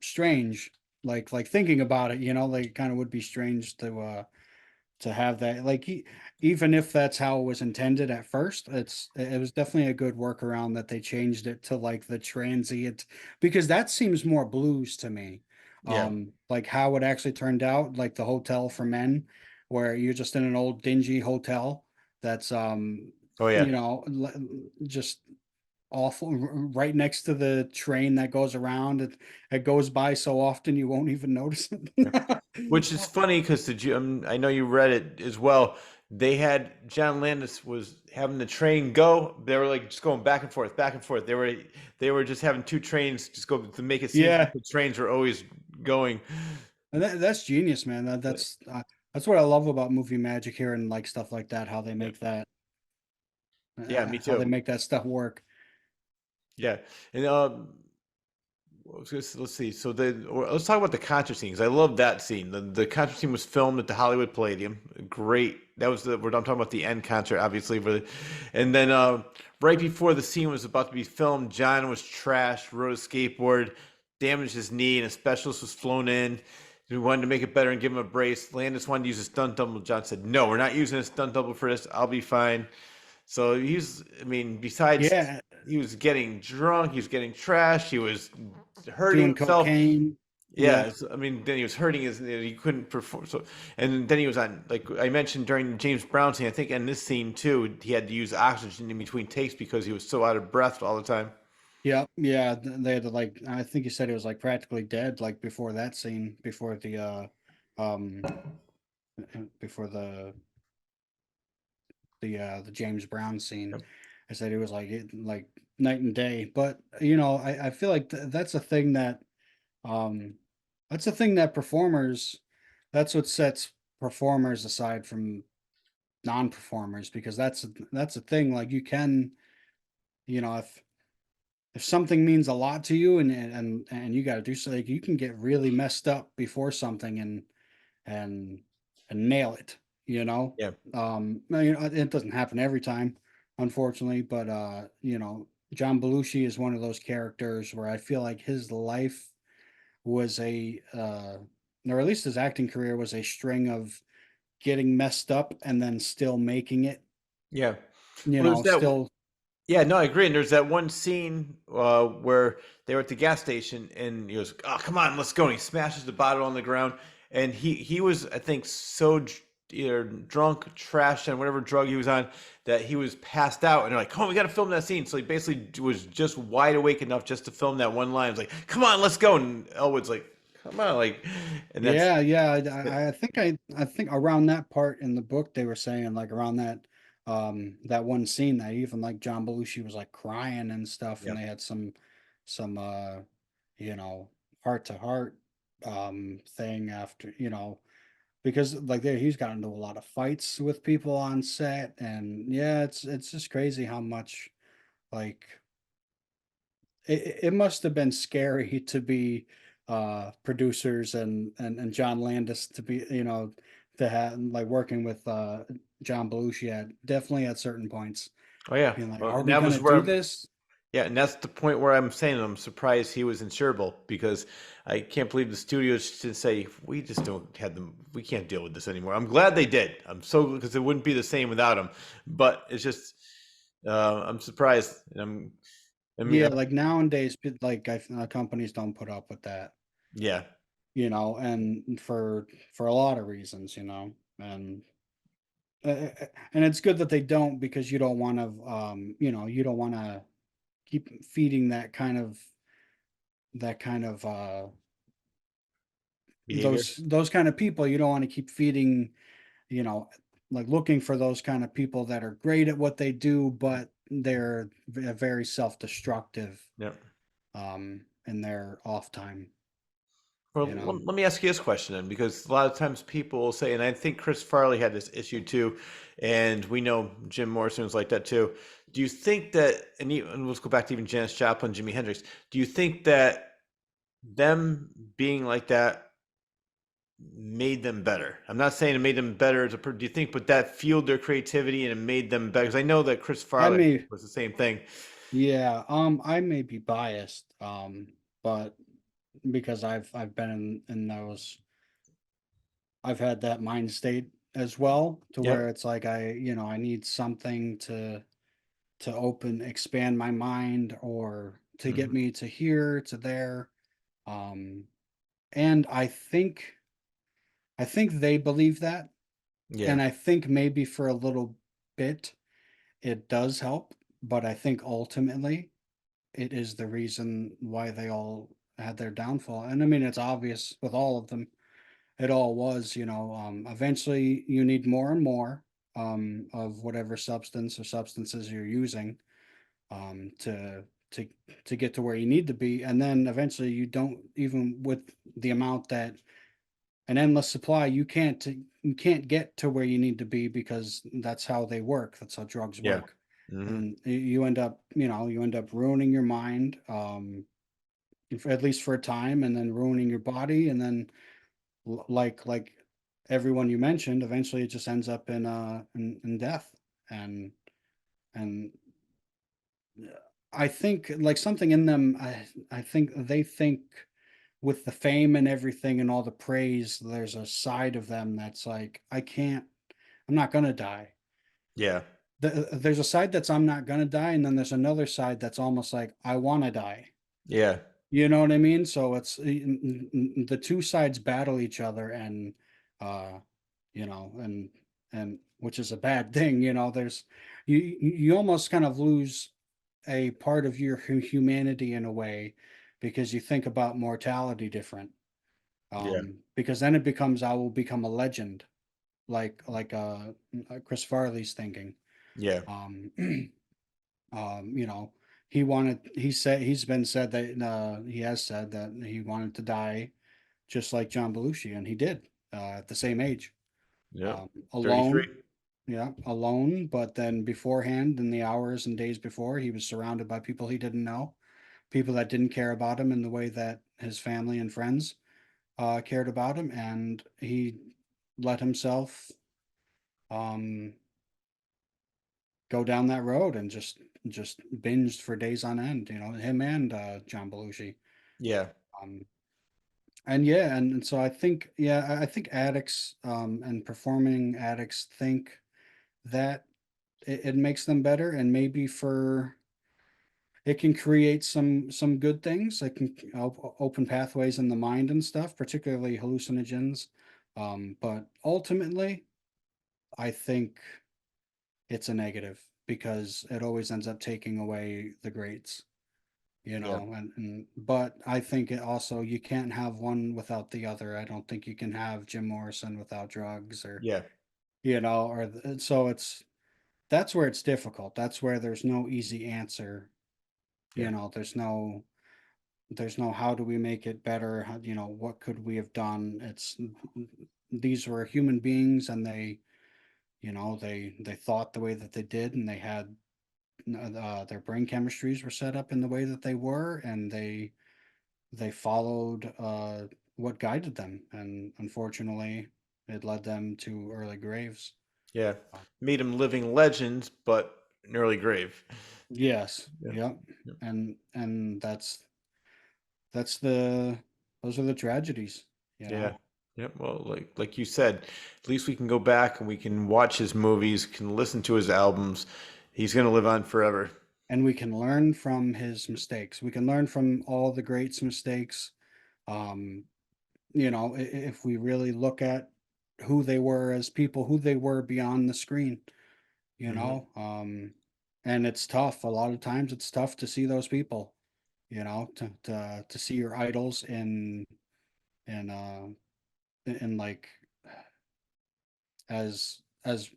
B: strange. Like thinking about it, like it kind of would be strange to have that. Like, even if that's how it was intended at first, it was definitely a good workaround that they changed it to like the transient, because that seems more blues to me.
A: yeah.
B: Like how it actually turned out, like the Hotel for Men, where you're just in an old dingy hotel that's
A: Oh yeah.
B: just awful, right next to the train that goes around. It goes by so often you won't even notice
A: Yeah.
B: it.
A: Which is funny because I know you read it as well. They had John Landis was having the train go. They were like just going back and forth, back and forth. They were just having two trains just go to make it seem like
B: Yeah.
A: the trains were always going.
B: And that's genius, man. That's what I love about movie magic here, and like stuff like that,
A: Yeah, yeah, me
B: how they
A: too.
B: make that stuff work.
A: Yeah, and let's see. Let's talk about the concert scene because I love that scene. The concert scene was filmed at the Hollywood Palladium. Great. That was I'm talking about the end concert, obviously. And then right before the scene was about to be filmed, John was trashed, rode a skateboard, damaged his knee, and a specialist was flown in. We wanted to make it better and give him a brace. Landis wanted to use a stunt double. John said, "No, we're not using a stunt double for this. I'll be fine." So I mean, besides
B: Yeah,
A: he was getting drunk, he was getting trashed, he was hurting
B: doing
A: himself.
B: cocaine.
A: Yeah,
B: Yep.
A: I mean, then he was hurting he couldn't perform. So, and then he was on, like I mentioned during the James Brown scene, I think in this scene too, he had to use oxygen in between takes because he was so out of breath all the time.
B: Yep. Yeah. They had to, like, I think you said it was like practically dead, like before that scene, um before the James Brown scene.
A: Yep.
B: I said it was like night and day. But I feel like um that's the thing that performers that's what sets performers aside from non-performers, because that's a thing. Like, you can, if something means a lot to you, and you got to do so, like, you can get really messed up before something, and nail it, you know.
A: Yeah,
B: It doesn't happen every time, unfortunately, but John Belushi is one of those characters where I feel like his life was or at least his acting career was a string of getting messed up and then still making it,
A: yeah. Well, there's that.
B: still.
A: Yeah, no, I agree. And there's that one scene where they were at the gas station, and he goes, "Oh, come on, let's go!" And he smashes the bottle on the ground, and he was, I think, either drunk, trashed on whatever drug he was on, that he was passed out. And they're like, "Come on, we got to film that scene." So he basically was just wide awake enough just to film that one line. It's like, "Come on, let's go!" And Elwood's like, "Come on," like, and that's
B: Yeah, yeah. I think around that part in the book they were saying, like, around that one scene, that even like John Belushi was like crying and stuff,
A: yeah,
B: and they had some you know heart to heart thing after, because like he's gotten into a lot of fights with people on set. And yeah, it's just crazy how much, like, it must have been scary to be producers, and John Landis to be, to have, like, working with John Belushi at, definitely at certain points,
A: oh yeah.
B: being like,
A: Well,
B: are
A: and
B: we
A: that
B: gonna
A: was where
B: do this?
A: Yeah, and that's the point where I'm saying I'm surprised he was insurable because I can't believe the studios didn't say we just don't have them. We can't deal with this anymore. I'm glad they did. I'm so because it wouldn't be the same without him. But it's just I'm surprised. I mean,
B: Yeah, like nowadays, like, companies don't put up with that,
A: yeah,
B: and for a lot of reasons, and and it's good that they don't, because you don't want to, you don't want to keep feeding that kind of
A: behavior.
B: those kind of people. You don't want to keep feeding, you know like, looking for those kind of people that are great at what they do, but they're very self-destructive
A: Yeah.
B: in their off time,
A: Well,
B: you know
A: let me ask you this question then, because a lot of times people will say, and I think Chris Farley had this issue too, and we know Jim Morrison was like that too. Do you think that, and let's go back to even Janis Joplin, Jimi Hendrix, do you think that them being like that made them better? I'm not saying it made them better as a do you think, but that fueled their creativity and it made them better? Because I know that Chris
B: I
A: Farley
B: may,
A: was the same thing.
B: yeah, I may be biased, but because I've been in those, I've had that mind state as well, to where
A: Yep.
B: it's like I need something to expand my mind, or to get
A: Hmm.
B: me to here, to there. Um, and I think they believe that,
A: Yeah.
B: and I think maybe for a little bit it does help, but I think ultimately it is the reason why they all had their downfall. And I mean, it's obvious with all of them. It all was, eventually you need more and more of whatever substance or substances you're using, to to to get to where you need to be, and then eventually you don't, even with the amount that an endless supply, you can't get to where you need to be, because that's how they work. That's how drugs
A: Yeah.
B: work.
A: Hmm.
B: And you end up ruining your mind, at least for a time, and then ruining your body, and then like everyone you mentioned, eventually it just ends up in death. And and I think, like, something in them, I think they think, with the fame and everything and all the praise, there's a side of them that's like, I'm not gonna die.
A: Yeah.
B: There's a side that's, I'm not gonna die, and then there's another side that's almost like, I wanna die.
A: Yeah.
B: You know what I mean? So it's, the two sides battle each other, and uh, and which is a bad thing. There's, you almost kind of lose a part of your humanity in a way, because you think about mortality different.
A: Yeah.
B: Because then it becomes, I will become a legend, Chris Farley's thinking.
A: Yeah.
B: Um, um, you know, he's been said that, he has said that he wanted to die just like John Belushi, and he did, at the same age,
A: Yep. 33.
B: alone. Yeah, alone. But then beforehand, in the hours and days before, he was surrounded by people he didn't know, people that didn't care about him in the way that his family and friends cared about him, and he let himself, um, go down that road, and just binged for days on end. Him and John Belushi.
A: Yeah.
B: Um, and yeah, and so I think, yeah, I think addicts, and performing addicts think that it makes them better, and maybe for it can create some good things. It can open pathways in the mind and stuff, particularly hallucinogens. But ultimately, I think it's a negative, because it always ends up taking away the greats.
A: Yeah.
B: And but I think it also, you can't have one without the other. I don't think you can have Jim Morrison without drugs, or
A: Yeah.
B: so that's where it's difficult. That's where there's no easy answer.
A: Yeah.
B: There's no how do we make it better? What could we have done? These were human beings, and they thought the way that they did, and they had, their brain chemistries were set up in the way that they were, and they followed, what guided them, and unfortunately, it led them to early graves.
A: Yeah.
B: Uh,
A: Made them living legends, but an early grave.
B: Yes,
A: Yeah.
B: yep,
A: Yep.
B: and that's the those are the tragedies, you
A: Yeah.
B: know,
A: Yep. Well, like you said, at least we can go back and we can watch his movies, can listen to his albums. He's gonna live on forever.
B: and we can learn from his mistakes. We can learn from all the greats' mistakes. Um, if we really look at who they were as people, who they were beyond the screen, you
A: Hmm.
B: know, um, and it's tough. A lot of times, it's tough to see those people, to see your idols in like, as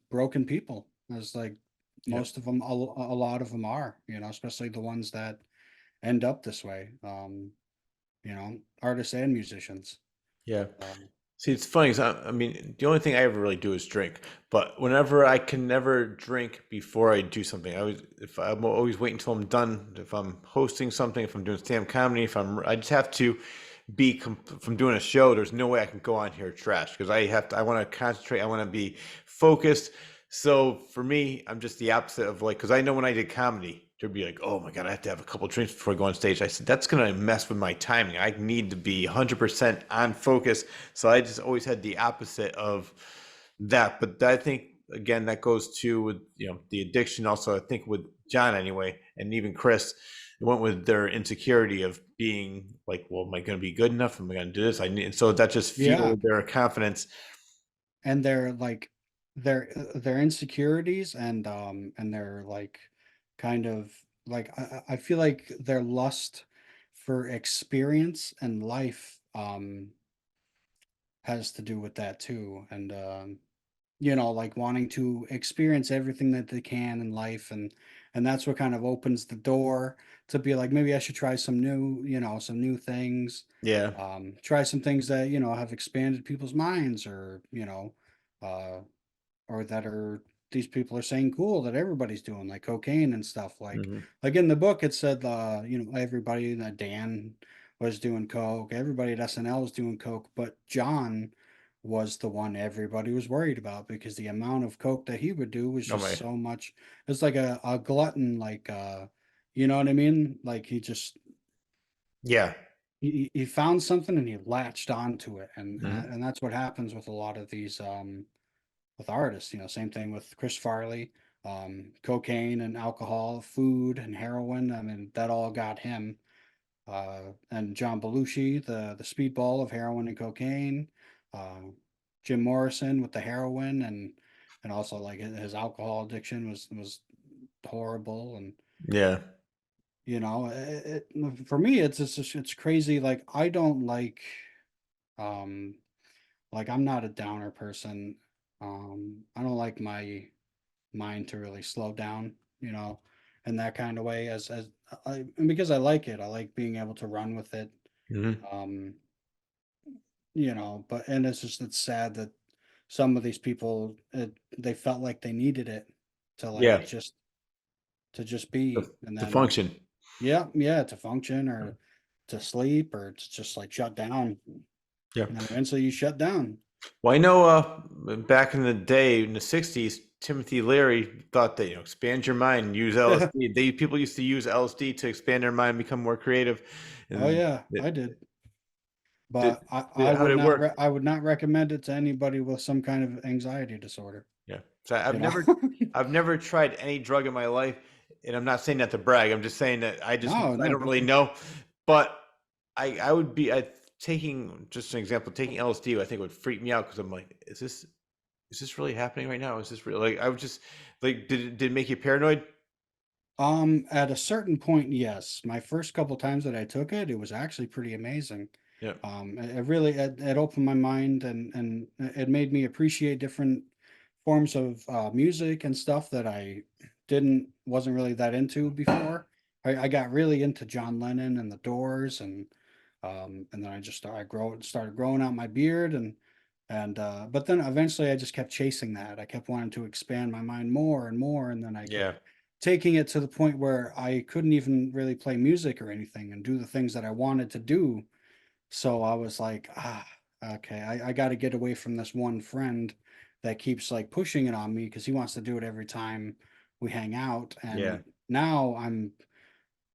B: broken people, as like
A: Yep.
B: most of them, a lot of them are, especially the ones that end up this way. Artists and musicians.
A: Yeah.
B: Um,
A: See, it's funny. 'Cause I mean, the only thing I ever really do is drink. But whenever I can never drink before I do something, if I'm always waiting until I'm done. If I'm hosting something, if I'm doing stand-up comedy, I just have to. from doing a show. There's no way I can go on here trash because I want to concentrate. I want to be focused. So for me, I'm just the opposite of like, because I know when I did comedy, there'd be like, oh my God, I have to have a couple drinks before I go on stage. I said, that's going to mess with my timing. I need to be 100% on focus. So I just always had the opposite of that. But I think, again, that goes to with, the addiction. Also, I think with John anyway, and even Chris, it went with their insecurity of being like, well, am I going to be good enough? Am I going to do this? And so that just
B: Yeah,
A: fueled their confidence.
B: and they're like their insecurities and their like kind of like I feel like their lust for experience and life has to do with that too. And like wanting to experience everything that they can in life, and that's what kind of opens the door to be like, maybe I should try some new things,
A: Yeah.
B: try some things that have expanded people's minds, or uh or that are these people are saying cool that everybody's doing, like cocaine and stuff.
A: Hmm.
B: Like in the book it said, everybody, that Dan was doing coke, everybody at SNL was doing coke, but John was the one everybody was worried about, because the amount of coke that he would do was
A: Oh
B: just
A: my.
B: so much. It's like a glutton, like you know what I mean, like
A: Yeah.
B: he found something and he latched onto it,
A: Hmm.
B: and that's what happens with a lot of these with artists. Same thing with Chris Farley. Cocaine and alcohol, food and heroin. I mean, that all got him. And John Belushi, the speedball of heroin and cocaine. Uh, Jim Morrison with the heroin, and also like his alcohol addiction was horrible. And
A: Yeah.
B: for me, it's crazy. Like I don't um like I'm not a downer person. I don't like my mind to really slow down, in that kind of way, and because I like it. I like being able to run with it.
A: Hmm.
B: Um, but and it's sad that some of these people, they felt like they needed it to like
A: Yeah.
B: just
A: To,
B: be, and
A: to
B: then
A: function.
B: yeah, yeah, to function, or to sleep, or to just like shut down,
A: Yeah.
B: and then eventually you shut down.
A: Well, I know back in the day in the 60s, Timothy Leary thought that, expand your mind and use LSD. People used to use LSD to expand their mind, become more creative.
B: Oh
A: And
B: yeah, I
A: it,
B: did.
A: did,
B: But
A: how did it work?
B: I would not recommend it to anybody with some kind of anxiety disorder,
A: Yeah. So
B: you know?
A: I've never tried any drug in my life, and I'm not saying that to brag. I'm just saying that
B: No,
A: I
B: no,
A: don't
B: good
A: really
B: for you.
A: know, but I would be taking, just an example, taking LSD. I think would freak me out because I'm like, is this really happening right now? Is this real? Like I would just like, did it make you paranoid?
B: At a certain point, yes. My first couple times that I took it, it was actually pretty amazing.
A: Yeah.
B: It really it opened my mind, and it made me appreciate different forms of music and stuff that I didn't wasn't really that into before. I got really into John Lennon and the Doors, and then I started growing out my beard, and but then eventually I just kept chasing that. I kept wanting to expand my mind more and more, and then I kept
A: Yeah.
B: taking it to the point where I couldn't even really play music or anything and do the things that I wanted to do. So I was like, okay, I got to get away from this one friend that keeps like pushing it on me, because he wants to do it every time we hang out.
A: Yeah.
B: And now I'm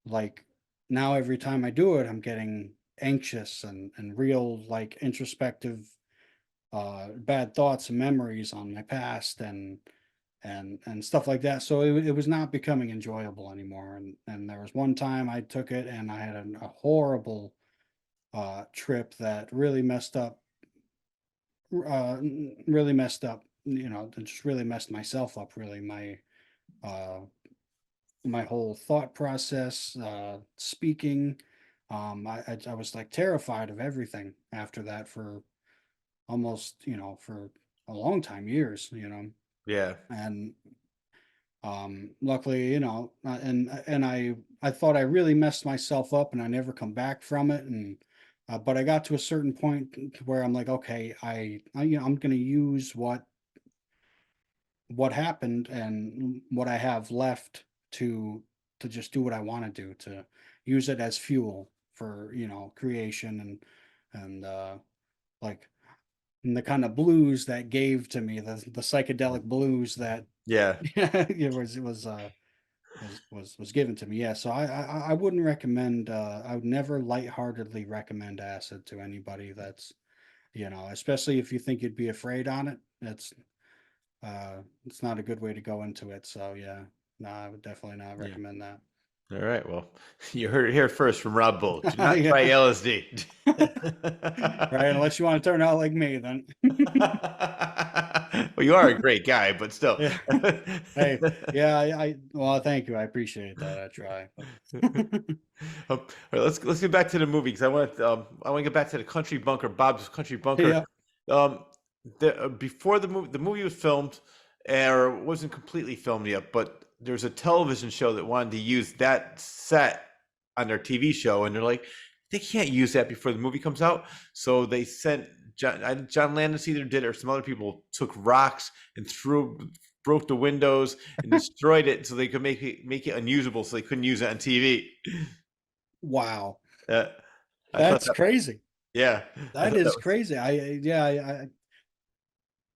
B: like, now every time I do it, I'm getting anxious, and real like introspective bad thoughts and memories on my past, and stuff like that. So it was not becoming enjoyable anymore. And there was one time I took it and I had a horrible trip that really messed up, really messed up, it just really messed myself up, really, uh, my whole thought process, speaking. I was like terrified of everything after that for almost, for a long time, years,
A: Yeah.
B: and luckily, and I thought I really messed myself up and I never come back from it. And but I got to a certain point where I'm like, okay, I'm going to use what happened and what I have left to just do what I want to do, to use it as fuel for, creation, and like and the kind of blues that gave to me the psychedelic blues that
A: Yeah.
B: was given to me. Yeah, so I wouldn't recommend. I would never lightheartedly recommend acid to anybody. That's especially if you think you'd be afraid on it. It's not a good way to go into it. So yeah, no, I would definitely not
A: Yeah.
B: recommend that.
A: All right. Well, you heard it here first from Rob Bull. Do not
B: Yeah,
A: try LSD.
B: right. Unless you want to turn out like me, then.
A: Well, you are a great guy, but still.
B: Yeah. Hey, yeah, well, thank you. I appreciate that. I try, but
A: All right, let's get back to the movie because I want to get back to the Country Bunker, Bob's Country Bunker.
B: yeah.
A: Um, before the movie was filmed, or wasn't completely filmed yet, but there's a television show that wanted to use that set on their TV show, and they're like, they can't use that before the movie comes out, so they sent John Landis either did it or some other people took rocks and broke the windows and destroyed it so they could make it unusable, so they couldn't use it on TV.
B: Wow,
A: Uh, I thought
B: that's
A: that,
B: crazy.
A: yeah, I
B: That
A: thought that
B: is
A: was,
B: crazy. Yeah,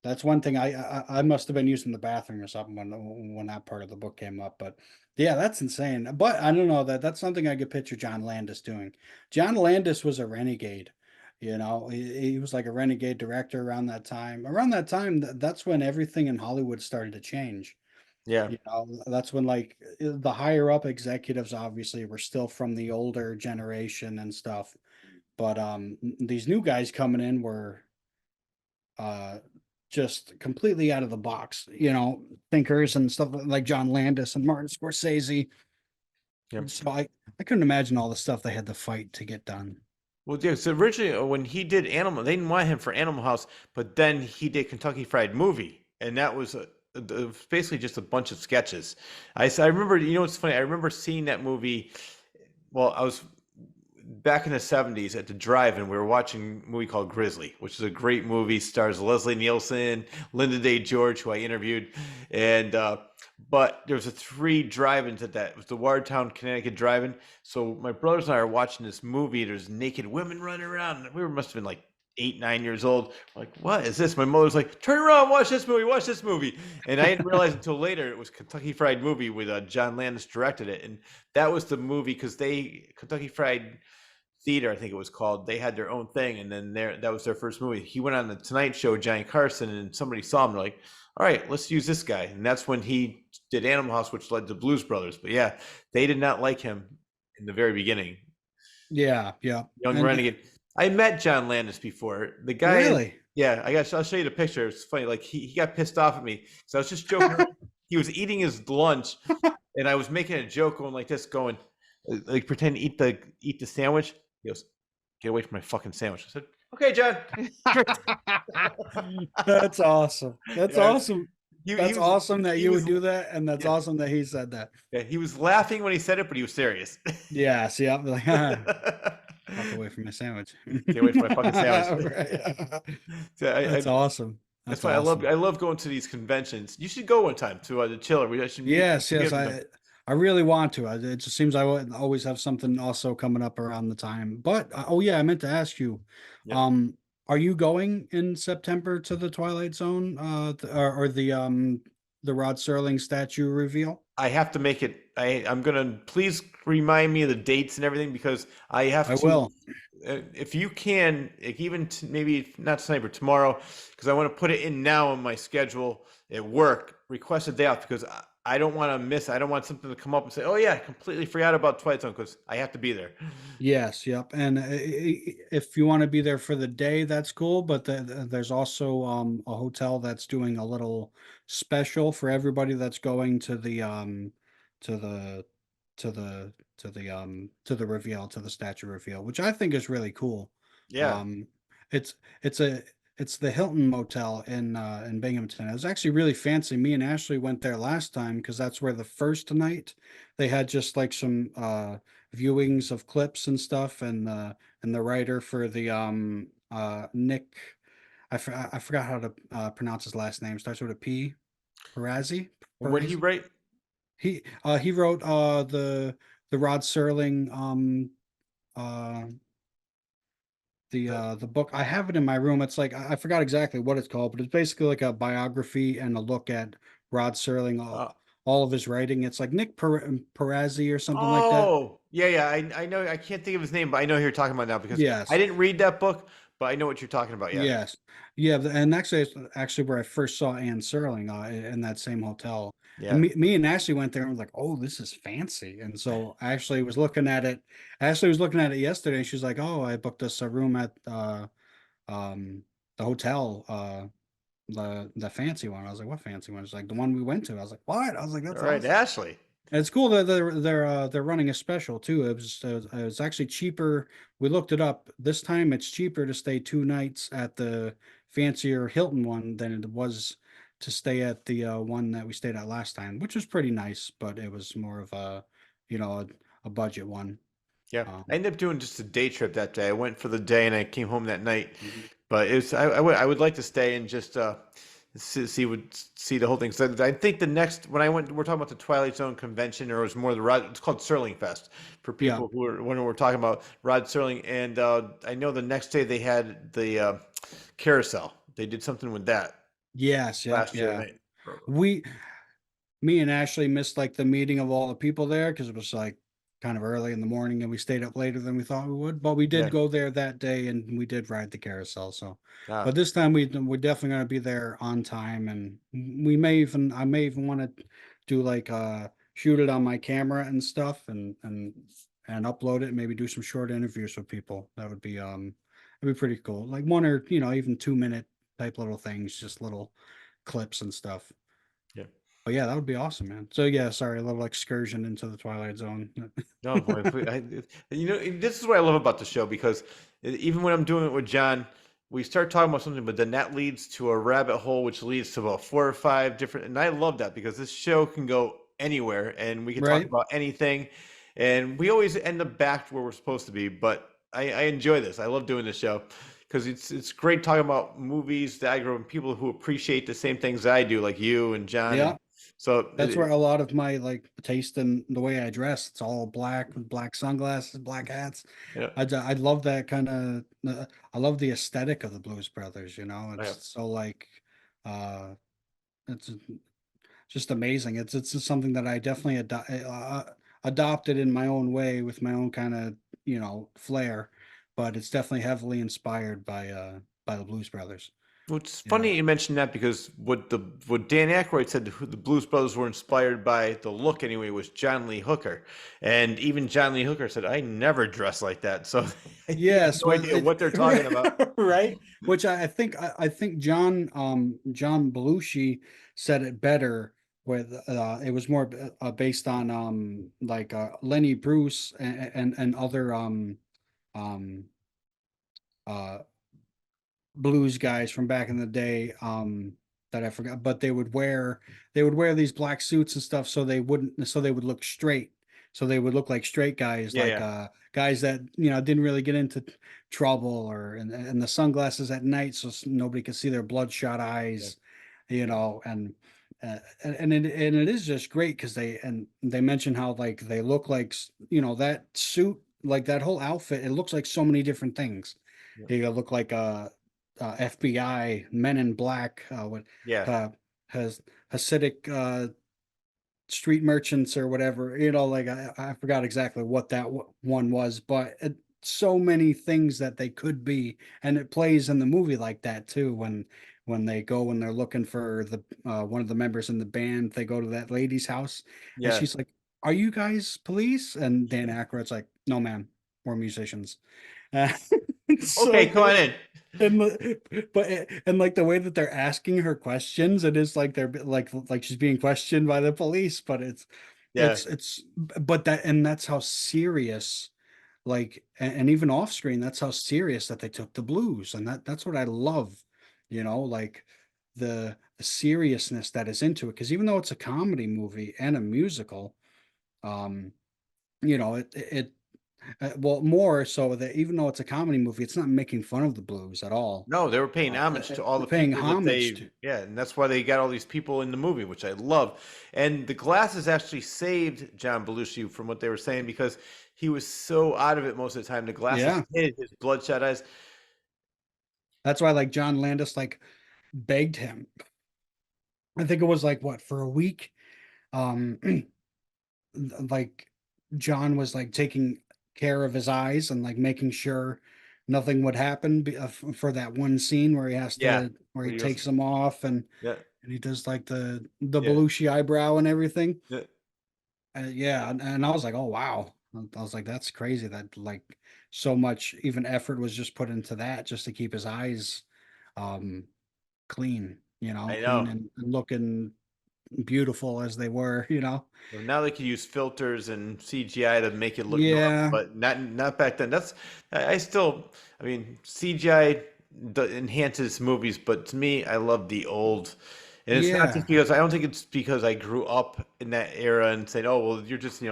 B: that's one thing I must have been using the bathroom or something when that part of the book came up. But yeah, that's insane. But I don't know that's something I could picture John Landis doing. John Landis was a renegade. He was like a renegade director around that time. Around that time, that's when everything in Hollywood started to change.
A: yeah,
B: That's when like the higher up executives obviously were still from the older generation and stuff. But these new guys coming in were uh just completely out of the box, thinkers and stuff like John Landis and Martin Scorsese.
A: yeah.
B: So I couldn't imagine all the stuff they had to fight to get done.
A: Well, yeah. So originally, when he did Animal, they didn't want him for Animal House, but then he did Kentucky Fried Movie, and that was basically just a bunch of sketches. I remember, it's funny. I remember seeing that movie. Well, I was back in the 70s at the drive-in. We were watching a movie called Grizzly, which is a great movie. Stars Leslie Nielsen, Linda Day George, who I interviewed, and but there was a 3 drive-ins at that. It was the Watertown, Connecticut drive-in. So my brothers and I are watching this movie. There's naked women running around. We must have been like 8, 9 years old. We're like, what is this? My mother's like, turn around, watch this movie, watch this movie. And I didn't realize until later it was Kentucky Fried Movie with John Landis directed it, and that was the movie because Kentucky Fried Theater, I think it was called. They had their own thing, and then that was their first movie. He went on the Tonight Show with Johnny Carson, and somebody saw him. They're like, "All right, let's use this guy," and that's when he did Animal House, which led to Blues Brothers. But yeah, they did not like him in the very beginning.
B: Yeah, yeah.
A: Young
B: And
A: Renegade. I met John Landis before. The guy is,
B: really?
A: yeah. I'll show you the picture. It's funny. Like he got pissed off at me because I was just joking. He was eating his lunch, and I was making a joke going like this, going like pretend to eat the sandwich. He goes, "Get away from my fucking sandwich." I said, "Okay, John."
B: That's awesome. That's
A: Yeah,
B: awesome.
A: he
B: That's
A: was
B: awesome that
A: he
B: you
A: was
B: would do that, and that's
A: yeah,
B: awesome that he said that.
A: yeah, he was laughing when he said it, but he was serious.
B: Yeah, see, I'm like, fuck away from my sandwich.
A: Get away from my fucking sandwich.
B: Right.
A: So
B: That's awesome.
A: that's
B: That's
A: why
B: awesome.
A: I love going to these conventions. You should go one time to the Chiller. We
B: Yes,
A: should
B: yes,
A: get them.
B: I really want to. It just seems I always have something also coming up around the time. But oh yeah, I meant to ask you,
A: Yep.
B: um, are you going in September to the Twilight Zone, or the Rod Serling statue reveal?
A: I have to make it. I'm gonna please remind me of the dates and everything because I have
B: I
A: to.
B: will.
A: If you can, like, even maybe not tonight but tomorrow, because I want to put it in now in my schedule at work. Request a day off because I don't want to miss. I don't want something to come up and say, "Oh yeah, I completely forgot about Twilight Zone," because I have to be there.
B: Yes, yep. And if you want to be there for the day, that's cool. But there's also a hotel that's doing a little special for everybody that's going to the to the reveal, to the statue reveal, which I think is really cool.
A: Yeah,
B: Um, it's it's a it's the Hilton Motel in Binghamton. It was actually really fancy. Me and Ashley went there last time because that's where the first night they had just like some viewings of clips and stuff, and the writer for the Nick, I forgot how to pronounce his last name. Starts with a P. Parazzi.
A: what did he write?
B: He wrote the Rod Serling uh the book. I have it in my room. It's like I forgot exactly what it's called, but it's basically like a biography and a look at Rod Serling,
A: Uh,
B: all of his writing. It's like Nick Perazzi or something like that.
A: oh, yeah, yeah. I know. I can't think of his name, but I know who you're talking about now because I
B: Yes.
A: didn't read that book, but I know what you're talking about. Yeah,
B: Yes. Yeah, and actually, it's actually where I first saw Anne Serling in that same hotel. And
A: yeah.
B: me and Ashley went there and was like, "Oh, this is fancy." And so I actually was looking at it. Ashley was looking at it yesterday. She's like, "Oh, I booked us a room at um the hotel, the fancy one." I was like, "What fancy one?" It's like the one we went to. I was like, "What?" I was like,
A: All
B: "That's
A: right,
B: awesome."
A: Ashley.
B: And it's cool that they're running a special too. It was actually cheaper. We looked it up. This time it's cheaper to stay 2 nights at the fancier Hilton one than it was to stay at the one that we stayed at last time, which was pretty nice, but it was more of a, you know, a budget one.
A: Yeah, I
B: Um,
A: ended up doing just a day trip that day. I went for the day and I came home that night.
B: mhm.
A: But it's I would like to stay and just see the whole thing. So I think the next when I went, we're talking about the Twilight Zone convention, or it was more the Rod. It's called Serling Fest for
B: Yeah.
A: people who are when we're talking about Rod Serling. And I know the next day they had the carousel. They did something with that
B: Yes. Yep.
A: last year, and
B: Yeah. We Me and Ashley missed like the meeting of all the people there because it was like kind of early in the morning and we stayed up later than we thought we would. But we did
A: yeah,
B: go there that day and we did ride the carousel. So, but
A: ah,
B: this time we're definitely going to be there on time and I may even want to do like shoot it on my camera and stuff and upload it and maybe do some short interviews with people. That'd be pretty cool. Like one or even 2 minute type little things, just little clips and stuff.
A: yeah.
B: Oh yeah, that would be awesome, man. So yeah, sorry, a little excursion into the Twilight Zone.
A: No, you know, this is what I love about the show because even when I'm doing it with John, we start talking about something, but then that leads to a rabbit hole, which leads to about 4 or 5 different. And I love that because this show can go anywhere and we can talk
B: Right?
A: about anything. And we always end up back to where we're supposed to be. But I enjoy this. I love doing this show because it's great talking about movies that I grew up and people who appreciate the same things I do, like you and John. And
B: Yeah.
A: so,
B: That's where a lot of my like taste in the way I dress. It's all black with black sunglasses, black hats.
A: yeah,
B: I love that kind of. I love the aesthetic of the Blues Brothers. It's
A: yeah.
B: so like, uh, it's just amazing. It's just something that I definitely adopted in my own way with my own kind of flair, but it's definitely heavily inspired by the Blues Brothers.
A: Well, it's
B: You know.
A: funny you mentioned that because what Dan Aykroyd said who the Blues Brothers were inspired by the look anyway was John Lee Hooker, and even John Lee Hooker said I never dress like that, so he has
B: Yes,
A: no
B: well,
A: idea what they're talking about.
B: right. Which I think John Belushi said it better with it was more based on like Lenny Bruce and other um uh blues guys from back in the day that I forgot, but they would wear these black suits and stuff so they would look straight. So they would look like straight guys,
A: Yeah,
B: like
A: yeah,
B: guys that didn't really get into trouble, or and the sunglasses at night so nobody could see their bloodshot
A: yeah,
B: eyes, and it is just great because they mention how like they look like that suit, like that whole outfit, it looks like so many different things.
A: yeah,
B: You look like FBI, Men in Black, what
A: yeah.
B: uh, has Hasidic street merchants or whatever. Like I forgot exactly what that one was, but so many things that they could be, and it plays in the movie like that too. When they go and they're looking for the one of the members in the band, they go to that lady's house, and
A: Yeah.
B: she's like, "Are you guys police?" And Dan Aykroyd's like, "No, ma'am, we're musicians." Uh,
A: Okay,
B: so
A: come on in.
B: and like the way that they're asking her questions, it is like they're like she's being questioned by the police, but
A: Yeah,
B: but that's how serious, like, and even off screen, that's how serious that they took the blues, and that's what I love, like the seriousness that is into it, because even though it's a comedy movie and a musical, um, it well, more so that even though it's a comedy movie, it's not making fun of the blues at all.
A: no, they were paying homage to all
B: They're
A: the
B: paying
A: people that
B: homage
A: they,
B: to.
A: yeah, and that's why they got all these people in the movie, which I love. And the glasses actually saved John Belushi from what they were saying because he was so out of it most of the time. The glasses
B: Yeah.
A: hid his bloodshot eyes.
B: That's why like John Landis like begged him. I think it was like what, for a week. Um like John was like taking care of his eyes and like making sure nothing would happen for that one scene where he has
A: Yeah.
B: to where he
A: Where he goes,
B: takes them off
A: yeah,
B: and he does like the
A: yeah,
B: Belushi eyebrow and everything.
A: yeah.
B: Yeah, and I was like, oh wow. I was like, that's crazy that like so much even effort was just put into that just to keep his eyes um clean,
A: I
B: clean
A: know.
B: and looking beautiful as they were, you know.
A: Well, now they can use filters and CGI to make it look normal,
B: Yeah,
A: but not back then. I still, I mean, CGI enhances movies, but to me, I love the old. And it's not just
B: yeah.
A: because I don't think it's because I grew up in that era and said, "Oh, well, you're just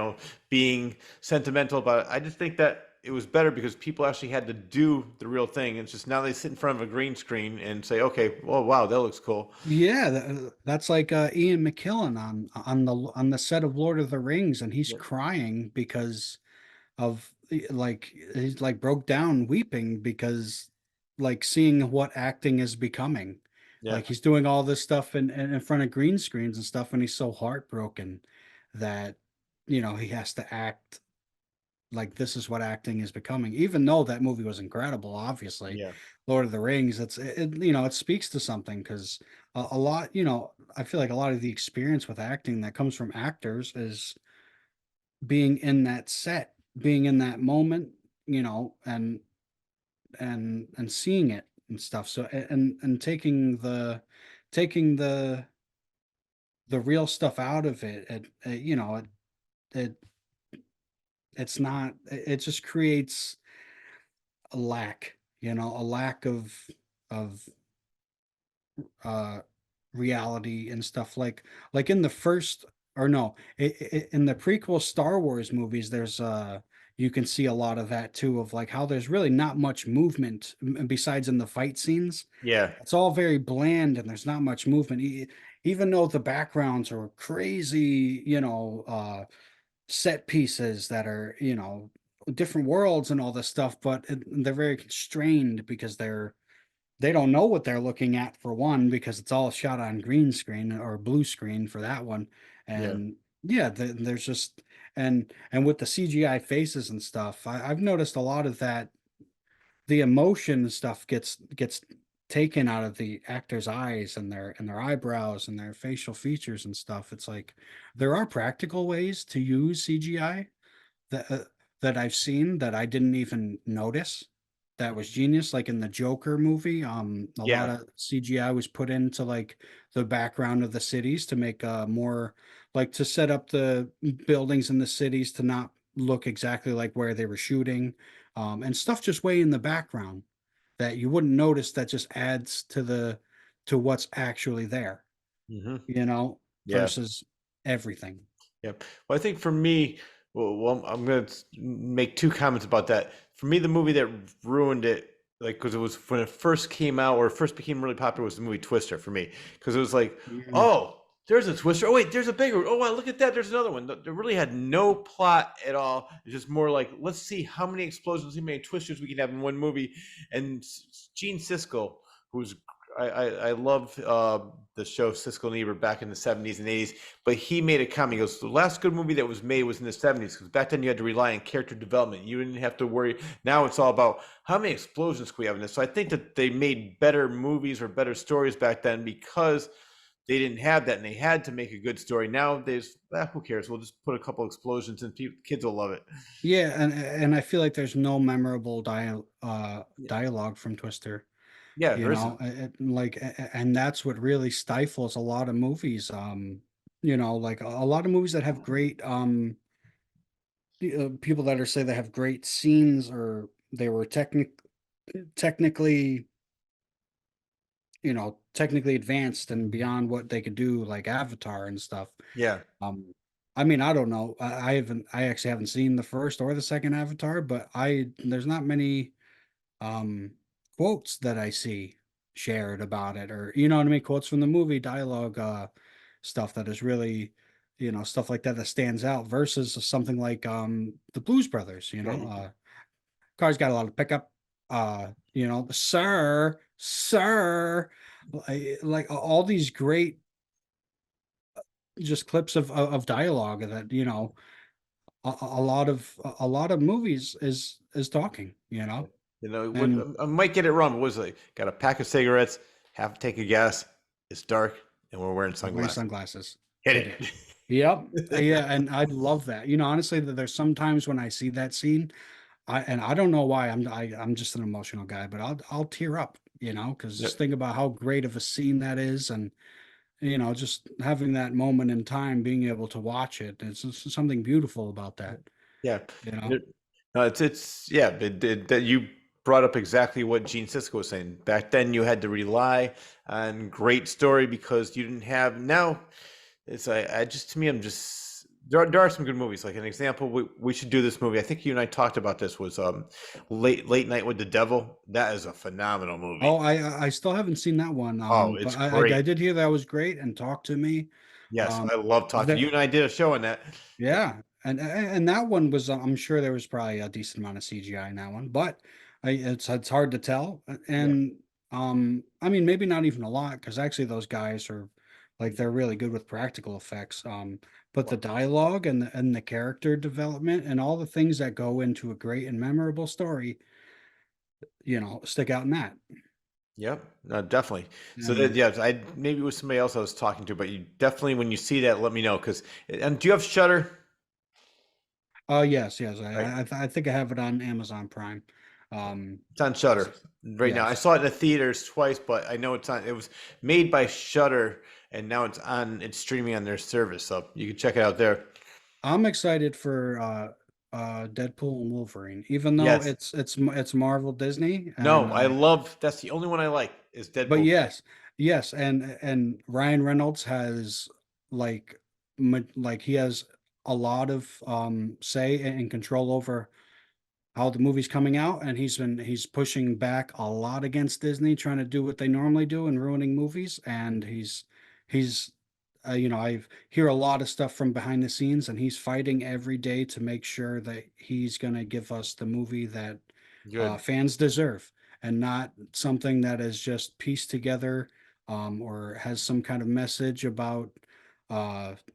A: being sentimental about it." I just think that it was better because people actually had to do the real thing. It's just now they sit in front of a green screen and say, "Okay, well, wow, that looks cool."
B: Yeah, that's like Ian McKellen on the set of Lord of the Rings, and he's
A: Yeah,
B: crying because of like he's like broke down weeping because like seeing what acting is becoming.
A: yeah,
B: Like he's doing all this stuff in front of green screens and stuff, and he's so heartbroken that he has to act like this is what acting is becoming. Even though that movie was incredible, obviously,
A: yeah,
B: Lord of the Rings, it speaks to something because a lot, I feel like a lot of the experience with acting that comes from actors is being in that set, being in that moment, and seeing it and stuff. So and taking the real stuff out of it, it it's not it just creates a lack of uh reality and stuff like in the first or no, in the prequel Star Wars movies there's you can see a lot of that too of like how there's really not much movement besides in the fight scenes.
A: yeah,
B: It's all very bland and there's not much movement even though the backgrounds are crazy, set pieces that are, different worlds and all this stuff, but they're very constrained because they don't know what they're looking at for one because it's all shot on green screen or blue screen for that one.
A: yeah.
B: And yeah, there's just and with the CGI faces and stuff, I've noticed a lot of that the emotion stuff gets taken out of the actors' eyes and their eyebrows and their facial features and stuff. It's like there are practical ways to use CGI that that I've seen that I didn't even notice. That was
A: Mhm.
B: genius. Like in the Joker movie, a lot
A: Yeah.
B: of CGI was put into like the background of the cities to make more like to set up the buildings in the cities to not look exactly like where they were shooting, and stuff just way in the background that you wouldn't notice that just adds to what's actually there,
A: Hmm. Yeah.
B: versus everything.
A: Yeah. Well, I think for me, well, I'm going to make two comments about that. For me, the movie that ruined it, like, because it was when it first came out or first became really popular, was the movie Twister for me. Because it was like,
B: Mm.
A: oh, there's a Twister. Oh, wait, there's a bigger one. Oh, wow, look at that. There's another one. It really had no plot at all. It's just more like, let's see how many explosions, how many Twisters we can have in one movie. And Gene Siskel, who's I love the show Siskel and Ebert back in the 70s and 80s, but he made a comment. He goes, the last good movie that was made was in the 70s because back then you had to rely on character development. You didn't have to worry. Now it's all about how many explosions can we have in this. So I think that they made better movies or better stories back then because they didn't have that and they had to make a good story. Nowadays, who cares? We'll just put a couple explosions and kids will love it.
B: Yeah, and I feel like there's no memorable
A: Yeah,
B: dialogue from Twister,
A: yeah, there isn't.
B: like and that's what really stifles a lot of movies. Like a lot of movies that have great people that are say they have great scenes or they were technically, technically advanced and beyond what they could do, like Avatar and stuff.
A: Yeah.
B: Um, I mean, I don't know. I actually haven't seen the first or the second Avatar, but there's not many quotes that I see shared about it, or you know what I mean, quotes from the movie, dialogue, stuff that is really, stuff like that that stands out versus something like the Blues Brothers.
A: Yeah.
B: Car's got a lot of pickup. Sir. Sir, like all these great just clips of dialogue that, a lot of movies is talking,
A: You know, what
B: and
A: I might get it wrong, but was like got a pack of cigarettes, half a tank of gas, it's dark, and we're wearing
B: we're wearing
A: sunglasses.
B: sunglasses.
A: Hit
B: Hit it.
A: it.
B: Yep. Yeah, and I love that. Honestly, that there's sometimes when I see that scene, I don't know why I'm just an emotional guy, but I'll tear up, because
A: Yeah,
B: just think about how great of a scene that is, and just having that moment in time, being able to watch it. It's just something beautiful about that,
A: yeah.
B: you know.
A: It- no, it's yeah. That you brought up exactly what Gene Siskel was saying. Back then, you had to rely on great story because you didn't have now. It's I just to me, I'm just there are some good movies. Like an example, we should do this movie. I think you and I talked about this was Late Night with the Devil. That is a phenomenal movie.
B: Oh, I still haven't seen that one,
A: Oh,
B: but
A: it's
B: I
A: great.
B: did hear that was great and talk to me.
A: Yes,
B: Um,
A: I love talking. You
B: that
A: and I did a show on that. Yeah,
B: Yeah, and that one was, I'm sure there was probably a decent amount of CGI in that one, but it's hard to tell.
A: yeah,
B: And I mean, maybe not even a lot, because actually those guys are like they're really good with practical effects. But the
A: well,
B: dialogue and the character development and all the things that go into a great and memorable story, stick out in that.
A: yep, no, definitely. So that
B: And
A: yeah, I maybe it was somebody else I was talking to, but you definitely when you see that, let me know. Because and do you have Shutter?
B: yes, yes,
A: Right,
B: I think I have it on Amazon Prime. Um,
A: it's on Shutter
B: s-
A: right now. I
B: yes.
A: saw it in the theaters twice, but I know it's on. It was made by Shutter, and now it's on. It's streaming on their service, so you can check it out there.
B: I'm excited for Deadpool and Wolverine, even though
A: Yes.
B: it's Marvel Disney,
A: No,
B: and
A: I love. That's the only one I like is
B: but
A: Deadpool.
B: yes, yes, and Ryan Reynolds has like like he has a lot of say and control over how the movie's coming out, and he's pushing back a lot against Disney trying to do what they normally do and ruining movies, and he's I hear a lot of stuff from behind the scenes, and he's fighting every day to make sure that he's going to give us the movie that
A: Good.
B: fans deserve, and not something that is just pieced together, or has some kind of message about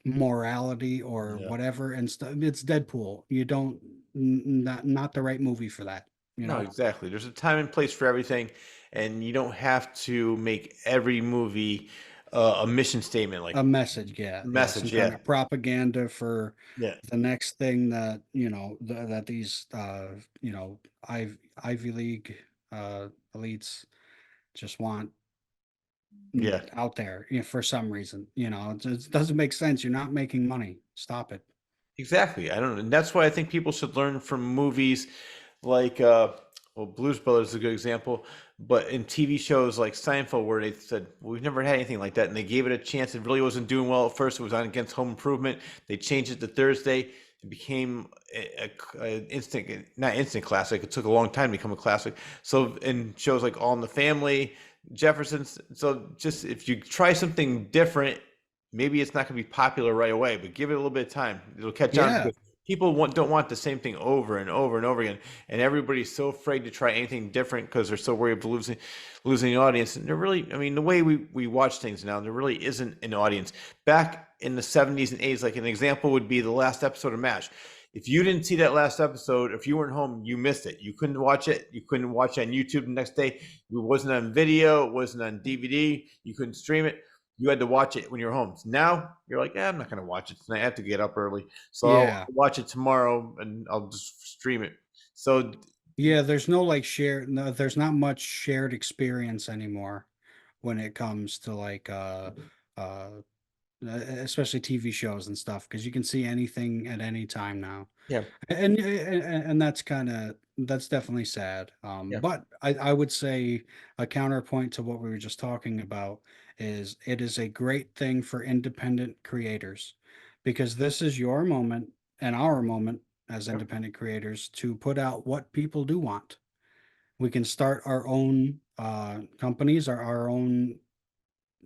B: morality or
A: Yeah.
B: whatever. And stuff. It's Deadpool. You don't not the right movie for that. You
A: No,
B: know,
A: exactly. There's a time and place for everything, and you don't have to make every movie a mission statement like
B: a message. Yeah, yeah, some
A: message.
B: kind
A: Yeah.
B: of propaganda for
A: Yeah.
B: the next thing that that these Ivy League elites just want
A: Yeah.
B: out there, for some reason. It doesn't make sense. You're not making money. Stop it.
A: Exactly. I don't, and that's why I think people should learn from movies like, well, Blues Brothers is a good example, but in TV shows like Seinfeld, where they said, well, we've never had anything like that, and they gave it a chance. It really wasn't doing well at first. It was on against Home Improvement. They changed it to Thursday. It became a instant, not instant classic. It took a long time to become a classic. So, in shows like All in the Family, Jefferson's. So, just if you try something different, maybe it's not going to be popular right away, but give it a little bit of time. It'll catch on
B: Yeah,
A: because people don't want the same thing over and over and over again, and everybody's so afraid to try anything different because they're so worried about losing the audience. And there really, I mean, the way we watch things now, there really isn't an audience. Back in the 70s and 80s, like an example would be the last episode of MASH. If you didn't see that last episode, if you weren't home, you missed it. You couldn't watch it. You couldn't watch it on YouTube the next day. It wasn't on video. It wasn't on DVD. You couldn't stream it. You had to watch it when you're home. So now you're like, I'm not going to watch it tonight. I have to get up early. So I'll
B: yeah,
A: watch it tomorrow and I'll just stream it. So,
B: yeah. There's no like shared. No, there's not much shared experience anymore when it comes to like uh especially TV shows and stuff, because you can see anything at any time now.
A: yeah,
B: And that's definitely sad.
A: yeah,
B: But I would say a counterpoint to what we were just talking about is it is a great thing for independent creators, because this is your moment and our moment as
A: yeah,
B: independent creators to put out what people do want. We can start our own companies, our own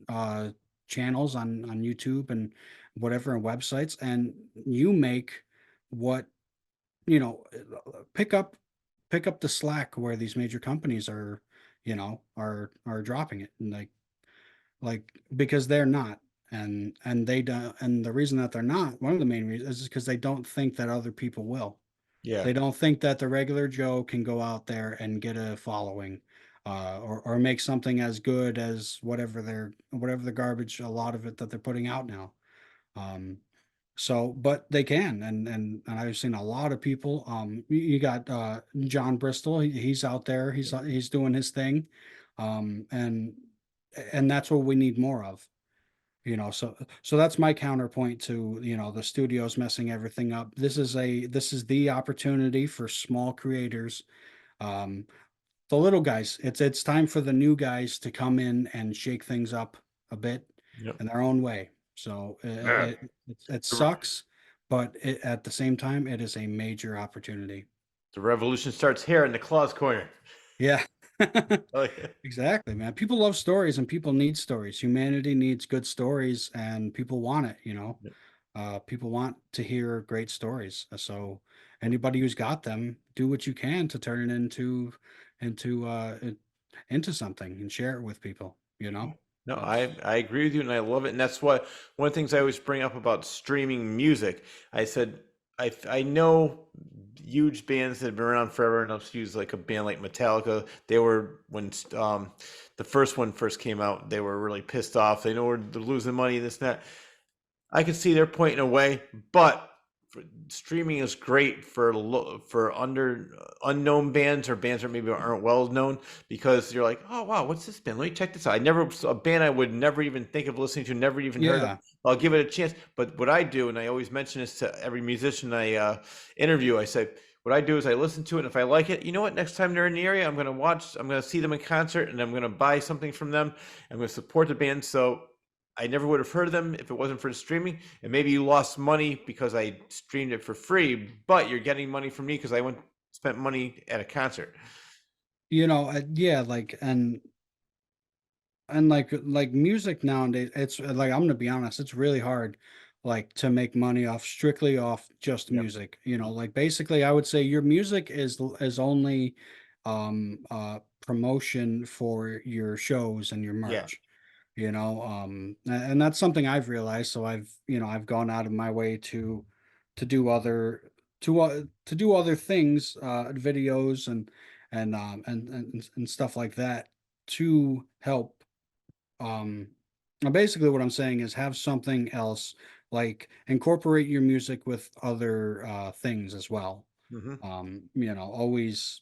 B: uh, channels on YouTube and whatever, and websites, and you make what you know pick up pick up the slack where these major companies are are dropping it, and like because they're not, and they don't, and the reason that they're not, one of the main reasons is because they don't think that other people will.
A: Yeah.
B: They don't think that the regular Joe can go out there and get a following, or make something as good as whatever the garbage, a lot of it that they're putting out now. Um, so, but they can, and I've seen a lot of people. You got John Bristol. He's out there. He's doing his thing, and that's what we need more of. So that's my counterpoint to, the studios messing everything up. This is the opportunity for small creators, um, the little guys. It's time for the new guys to come in and shake things up a bit
A: Yep.
B: in their own way. So
A: Yeah.
B: it
A: The,
B: sucks, but at the same time, it is a major opportunity.
A: the revolution starts here in the claws corner.
B: Yeah.
A: Oh, yeah.
B: Exactly, man. People love stories and people need stories. Humanity needs good stories and people want it.
A: Yep.
B: People want to hear great stories. So anybody who's got them, do what you can to turn it into into something and share it with people.
A: No,
B: That's
A: I agree with you, and I love it. And that's what one of the things I always bring up about streaming music. I said I know huge bands that have been around forever, and I'll just use like a band like Metallica. They were when the first one first came out, they were really pissed off. They know they're losing money, this and that. I can see their point in a way, but streaming is great for unknown bands or bands that maybe aren't well known, because you're like, oh wow, what's this band? Let me check this out. I never A band I would never even think of listening to, never even heard of.
B: yeah.
A: I'll give it a chance. But what I do, and I always mention this to every musician I interview, I say, what I do is I listen to it, and if I like it, you know what? Next time they're in the area, I'm going to see them in concert, and I'm going to buy something from them. I'm going to support the band. So I never would have heard of them if it wasn't for the streaming. And maybe you lost money because I streamed it for free, but you're getting money from me because I spent money at a concert.
B: Yeah, like and like music nowadays, it's like, I'm gonna be honest, it's really hard like to make money strictly off just
A: Yep.
B: music. Like basically I would say your music is only promotion for your shows and your
A: Yeah.
B: merch. And that's something I've realized. So I've gone out of my way to do other to do other things, videos and stuff like that, to help. Basically what I'm saying is have something else, like incorporate your music with other things as well.
A: Hmm.
B: Always,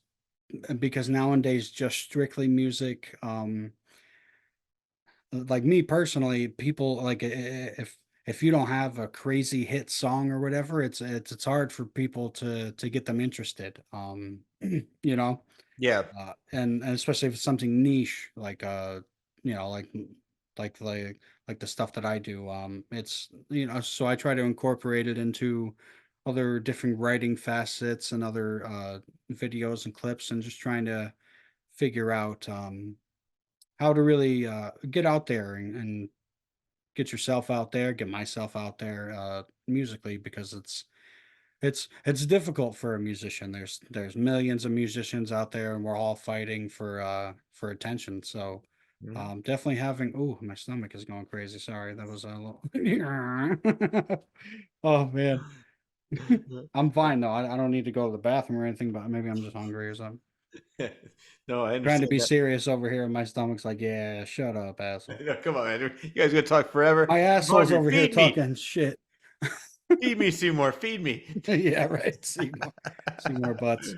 B: because nowadays just strictly music, like me personally, people like, if you don't have a crazy hit song or whatever, it's hard for people to get them interested. You know,
A: Yeah.
B: and especially if it's something niche, like you know like like like the stuff that I do. It's so I try to incorporate it into other different writing facets and other videos and clips, and just trying to figure out how to really get out there and get yourself out there, get myself out there musically, because it's difficult for a musician. There's millions of musicians out there, and we're all fighting for attention. So
A: Mhm.
B: definitely having, oh, my stomach is going crazy. Sorry, that was a little oh man. I'm fine though. I don't need to go to the bathroom or anything, but maybe I'm just hungry or something.
A: No, I
B: Trying to
A: understand
B: be
A: that.
B: serious over here, and my stomach's like, yeah, shut up, asshole.
A: No, come on, man. You guys gonna talk forever?
B: My
A: I'm
B: asshole's
A: hungry.
B: over here
A: Feed me.
B: talking shit.
A: Feed me, Seymour. Feed me.
B: Yeah, right. See more butts.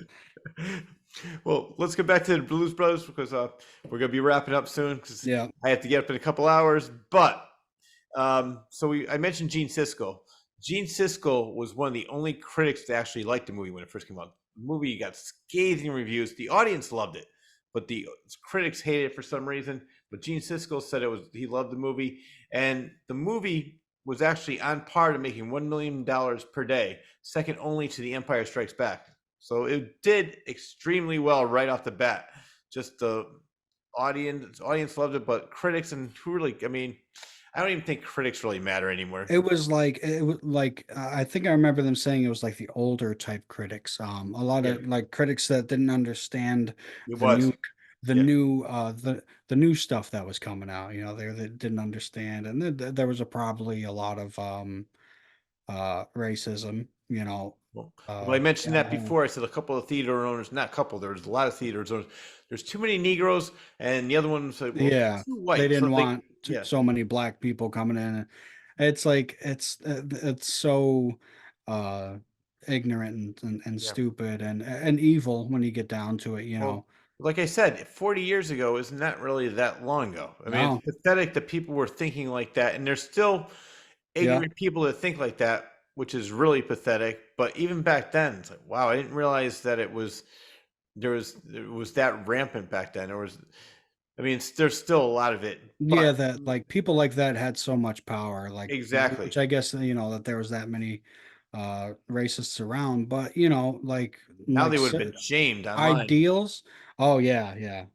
A: Well, let's get back to the Blues Brothers, because we're gonna be wrapping up soon, because
B: Yeah.
A: I have to get up in a couple hours. But I mentioned Gene Siskel. Gene Siskel was one of the only critics to actually like the movie when it first came out. The movie got scathing reviews. The audience loved it, but the critics hated it for some reason. But Gene Siskel said he loved the movie, and the movie was actually on par to making $1 million per day, second only to The Empire Strikes Back. So it did extremely well right off the bat. Just the audience loved it, but critics, and who really, I mean, I don't even think critics really matter anymore.
B: I think I remember them saying it was like the older type critics. A lot
A: Yeah,
B: of like critics that didn't understand
A: it
B: the new
A: was.
B: the
A: Yeah.
B: new the new stuff that was coming out, they didn't understand, and there was probably a lot of racism,
A: Well, I mentioned
B: down
A: that
B: home.
A: before. I said a couple of theater owners, not a couple, there's a lot of theaters owners. There's too many Negroes, and the other one said, well,
B: Yeah,
A: too
B: they
A: white. So
B: didn't
A: they,
B: want
A: yeah,
B: so many black people coming in. It's like it's so uh ignorant and
A: yeah.
B: stupid and evil when you get down to it,
A: Well, like I said, 40 years ago is not really that long ago. I mean,
B: No,
A: it's pathetic that people were thinking like that, and there's still
B: yeah.
A: ignorant people that think like that, which is really pathetic. But even back then, it's like, wow, I didn't realize that it was that rampant back then. There was, I mean, there's still a lot of it,
B: Yeah,
A: but
B: that like people like that had so much power, like
A: exactly.
B: which I guess that there was that many racists around, but
A: Now
B: like
A: they would have been shamed online,
B: ideals. Oh yeah, yeah.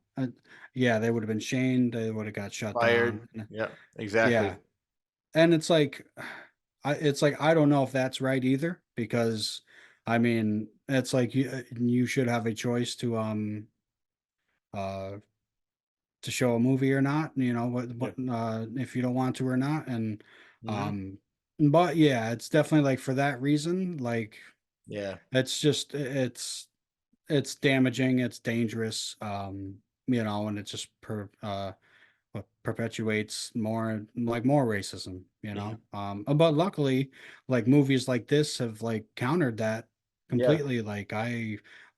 B: Yeah, they would have been shamed, they would have got shut
A: fired.
B: down.
A: Yeah, exactly.
B: Yeah. And it's like I don't know if that's right either because I mean, it's like you should have a choice uh to show a movie or not,
A: Yeah.
B: if you don't want to or not, and
A: Hmm.
B: um but yeah, it's definitely like for that reason, like
A: Yeah.
B: it's just it's damaging, it's dangerous, and it just perpetuates more racism,
A: Yeah.
B: but luckily like movies like this have like countered that
A: Yeah.
B: completely.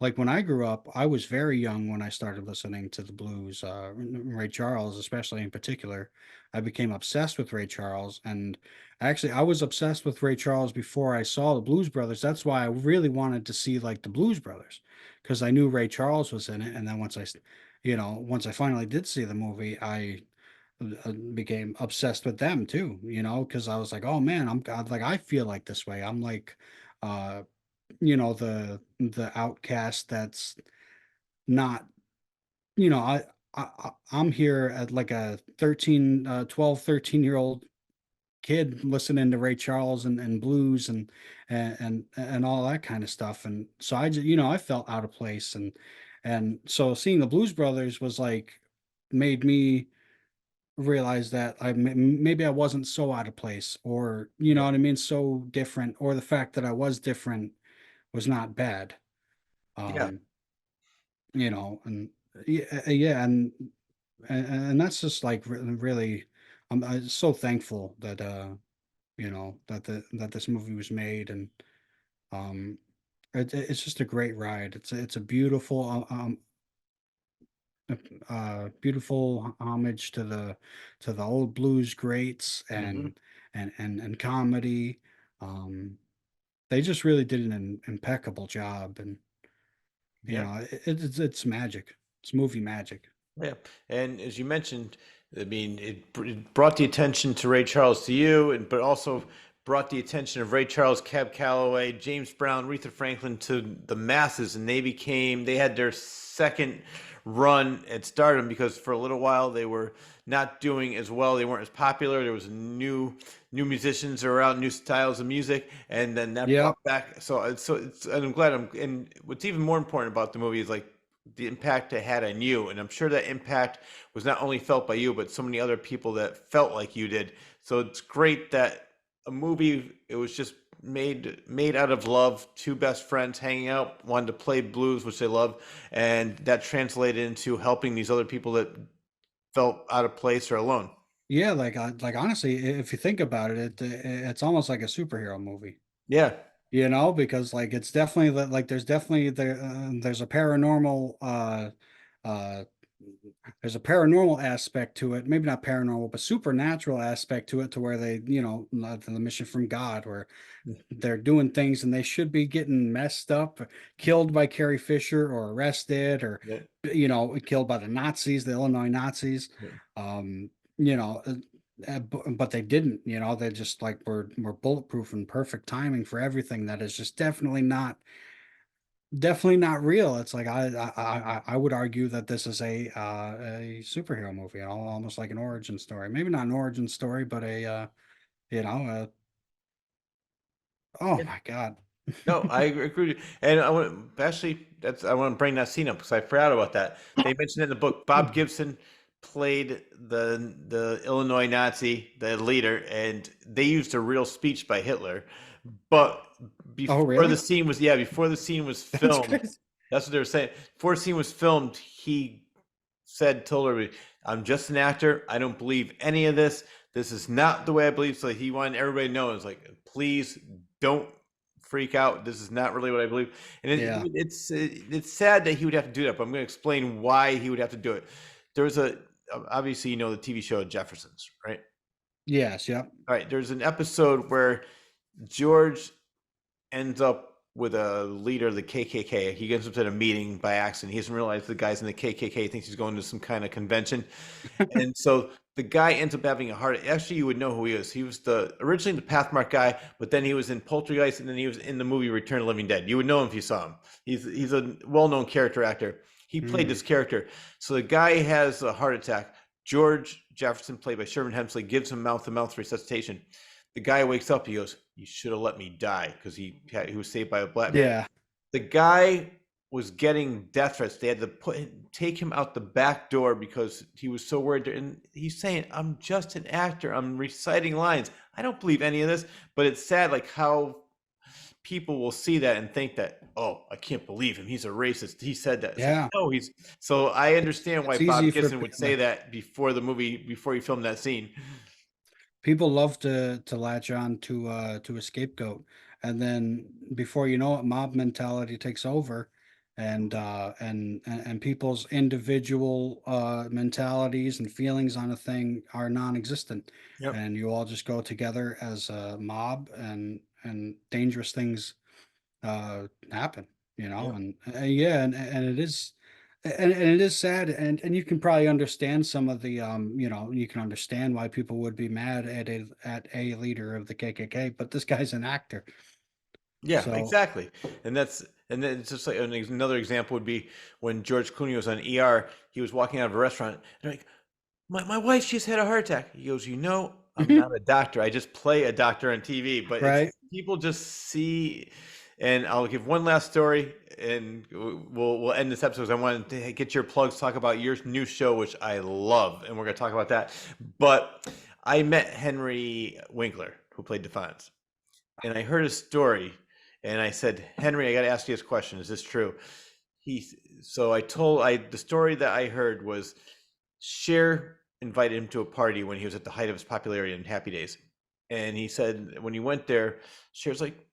B: Like when I grew up, I was very young when I started listening to the blues, Ray Charles especially in particular. I became obsessed with Ray Charles, and actually I was obsessed with Ray Charles before I saw the Blues Brothers. That's why I really wanted to see like the Blues Brothers, because I knew Ray Charles was in it. And then once I finally did see the movie, I became obsessed with them too, because I was like, oh man, like I feel like this way. I'm like, uh, the outcast that's not, I'm here at like a 12, 13-year old kid listening to Ray Charles and blues and all that kind of stuff. And so I just, I felt out of place. And so seeing the Blues Brothers was like, made me realized that maybe I wasn't so out of place, or you know
A: Yeah.
B: what I mean, so different, or the fact that I was different was not bad.
A: Yeah.
B: Um, and yeah, and that's just like really, I'm so thankful that that this movie was made, and um, it's just a great ride. It's a beautiful beautiful homage to the old blues greats
A: Hmm.
B: and comedy. Um, they just really did an impeccable job, and
A: Yeah.
B: it's magic. It's movie magic.
A: Yeah, and as you mentioned, I mean, it brought the attention to Ray Charles to you, and but also brought the attention of Ray Charles, Cab Calloway, James Brown, Aretha Franklin to the masses, and they had their second run at stardom because for a little while they were not doing as well. They weren't as popular. There was new musicians that were out, new styles of music, and then that
B: Yep.
A: brought back. And I'm glad. And what's even more important about the movie is like the impact it had on you. And I'm sure that impact was not only felt by you, but so many other people that felt like you did. So it's great that a movie, it was just made out of love, two best friends hanging out, wanted to play blues, which they love, and that translated into helping these other people that felt out of place or alone.
B: Yeah, like honestly, if you think about it, it's almost like a superhero movie.
A: Yeah.
B: Because like it's definitely like there's a paranormal uh there's a paranormal aspect to it, maybe not paranormal but supernatural aspect to it, to where they, the mission from God, where they're doing things and they should be getting messed up, killed by Carrie Fisher, or arrested, or
A: Yeah.
B: killed by the Nazis, the Illinois Nazis.
A: Yeah.
B: um you know uh, but they didn't. They just like were bulletproof and perfect timing for everything that is just definitely not real. It's like I would argue that this is a superhero movie, almost like an origin story. Maybe not an origin story, but a you know, oh
A: Yeah.
B: my God.
A: No, I agree with you. And I want actually that's I want to bring that scene up because I forgot about that. They mentioned in the book Bob Gibson played the Illinois Nazi, the leader, and they used a real speech by Hitler. But
B: Oh,
A: before the
B: really?
A: scene was before the scene was
B: That's
A: filmed,
B: crazy.
A: that's what they were saying. Before the scene was filmed, he told everybody, I'm just an actor. I don't believe any of this. This is not the way I believe. So he wanted everybody to know. It's like, please don't freak out. This is not really what I believe. And
B: Yeah.
A: it's sad that he would have to do that, but I'm going to explain why he would have to do it. There's obviously, the TV show Jeffersons, right?
B: Yes. Yep.
A: All right. There's an episode where George ends up with a leader of the KKK. He gets up at a meeting by accident. He doesn't realize the guy's in the KKK. Thinks he's going to some kind of convention, and so the guy ends up having a heart. Actually, you would know who he is. He was originally the Pathmark guy, but then he was in Poltergeist, and then he was in the movie Return of the Living Dead. You would know him if you saw him. He's a well-known character actor. He played
B: Mm.
A: this character. So the guy has a heart attack. George Jefferson, played by Sherman Hemsley, gives him mouth-to-mouth resuscitation. The guy wakes up. He goes, "You should have let me die," because he was saved by a black man.
B: Yeah.
A: The guy was getting death threats. They had to take him out the back door because he was so worried. And he's saying, "I'm just an actor. I'm reciting lines. I don't believe any of this." But it's sad, like how people will see that and think that, "Oh, I can't believe him. He's a racist. He said that." It's like,
B: Yeah.
A: no, he's. So I understand why
B: It's easy
A: Bob
B: for
A: Gibson would say that before the movie, before he filmed that scene.
B: people love to latch on to a scapegoat, and then before you know it, mob mentality takes over, and people's individual mentalities and feelings on a thing are non-existent,
A: Yep.
B: and you all just go together as a mob, and dangerous things happen,
A: Yep.
B: yeah, and it is. And it is sad, and you can probably understand some of the you can understand why people would be mad at a leader of the KKK, but this guy's an actor,
A: Yeah,
B: so
A: exactly. And then it's just like another example would be when George Clooney was on ER. He was walking out of a restaurant, and they're like, my wife just had a heart attack. He goes, I'm not a doctor. I just play a doctor on TV. But it's
B: right,
A: people just see. And I'll give one last story, and we'll end this episode. 'Cause I wanted to get your plugs, talk about your new show, which I love, and we're going to talk about that. But I met Henry Winkler, who played Defiance, and I heard a story, and I said, Henry, I got to ask you this question. Is this true? He, so I told the story that I heard was Cher invited him to a party when he was at the height of his popularity in Happy Days, and he said when he went there, Cher's like,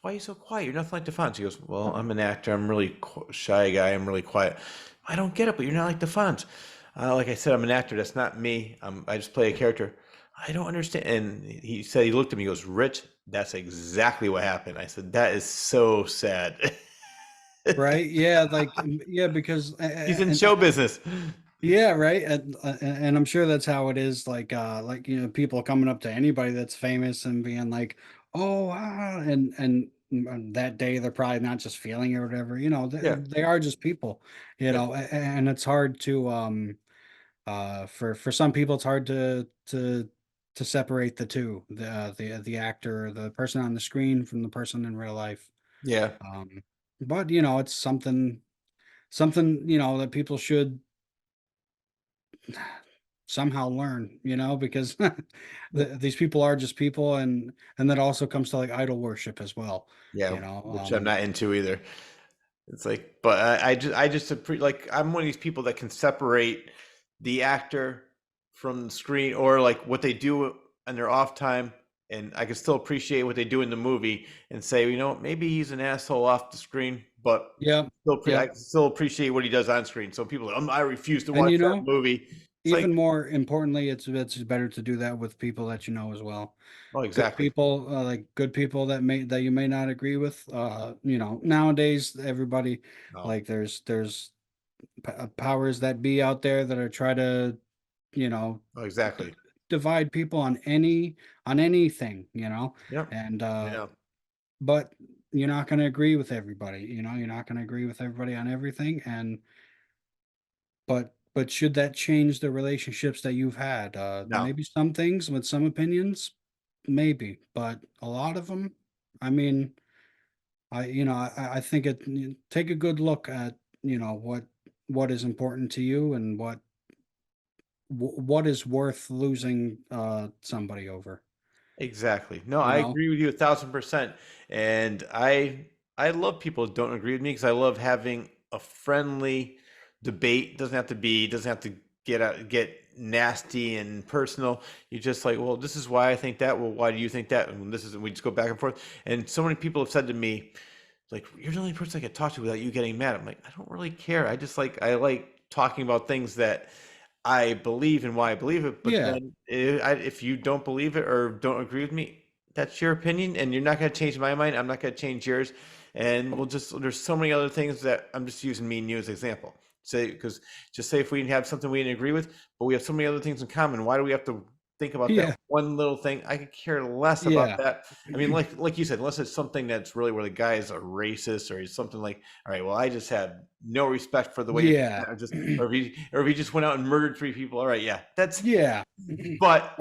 A: why are you so quiet? You're nothing like Defonz. He goes, well, I'm an actor. I'm really shy guy. I'm really quiet. I don't get it, but you're not like Defonz. Like I said, I'm an actor. That's not me. I just play a character. I don't understand. And he said, he looked at me, he goes, Rich, that's exactly what happened. I said, that is so sad.
B: right, yeah, yeah, because
A: He's in show business.
B: yeah, right, and I'm sure that's how it is, people coming up to anybody that's famous and being like, "Oh, wow," and that day they're probably not just feeling it or whatever,
A: Yeah.
B: they are just people,
A: Yeah.
B: and it's hard to, for some people, it's hard to separate the 2, the actor, the person on the screen from the person in real life,
A: Yeah.
B: um, but, it's something, that people should somehow learn, because these people are just people, and that also comes to like idol worship as well,
A: Yeah.
B: you know.
A: Which I'm not into either. It's like, but I just like I'm one of these people that can separate the actor from the screen or like what they do in their off time, and I can still appreciate what they do in the movie and say, maybe he's an asshole off the screen, but
B: Yep,
A: I
B: yep,
A: can still appreciate what he does on screen. So people, I refuse to
B: and
A: watch that movie. It's like,
B: even more importantly, it's better to do that with people that you know as well.
A: oh,
B: Good
A: exactly.
B: people, like good people that you may not agree with. Nowadays everybody,
A: No,
B: like there's powers that be out there that are try to, you know,
A: oh,
B: d-
A: exactly.
B: divide people on anything,
A: Yep.
B: and
A: Yeah.
B: but you're not going to agree with everybody. You're not going to agree with everybody on everything, and but should that change the relationships that you've had?
A: No.
B: Maybe some things with some opinions, maybe, but a lot of them, I mean. I think take a good look at, what is important to you and what is worth losing somebody over,
A: Exactly. No,
B: you
A: I
B: know?
A: agree with you 1,000%. And I love people that don't agree with me because I love having a friendly debate. Doesn't have to get nasty and personal. You just like, well, this is why I think that. Well, why do you think that? And this is we just go back and forth. And so many people have said to me, like, you're the only person I can talk to without you getting mad. I'm like, I don't really care. I like talking about things that I believe in why I believe it, but
B: Yeah.
A: then if you don't believe it or don't agree with me, that's your opinion, and you're not going to change my mind. I'm not going to change yours, and there's so many other things that I'm just using me and you as an example. Say because just say if we have something we didn't agree with, but we have so many other things in common, why do we have to think about that
B: Yeah.
A: one little thing? I could care less about
B: Yeah.
A: that. I mean, like you said, unless it's something that's really where the guy is a racist or he's something like, all right, well, I just have no respect for the way
B: Yeah.
A: I just or if he just went out and murdered three people. All right, yeah, that's
B: Yeah.
A: but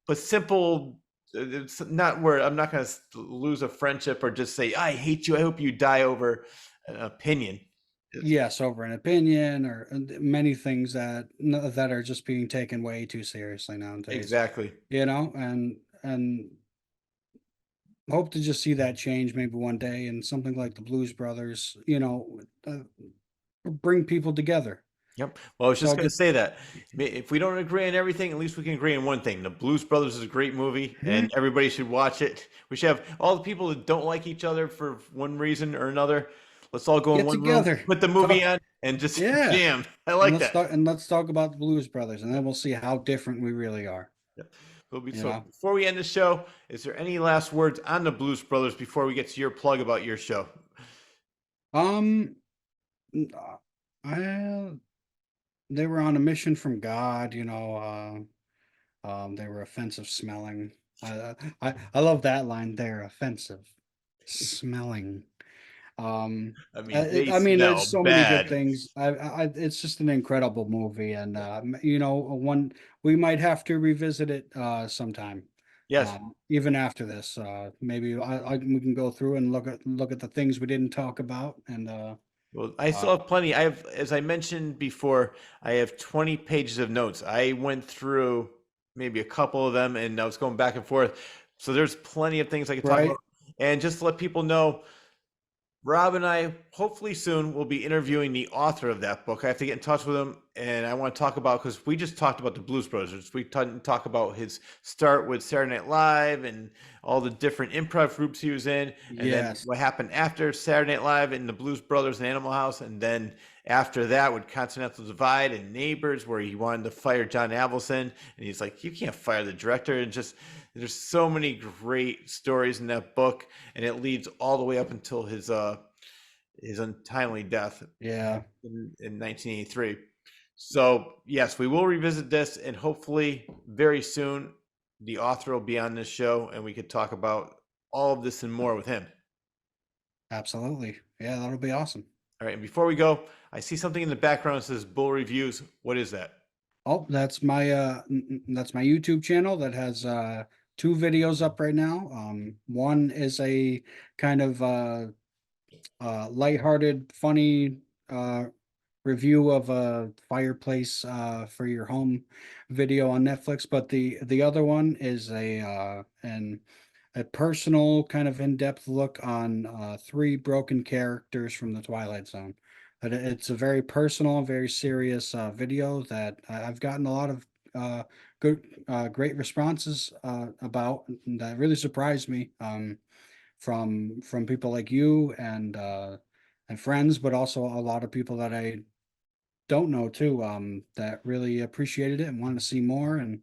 B: Or
A: simple. It's not where I'm not going to lose a friendship or just say I hate you. I hope you die over an opinion. It's,
B: yes, over an opinion or many things that are just being taken way too seriously nowadays,
A: exactly.
B: and hope to just see that change maybe one day and something like the Blues Brothers, bring people together.
A: Yep. Well, I was just
B: So
A: going to say that if we don't agree on everything, at least we can agree on one thing. The Blues Brothers is a great movie, and everybody should watch it. We should have all the people that don't like each other for one reason or another. Let's all go in
B: get
A: one room,
B: together,
A: put the movie
B: talk,
A: on, and just
B: yeah,
A: jam. I
B: and
A: like that.
B: let's talk about the Blues Brothers, and then we'll see how different we really are.
A: Yep.
B: You
A: So
B: know,
A: before we end the show, is there any last words on the Blues Brothers before we get to your plug about your show?
B: um, n- uh, I they were on a mission from God. They were offensive smelling. I love that line. They're offensive smelling.
A: I mean, they
B: I mean,
A: smell
B: there's so many good
A: bad.
B: things. It's just an incredible movie, and one we might have to revisit it sometime.
A: Yes.
B: Even after this, maybe we can go through and look at the things we didn't talk about, and
A: Well, I
B: uh,
A: still have plenty. I have, as I mentioned before, I have 20 pages of notes. I went through maybe a couple of them and I was going back and forth. So there's plenty of things I could talk about.
B: right,
A: And just to let people know, Rob and I, hopefully soon, will be interviewing the author of that book. I have to get in touch with him, and I want to talk about because we just talked about the Blues Brothers. We talk about his start with Saturday Night Live and all the different improv groups he was in, and then
B: yes,
A: what happened after Saturday Night Live and the Blues Brothers and Animal House, and then after that with Continental Divide and Neighbors, where he wanted to fire John Avildsen, and he's like, "You can't fire the director," and just there's so many great stories in that book, and it leads all the way up until his untimely death
B: yeah,
A: in 1983. So yes, we will revisit this, and hopefully very soon the author will be on this show, and we could talk about all of this and more with him.
B: absolutely, yeah, that'll be awesome.
A: All right, and before we go, I see something in the background that says Bull Reviews. What is that?
B: Oh, that's my YouTube channel that has two videos up right now. One is a kind of lighthearted, funny review of a fireplace for your home video on Netflix, but the other one is a personal kind of in-depth look on three broken characters from the Twilight Zone. But it's a very personal and very serious video that I've gotten a lot of great responses about, and that really surprised me from people like you and friends, but also a lot of people that I don't know too, that really appreciated it and wanted to see more and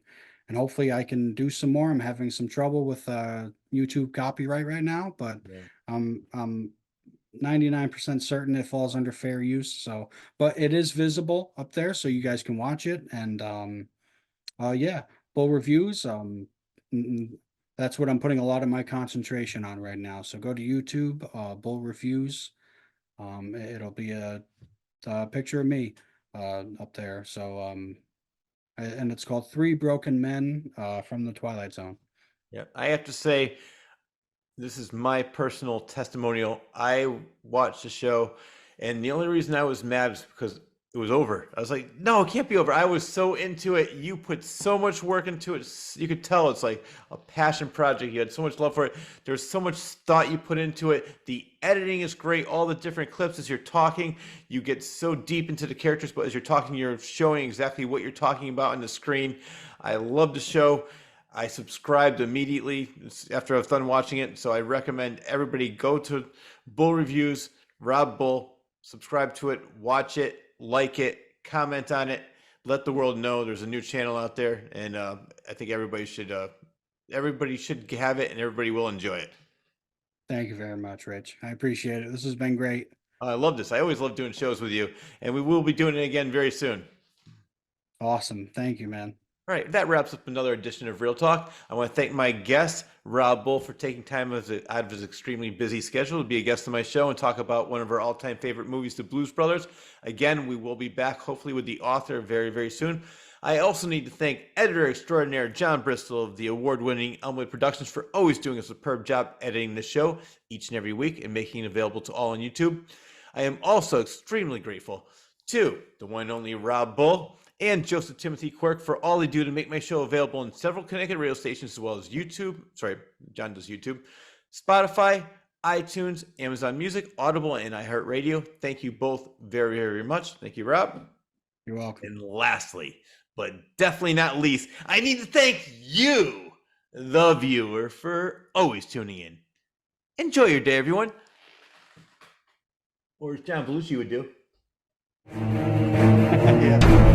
B: hopefully I can do some more. I'm having some trouble with YouTube copyright right now, but
A: Yeah.
B: I'm 99% certain it falls under fair use. So, but it is visible up there, so you guys can watch it. And yeah, Bull reviews. Mm, mm, that's what I'm putting a lot of my concentration on right now. So go to YouTube, Bull reviews. It'll be a picture of me up there. So and it's called Three Broken Men from the Twilight Zone.
A: Yeah, I have to say This is my personal testimonial. I watched the show, and the only reason I was mad is because it was over. I was like, no, it can't be over. I was so into it. You put so much work into it. You could tell it's like a passion project. You had so much love for it. There's so much thought you put into it. The editing is great. All the different clips as you're talking, you get so deep into the characters, but as you're talking, you're showing exactly what you're talking about on the screen. I love the show. I subscribed immediately after I was done watching it. So I recommend everybody go to Bull Reviews, Rob Bull, subscribe to it, watch it, like it, comment on it, let the world know there's a new channel out there, and I think everybody should have it, and everybody will enjoy it.
B: Thank you very much, Rich. I appreciate it. This has been great.
A: I love this. I always love doing shows with you, and we will be doing it again very soon.
B: Awesome. Thank you, man.
A: All right, that wraps up another edition of Real Talk. I want to thank my guest, Rob Bull, for taking time out of his extremely busy schedule to be a guest on my show and talk about one of our all-time favorite movies, The Blues Brothers. Again, we will be back, hopefully, with the author very, very soon. I also need to thank editor extraordinaire John Bristol of the award-winning Elmwood Productions for always doing a superb job editing the show each and every week and making it available to all on YouTube. I am also extremely grateful to the one and only Rob Bull and Joseph Timothy Quirk for all they do to make my show available on several Connecticut radio stations as well as YouTube. Sorry, John does YouTube, Spotify, iTunes, Amazon Music, Audible, and iHeartRadio. Thank you both very, very much. Thank you, Rob.
B: You're welcome.
A: And lastly, but definitely not least, I need to thank you, the viewer, for always tuning in. Enjoy your day, everyone. Or as John Belushi would do.
B: Yeah.